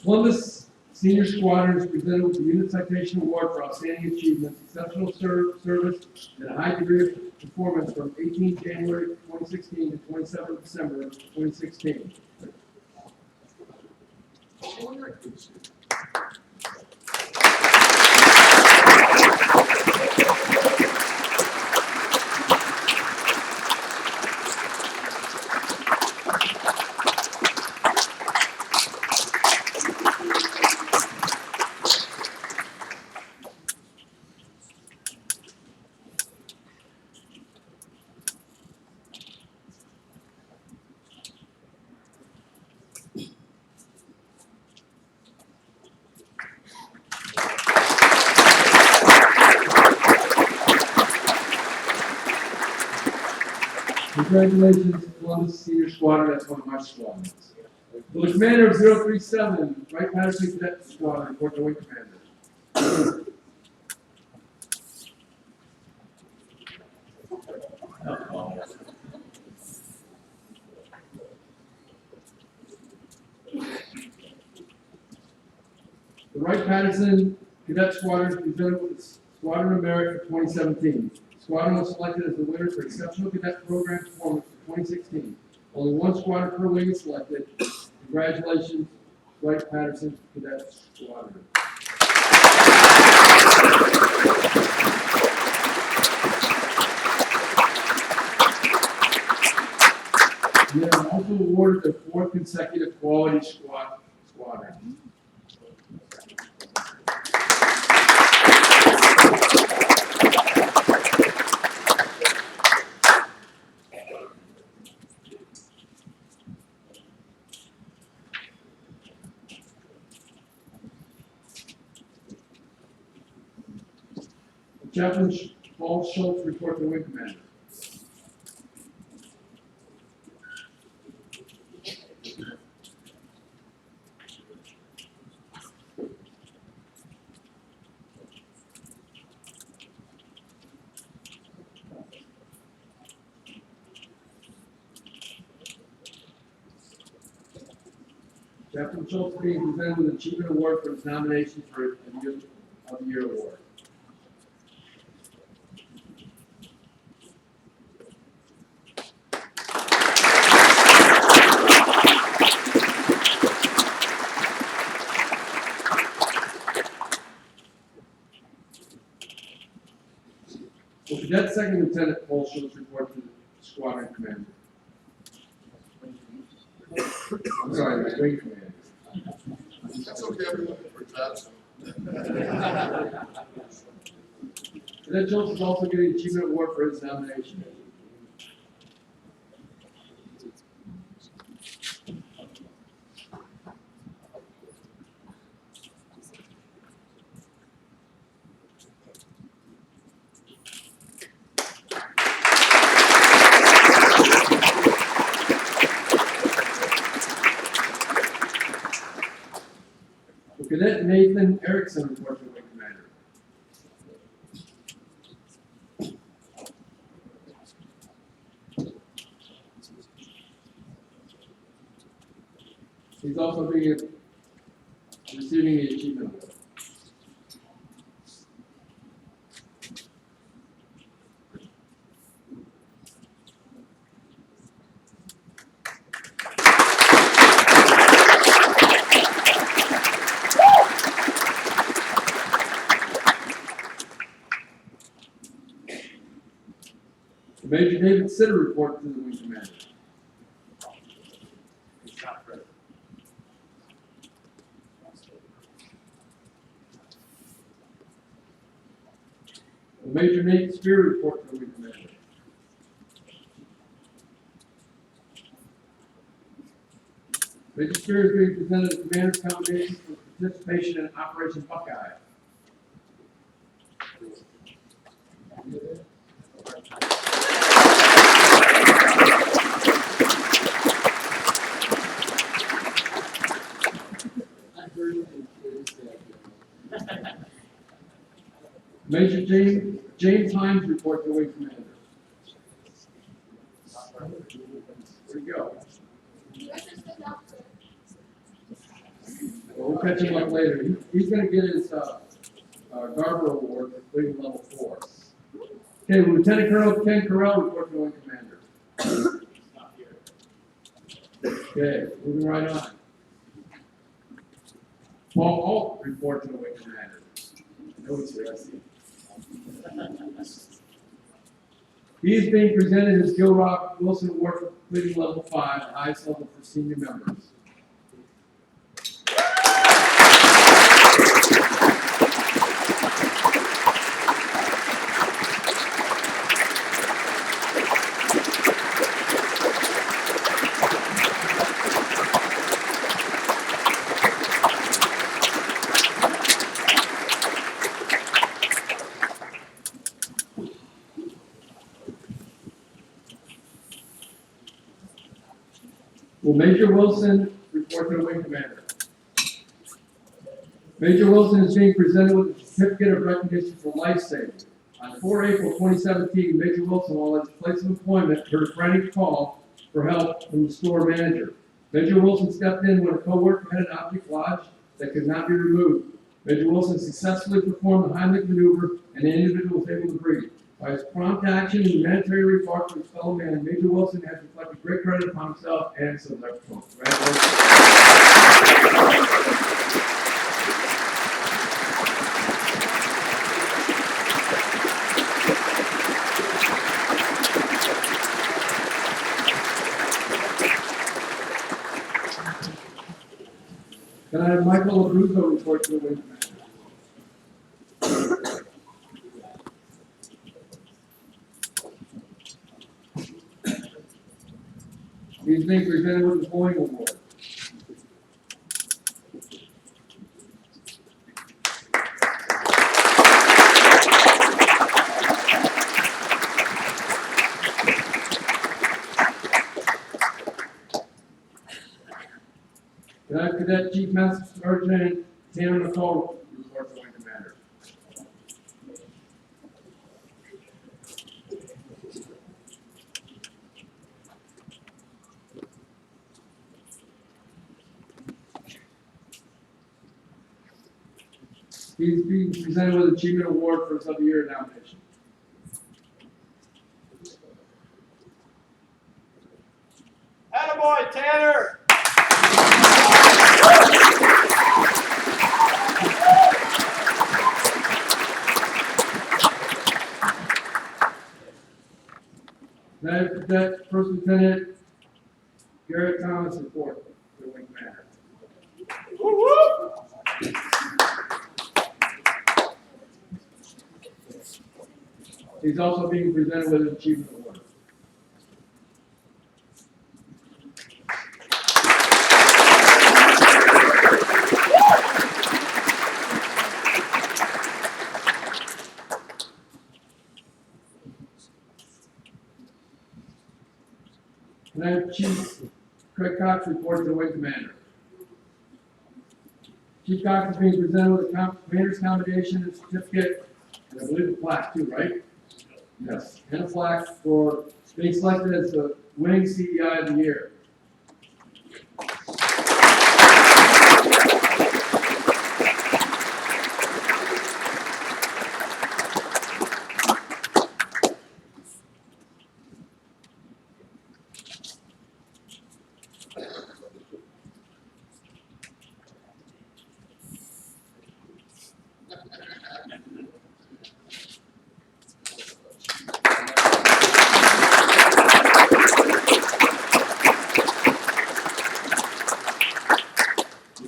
Columbus Senior Squadron is presented with the Unit Citation Award for outstanding achievements, exceptional service, and a high degree of performance from 18 January 2016 to 27 December 2016. Congratulations, Columbus Senior Squadron, that's one of my squadrons. Will the commander of 037, Wright Patterson Cadet Squadron, report to wing commander. The Wright Patterson Cadet Squadron is presented with Squadron of Merit for 2017. Squadron was selected as the winner for Exceptional Cadet Program Performance for 2016. Only one squadron per wing is selected. Congratulations, Wright Patterson Cadet Squadron. also awarded their fourth consecutive quality squadron. Chaplain Paul Schultz report to Wing Commander. Chaplain Schultz being presented with an Achievement Award for his nomination for a Youth of the Year Award. Will Cadet Second Lieutenant Paul Schultz report to the squadron commander? I'm sorry, the wing commander. That's okay, I'm looking for Jackson. Cadet Schultz is also getting an Achievement Award for his nomination. Cadet Nathan Erickson report to the wing commander. He's also receiving the Achievement Award. Major David Sitter report to the wing commander. Major Nate Spear report to the wing commander. Major Spear is being presented a commander's commendation for participation in Operation Buckeye. Major James Hines report to wing commander. Where'd he go? Well, we'll catch him up later. He's going to get his Garber Award for completing level 4. Okay, Lieutenant Colonel Ken Carell report to wing commander. Okay, moving right on. Paul Alt report to the wing commander. I know he's here, I see. He is being presented his Gil Rock Wilson Award for completing level 5, the highest level for senior members. Will Major Wilson report to the wing commander? Major Wilson is being presented with a certificate of recognition for life saving. On 4 April 2017, Major Wilson, while at his place of employment, heard a frantic call for help from the store manager. Major Wilson stepped in when a coworker had an object lodged that could not be removed. Major Wilson successfully performed the Heimlich maneuver, and the individual was able to breathe. By his prompt action and humanitarian regard for his fellow man, Major Wilson has reflected great credit upon himself and his electoral. Can I have Michael Abruzzo report to the Wing Commander? He's being presented with the Boeing Award. Can I have Cadet Chief Master Sergeant Tanner McCall report to the Wing Commander? He's being presented with Achievement Award for his of the year nomination. Attaboy, Tanner! Can I have Cadet First Lieutenant Garrett Thomas report to the Wing Commander? He's also being presented with an Achievement Award. Can I have Chief Craig Cox report to the Wing Commander? Chief Cox is being presented with a Commander's Commendation and Certificate, and I believe a plaque too, right? Yes, and a plaque for being selected as the winning CEI of the year.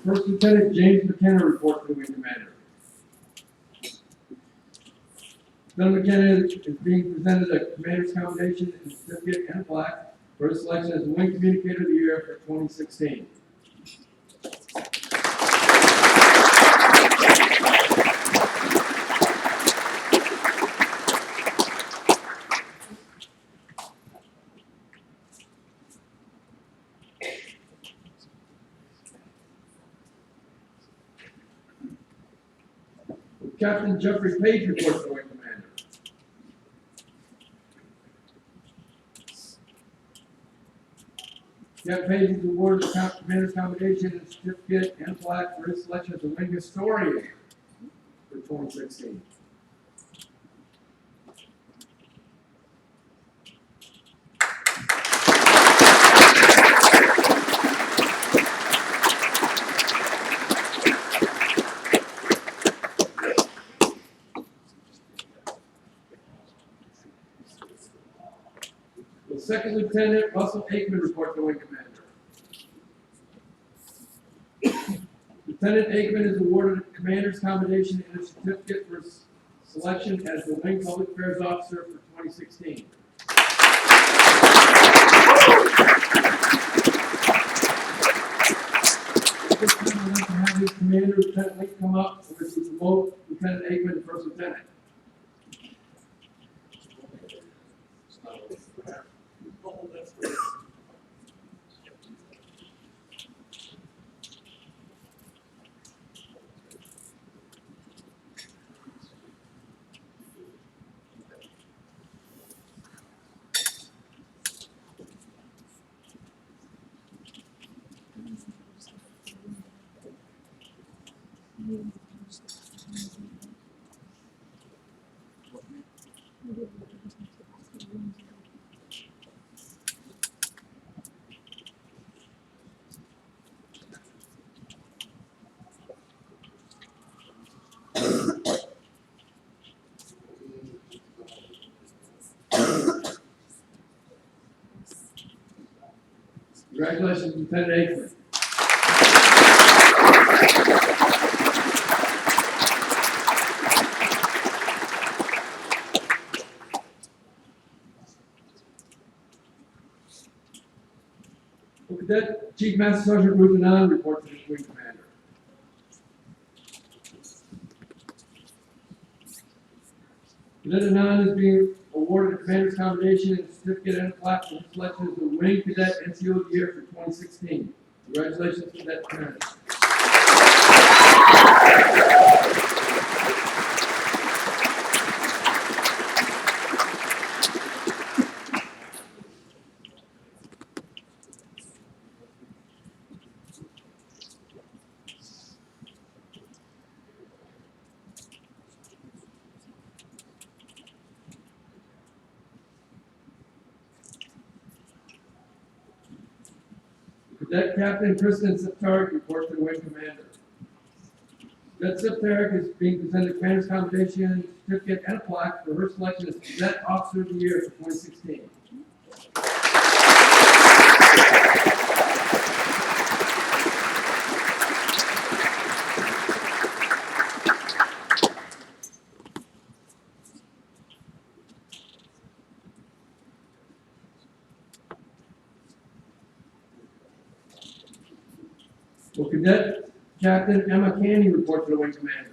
First Lieutenant James McKenna report to the Wing Commander. Lieutenant McKenna is being presented a Commander's Commendation and Certificate and a plaque for his selection as the Wing Communicator of the Year for 2016. Captain Jeffrey Page reports to the Wing Commander. Captain Page is awarded the Commander's Commendation and Certificate and plaque for his selection as the Wing Historian for 2016. Second Lieutenant Russell Aikman report to the Wing Commander. Lieutenant Aikman is awarded a Commander's Commendation and a Certificate for selection as the Wing Public Affairs Officer for 2016. This time I'd like to have his Commander, Lieutenant Link, come up so that we promote Lieutenant Aikman to First Lieutenant. Congratulations, Lieutenant Aikman. Will Cadet Chief Master Sergeant Ruth Anand report to the Wing Commander? Cadet Anand is being awarded a Commander's Commendation and Certificate and a plaque for his selection as the Wing Cadet NCO of the Year for 2016. Congratulations, Cadet Anand. Cadet Captain Kristen Septarik reports to the Wing Commander. Cadet Septarik is being presented a Commander's Commendation, Certificate, and a plaque for her selection as Cadet Officer of the Year for 2016. Will Cadet Captain Emma Candy report to the Wing Commander?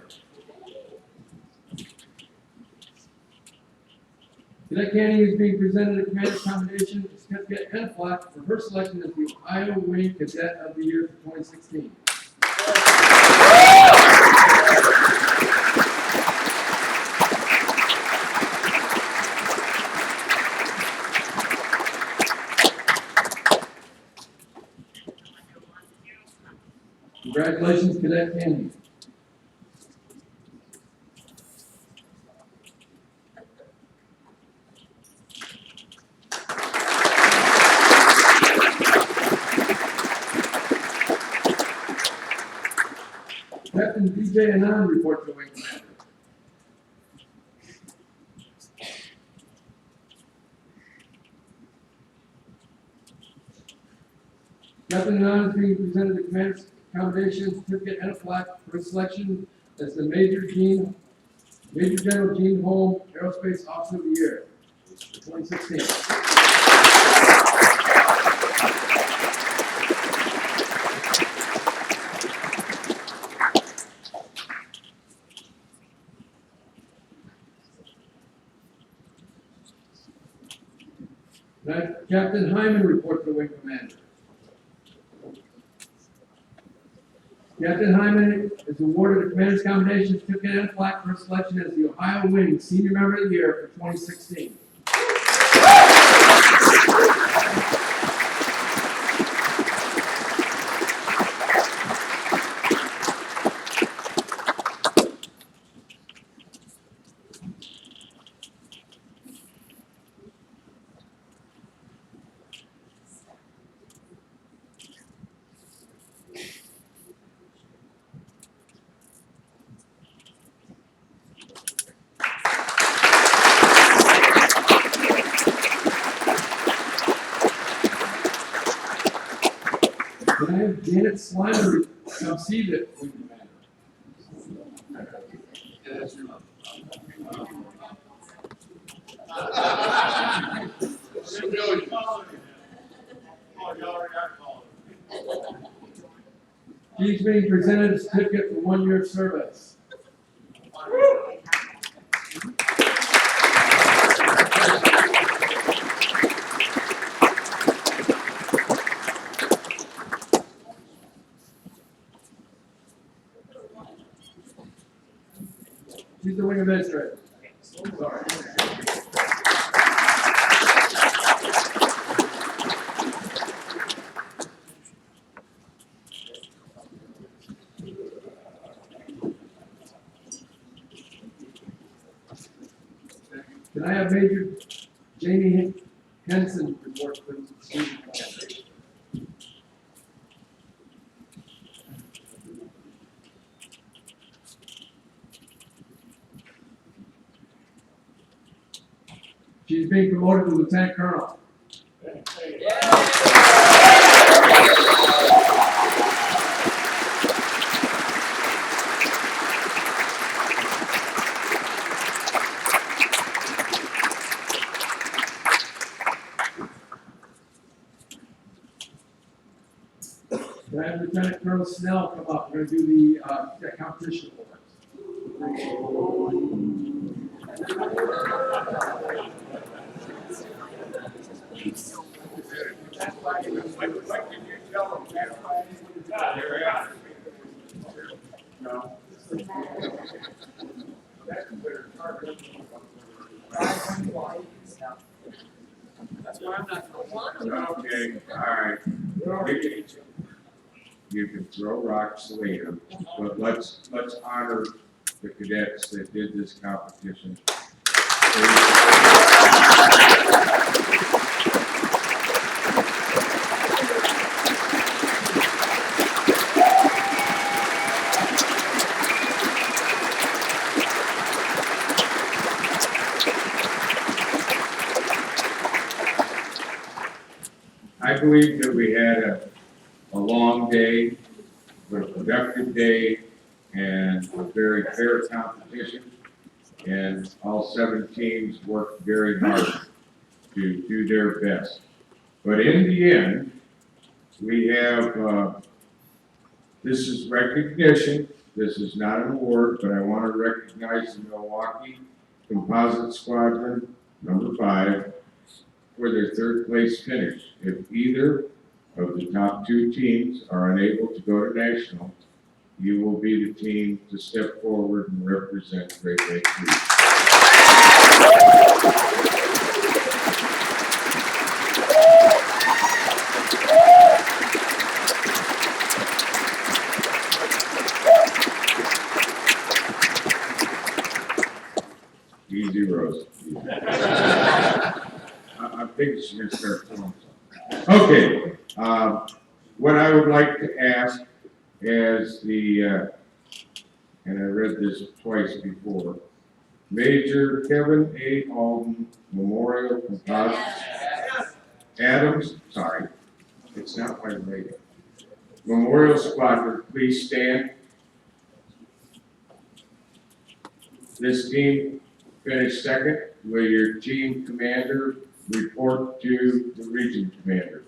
Cadet Candy is being presented a Commander's Commendation, Certificate, and a plaque for her selection as the Ohio Wing Cadet of the Year for 2016. Congratulations, Cadet Candy. Captain DJ Anand report to the Wing Commander. Captain Anand is being presented the Commander's Commendation, Certificate, and a plaque for his selection as the Major General Gene Holm Aerospace Officer of the Year for 2016. Captain Hyman report to the Wing Commander. Captain Hyman is awarded a Commander's Commendation, Certificate, and a plaque for his selection as the Ohio Wing Senior Member of the Year for 2016. Can I have Janet Slimer come see the Wing Commander? She's being presented a certificate for 1 year of service. She's the Wing Administrator. Sorry. Can I have Major Jamie Henson report to the student commander? She's being promoted to Lieutenant Colonel. Can I have Lieutenant Colonel Snell come up? We're gonna do the competition awards. No. That's why I'm not going Okay, all right. You can throw rocks later, but let's honor the cadets that did this competition. I believe that we had a long day, a productive day, and a very fair competition. And all 7 teams worked very hard to do their best. But in the end, we have, this is recognition. This is not an award, but I want to recognize the Milwaukee Composite Squadron, number 5, for their 3rd place finish. If either of the top 2 teams are unable to go to national, you will be the team to step forward and represent Great Lakes Region. Easy, Rose. I'm thinking she's gonna start throwing something. Okay, what I would like to ask is and I read this twice before, Major Kevin A. Alden Memorial Composites. Adams, sorry, it's not my rating. Memorial Squadron, please stand. This team finished 2nd. Will your team commander report to the region commander?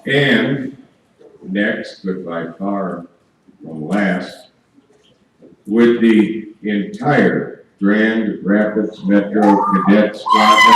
And next, but by far from last, would the entire Grand Rapids Metro Cadet Squadron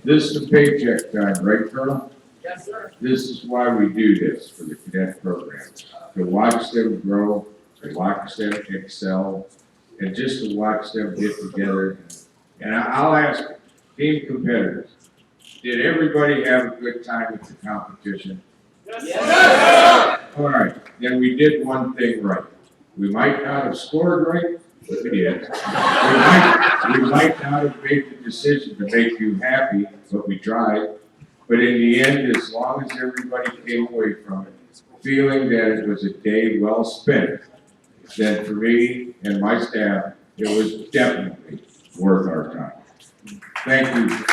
This is the paycheck time, right, Colonel? Yes, sir. This is why we do this for the cadet program. To watch them grow, to watch them excel, and just to watch them get together. And I'll ask team competitors, did everybody have a good time at the competition? Yes, sir. All right, then we did one thing right. We might not have scored right, but we did. We might not have made the decision to make you happy, but we tried. But in the end, as long as everybody came away from it feeling that it was a day well spent, then for me and my staff, it was definitely worth our time. Thank you.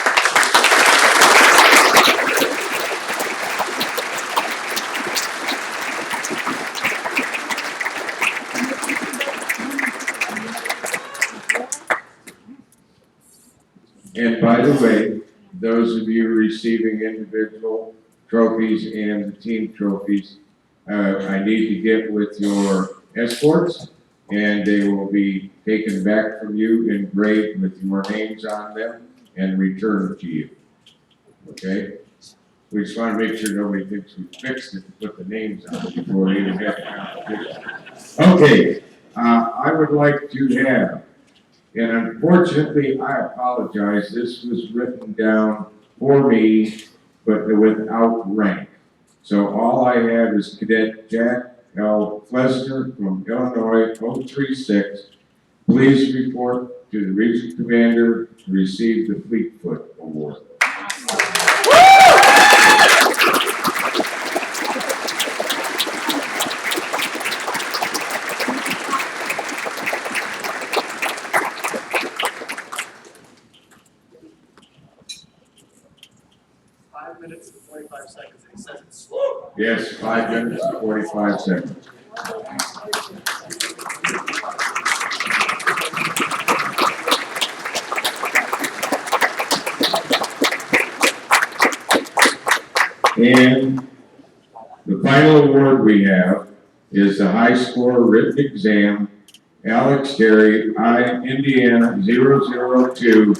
And by the way, those of you receiving individual trophies and the team trophies, I need to get with your escorts, and they will be taken back from you, engraved with your names on them, and returned to you. Okay? We just want to make sure nobody thinks we fixed it to put the names on it before we even have competition. Okay, I would like to have, and unfortunately, I apologize, this was written down for me, but without rank. So all I have is Cadet Jack L. Flesner from Illinois 036. Please report to the Region Commander to receive the Fleetfoot Award. Minutes and 45 seconds, and he says it's slow. Yes, 5 minutes and 45 seconds. And the final award we have is the high score written exam, Alex Terry, Indiana 002,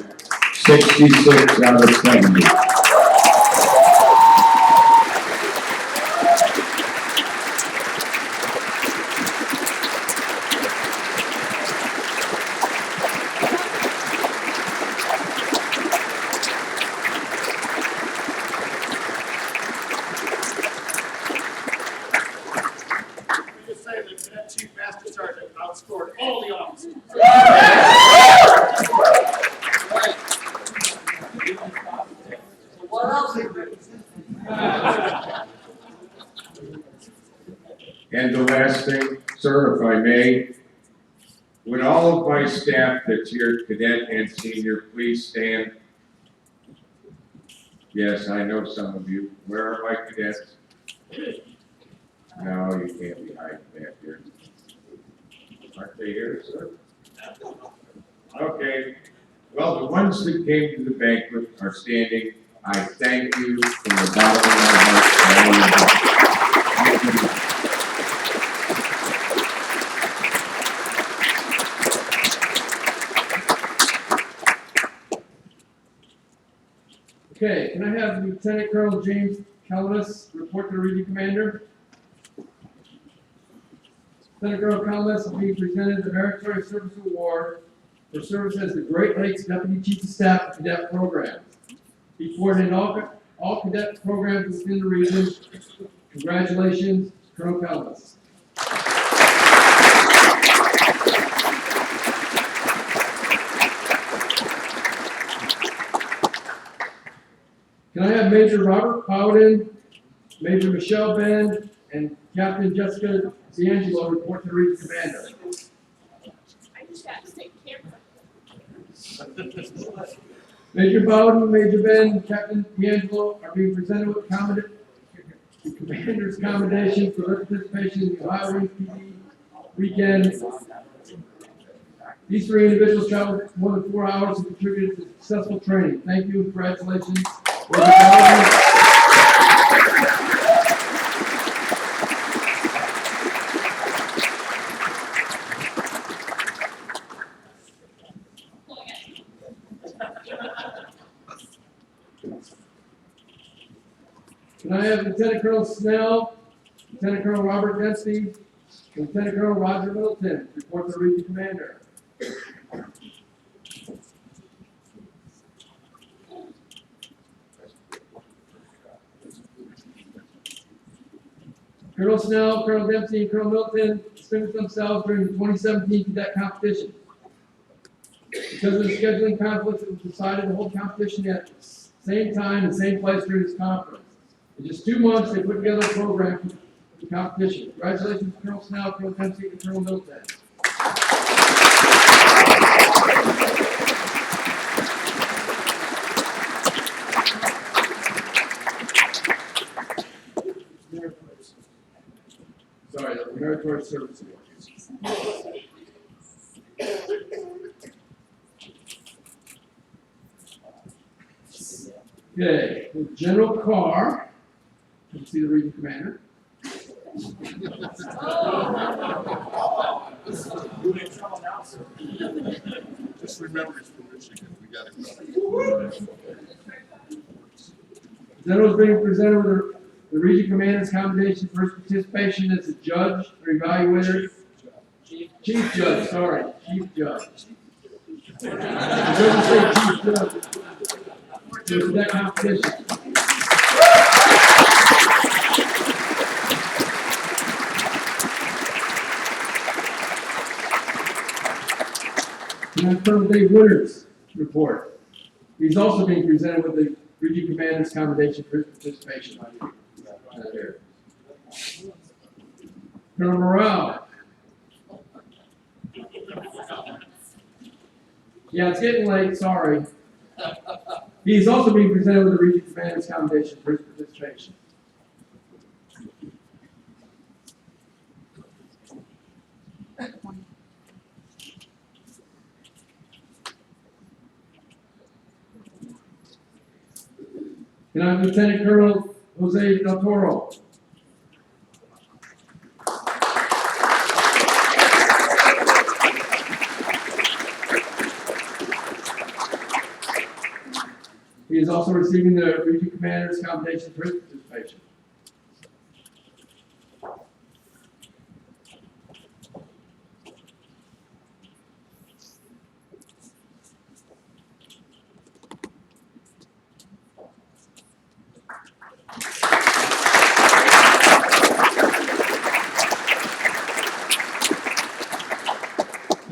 66 out of 70. Chief Master Sergeant outscored all the officers. What else? And the last thing, sir, if I may, would all of my staff that's here, cadet and senior, please stand? Yes, I know some of you. Where are my cadets? No, you can't be hiding back here. Aren't they here, sir? Okay. Well, the ones that came to the banquet are standing. I thank you from the bottom of my heart. Okay, can I have Lieutenant Colonel James Calamus report to the Region Commander? Lieutenant Colonel Calamus will be presented the Meritorious Service Award for service as the Great Lakes Deputy Chief of Staff of Cadet Programs. He coordinated all cadet programs within the region. Congratulations, Colonel Calamus. Can I have Major Robert Powden, Major Michelle Ben, and Captain Jessica D'Angelo report to the Region Commander? I just got to take camera. Major Bowden, Major Ben, Captain D'Angelo are being presented with the Commander's commendation for their participation in the Ohio Wings PD weekend. These three individuals traveled more than 4 hours and contributed to successful training. Thank you and congratulations. Can I have Lieutenant Colonel Snell, Lieutenant Colonel Robert Dempsey, and Lieutenant Colonel Roger Middleton report to the Region Commander? Colonel Snell, Colonel Dempsey, and Colonel Middleton distinguished themselves during the 2017 cadet competition. Because of the scheduling conflicts, it was decided to hold competition at the same time and same place during this conference. In just 2 months, they put together a program for the competition. Congratulations, Colonel Snell, Colonel Dempsey, and Colonel Middleton. Sorry, the Meritorious Service Award. Okay, General Carr, let's see the Region Commander. Just remember it's from Michigan. We got it. General is being presented with the Region Commander's Commendation for his participation as a judge or evaluator. Chief Judge, sorry, Chief Judge. It doesn't say Chief Judge. So that competition. And Colonel Dave Winters' report. He's also being presented with the Region Commander's Commendation for his participation. Here. Colonel Morale. Yeah, it's getting late, sorry. He's also being presented with the Region Commander's Commendation for his participation. And I'm Lieutenant Colonel Jose Del Toro. He is also receiving the Region Commander's Commendation for his participation.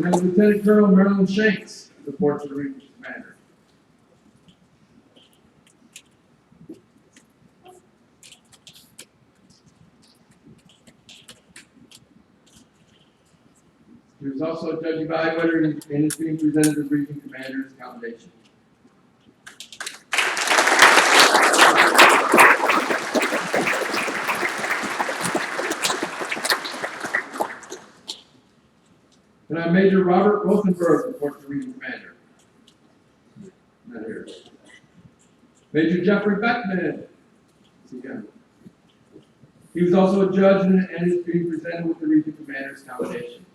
And Lieutenant Colonel Marilyn Shanks reports to the Region Commander. He was also a judge evaluator and is being presented the Region Commander's Commendation. And I'm Major Robert Rothenberg reports to the Region Commander. Not here. Major Jeffrey Beckman. He was also a judge and is being presented with the Region Commander's Commendation.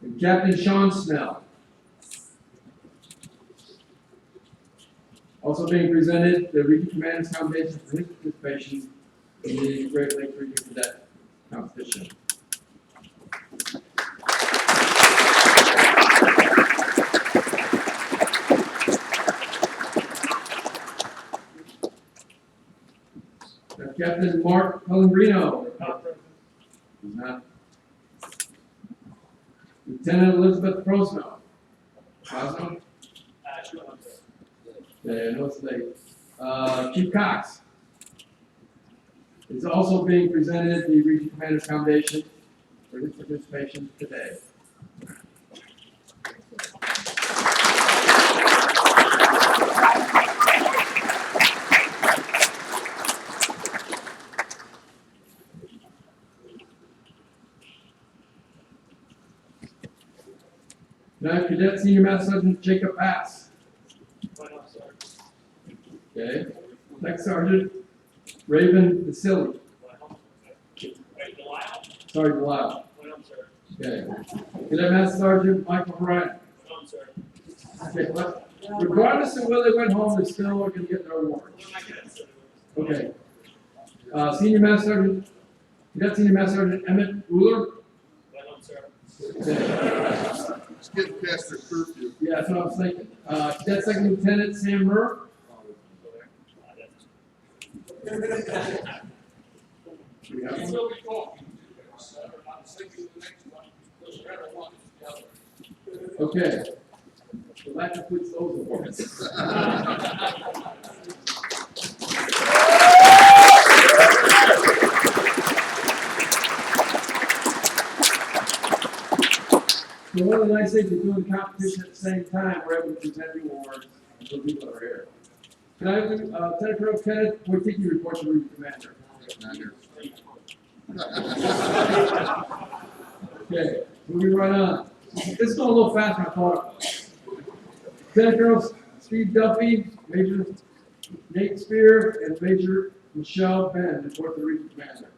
And Captain Sean Snell. Also being presented the Region Commander's Commendation for his participation in the Great Lakes Region Cadet Competition. Captain Mark Pellegrino. He's not. Lieutenant Elizabeth Prosno. Prosno? Yeah, no, it's late. Chief Cox is also being presented the Region Commander's Commendation for his participation today. Now, Cadet Senior Master Sergeant Jacob Bass. Okay. Next Sergeant Raven Vasily. Sorry, Delisle. Okay. Cadet Master Sergeant Michael Ryan. Okay, but regardless of whether they went home, they're still going to get their award. Okay. Senior Master Sergeant, Cadet Senior Master Sergeant Emmett Ruler. Okay. It's getting past their curfew. Yeah, that's what I was thinking. Cadet Second Lieutenant Sam Murr. Okay. So that completes those awards. So one of the nice things of doing the competition at the same time, we're able to present the awards to the people that are here. Can I have Lieutenant Colonel Kenneth Wojcicki report to the Region Commander? Okay, moving right on. This is going a little faster than I thought it was. Lieutenant Colonel Steve Duffy, Major Nate Spear and Major Michelle Ben, report to the Region Commander.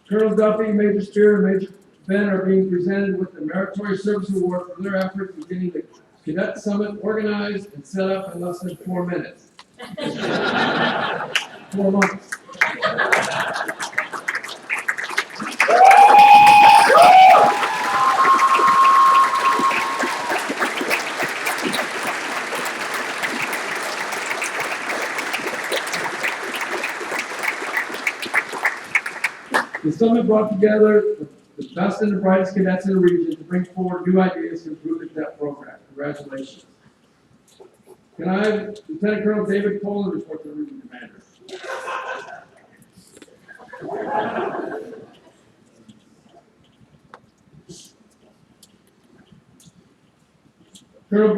Colonel Duffy, Major Spear, and Major Ben are being presented with the Meritorious Service Award for their efforts in getting the Cadet Summit organized and set up in less than 4 minutes. 4 months. The summit brought together the best and the brightest cadets in the region to bring forward new ideas to improve the cadet program. Congratulations. Can I have Lieutenant Colonel David Poland report to the Region Commander? Colonel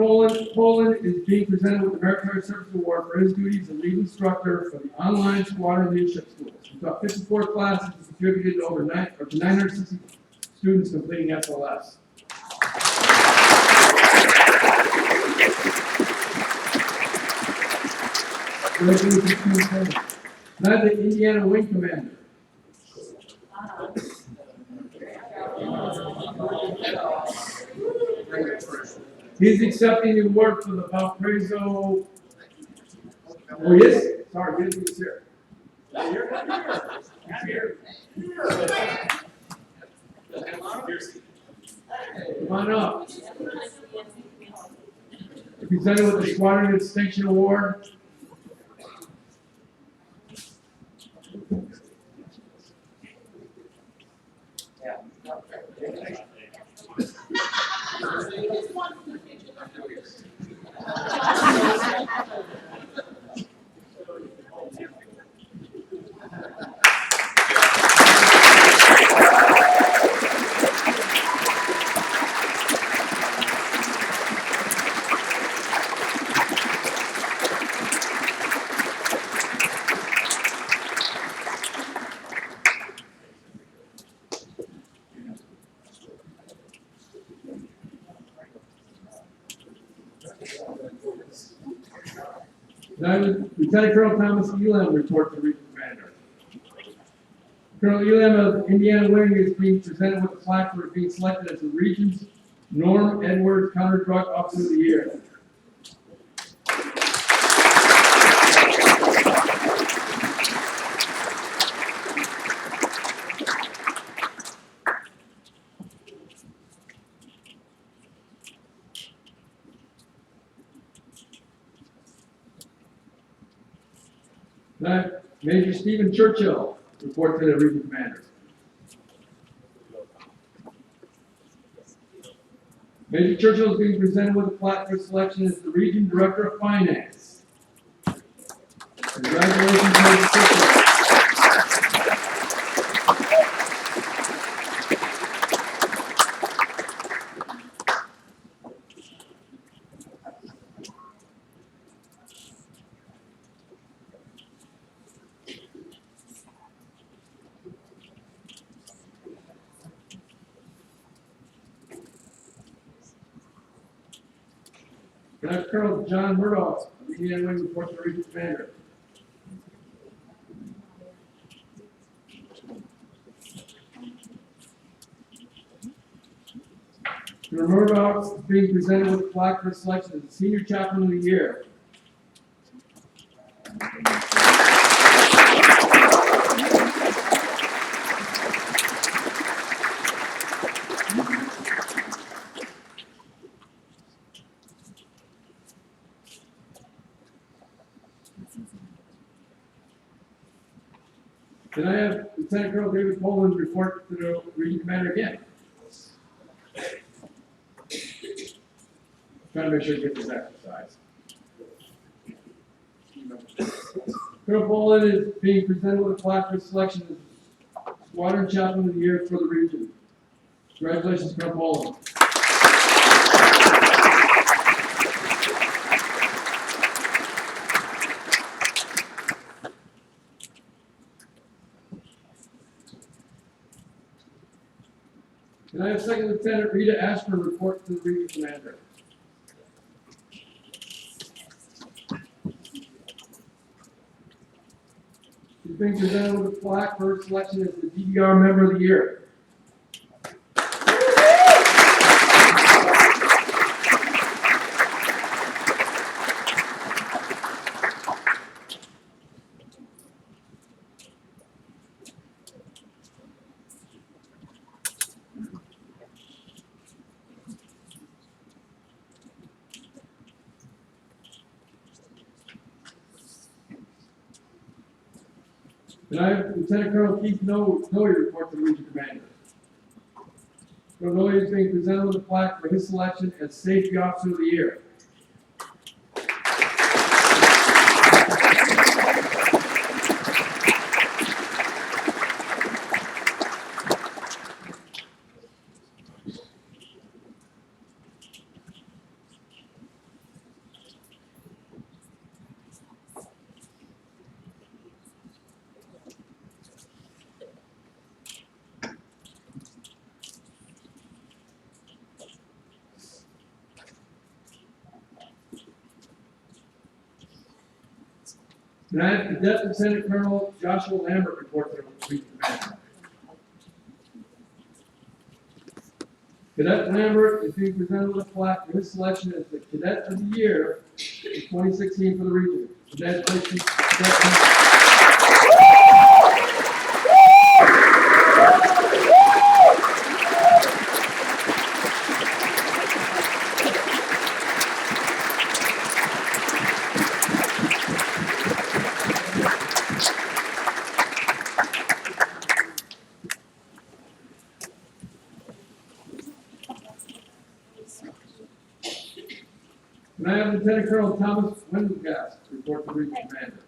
Poland is being presented with the Meritorious Service Award for his duties as lead instructor for the online squadron leadership schools. He taught 54 classes and contributed to over 960 students completing SLS. Now the Indiana Wing Commander. He's accepting the award for the Valparaiso. Oh, he is? Sorry, he's here. Come on up. Presented with the Squadron Distinction Award. Now, Lieutenant Colonel Thomas Elam report to Region Commander. Colonel Elam of Indiana Wing is being presented with a plaque for being selected as the region's Norm Edwards Counter Drug Officer of the Year. Now, Major Stephen Churchill report to the Region Commander. Major Churchill is being presented with a plaque for selection as the Region Director of Finance. Congratulations, Major Churchill. Lieutenant Colonel John Murdoch of the Indiana Wing report to the Region Commander. Colonel Murdoch is being presented with a plaque for selection as the Senior Chaplain of the Year. Can I have Lieutenant Colonel David Poland report to the Region Commander again? Trying to make sure he gets his exercise. Colonel Poland is being presented with a plaque for selection as Squadron Chaplain of the Year for the region. Congratulations, Colonel Poland. Can I have Second Lieutenant Rita Ashburn report to the region commander? She's being presented with a plaque for her selection as the DDR Member of the Year. Can I have Lieutenant Colonel Keith Noe report to the Region Commander? Colonel Noe is being presented with a plaque for his selection as Safety Officer of the Year. Can I have Cadet Lieutenant Colonel Joshua Lambert report to the Region Commander? Cadet Lambert is being presented with a plaque for his selection as the Cadet of the Year in 2016 for the region. Congratulations, Cadet Lambert. Can I have Lieutenant Colonel Thomas Wendelgast report to the Region Commander?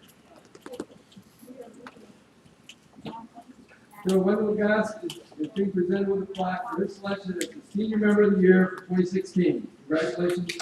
Colonel Wendelgast is being presented with a plaque for his selection as the Senior Member of the Year for 2016. Congratulations.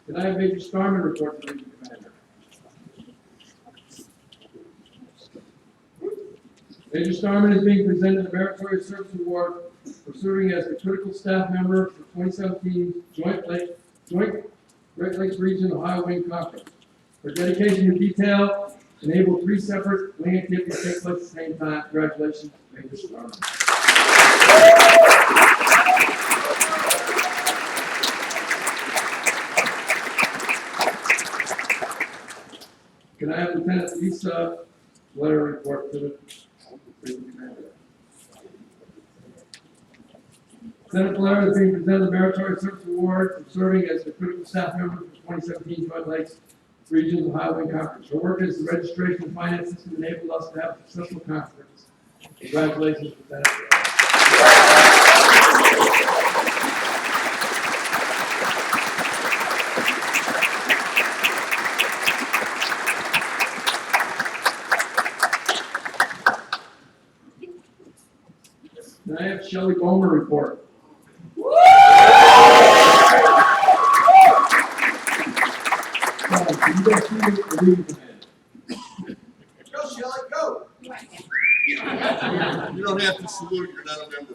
Can I have Major Starman report to the Region Commander? Major Starman is being presented the Meritorious Service Award for serving as the critical staff member for 2017 Joint Great Lakes Region Ohio Wing Conference. Her dedication to detail enabled 3 separate wing activities to take place at the same time. Congratulations, Major Starman. Can I have Lieutenant Lisa Blair report to the Region Commander? Lieutenant Blair is being presented the Meritorious Service Award for serving as the critical staff member for 2017 Joint Lakes Region Ohio Wing Conference. Her work as the registration and finance system enabled us to have a successful conference. Congratulations, Lieutenant Blair. Can I have Shelley Bomer report? Go, Shelley, go. You don't have to salute, you're not a member.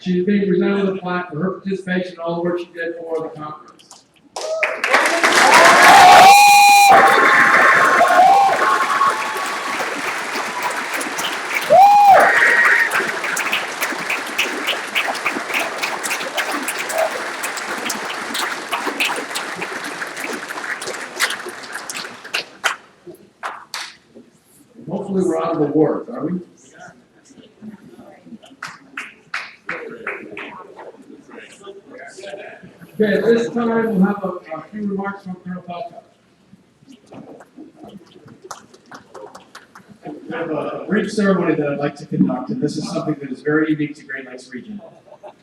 She's being presented with a plaque for her participation in all the work she did for the conference. Hopefully we're out of awards, are we? Okay, at this time, we'll have a few remarks from Colonel Falco. We have a brief ceremony that I'd like to conduct, and this is something that is very unique to Great Lakes Region.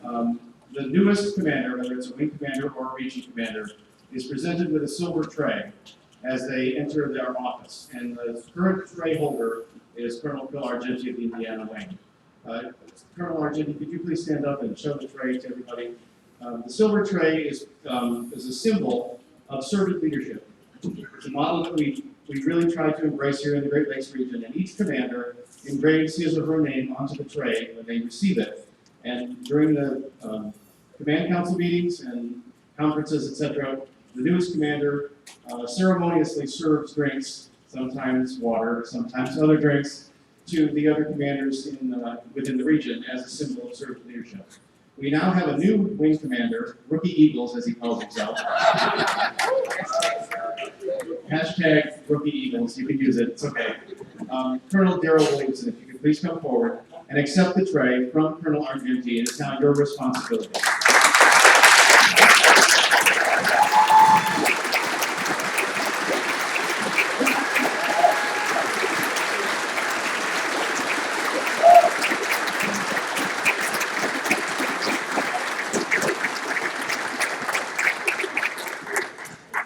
The newest commander, whether it's a wing commander or a region commander, is presented with a silver tray as they enter their office. And the current tray holder is Colonel Phil Argenti of the Indiana Wing. Colonel Argenti, could you please stand up and show the tray to everybody? The silver tray is a symbol of servant leadership. It's a model that we really try to embrace here in the Great Lakes region, and each commander engraves his or her name onto the tray when they receive it. And during the command council meetings and conferences, etc., the newest commander ceremoniously serves drinks, sometimes water, sometimes other drinks, to the other commanders within the region as a symbol of servant leadership. We now have a new wing commander, Rookie Eagles, as he calls himself. Hashtag Rookie Eagles, you can use it, it's okay. Colonel Darrell Williamson, if you could please come forward and accept the tray from Colonel Argenti. It is now your responsibility.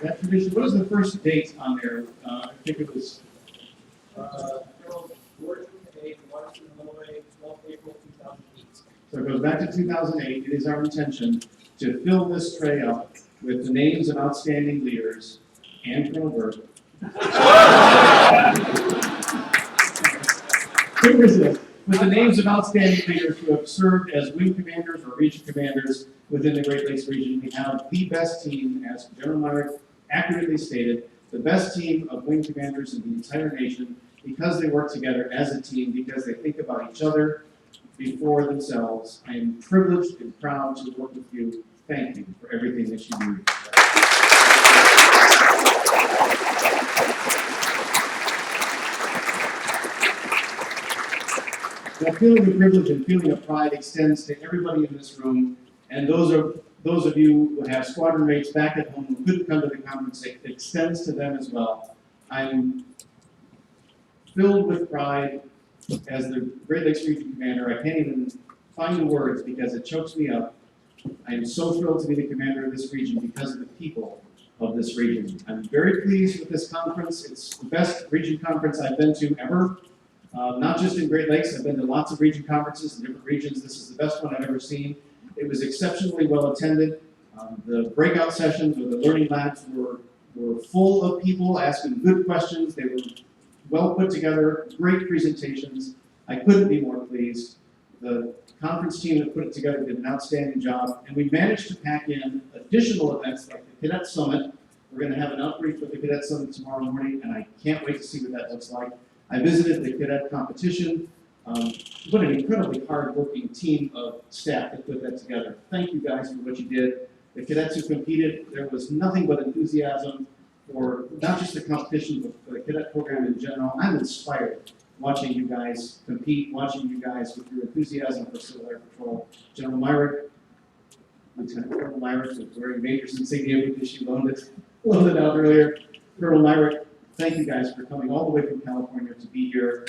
That tradition, what is the first date on there? I think it was. So it goes back to 2008. It is our intention to fill this tray up with the names of outstanding leaders and Colonel Burke. With the names of outstanding leaders who have served as wing commanders or region commanders within the Great Lakes region. We have the best team, as General Myrick accurately stated, the best team of wing commanders in the entire nation because they work together as a team, because they think about each other before themselves. I am privileged and proud to work with you. Thank you for everything that you do. That feeling of privilege and feeling of pride extends to everybody in this room, and those of you who have squadron mates back at home who couldn't come to the conference, it extends to them as well. I'm filled with pride as the Great Lakes Region Commander. I can't even find the words because it chokes me up. I am so thrilled to be the commander of this region because of the people of this region. I'm very pleased with this conference. It's the best region conference I've been to ever. Not just in Great Lakes, I've been to lots of region conferences in different regions. This is the best one I've ever seen. It was exceptionally well attended. The breakout sessions or the learning labs were full of people asking good questions. They were well put together, great presentations. I couldn't be more pleased. The conference team that put it together did an outstanding job, and we managed to pack in additional events like the Cadet Summit. We're going to have an outreach with the Cadet Summit tomorrow morning, and I can't wait to see what that looks like. I visited the cadet competition. What an incredibly hard-working team of staff that put that together. Thank you guys for what you did. The cadets who competed, there was nothing but enthusiasm for not just the competition, but for the cadet program in general. I'm inspired watching you guys compete, watching you guys with your enthusiasm for Civil Air Patrol. General Myrick, Lieutenant Colonel Myrick was wearing Major's insignia because she loaned it out earlier. Colonel Myrick, thank you guys for coming all the way from California to be here.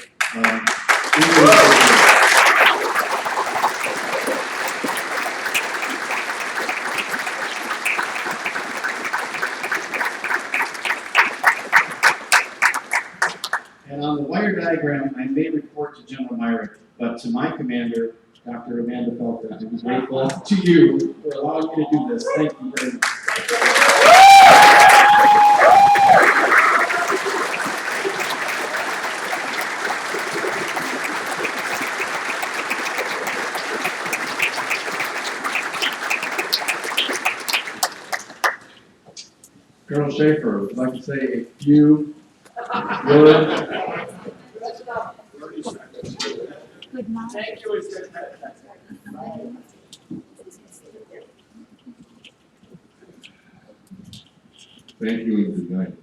And on the wire diagram, I may report to General Myrick, but to my commander, Dr. Amanda Felton, I'm grateful to you for allowing me to do this. Thank you very much. Colonel Schaefer would like to say a few words. Good night. Thank you. Thank you and good night.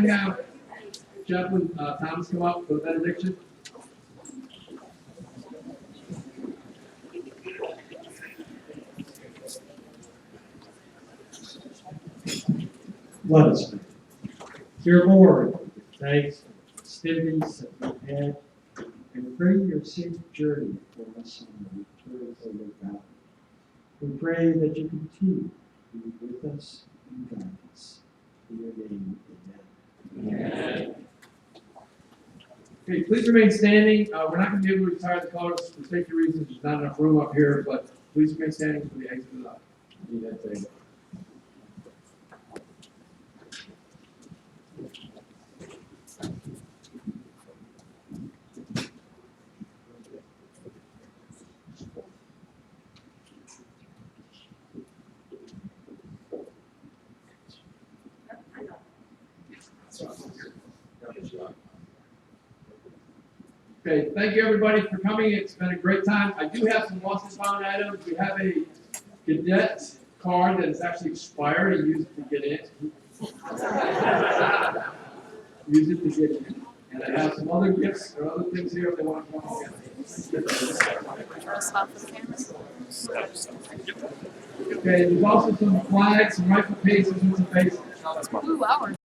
we have Chaplain Thomas come up for the benediction? Let us pray. Dear Lord, thanks for the festivities that we've had, and pray your safe journey for us on the return of your God. We pray that you continue to be with us and guide us. In your name, amen. Okay, please remain standing. We're not going to be able to retire the colors for safety reasons. There's not enough room up here, but please remain standing for the exit of the thing. Okay, thank you everybody for coming. It's been a great time. I do have some lost and found items. We have a cadet card that is actually expired. I used it to get in. Use it to get in. And I have some other gifts or other things here if they want to come and get. Okay, there's also some flags, some rifle cases, and some faces. Ooh, ours.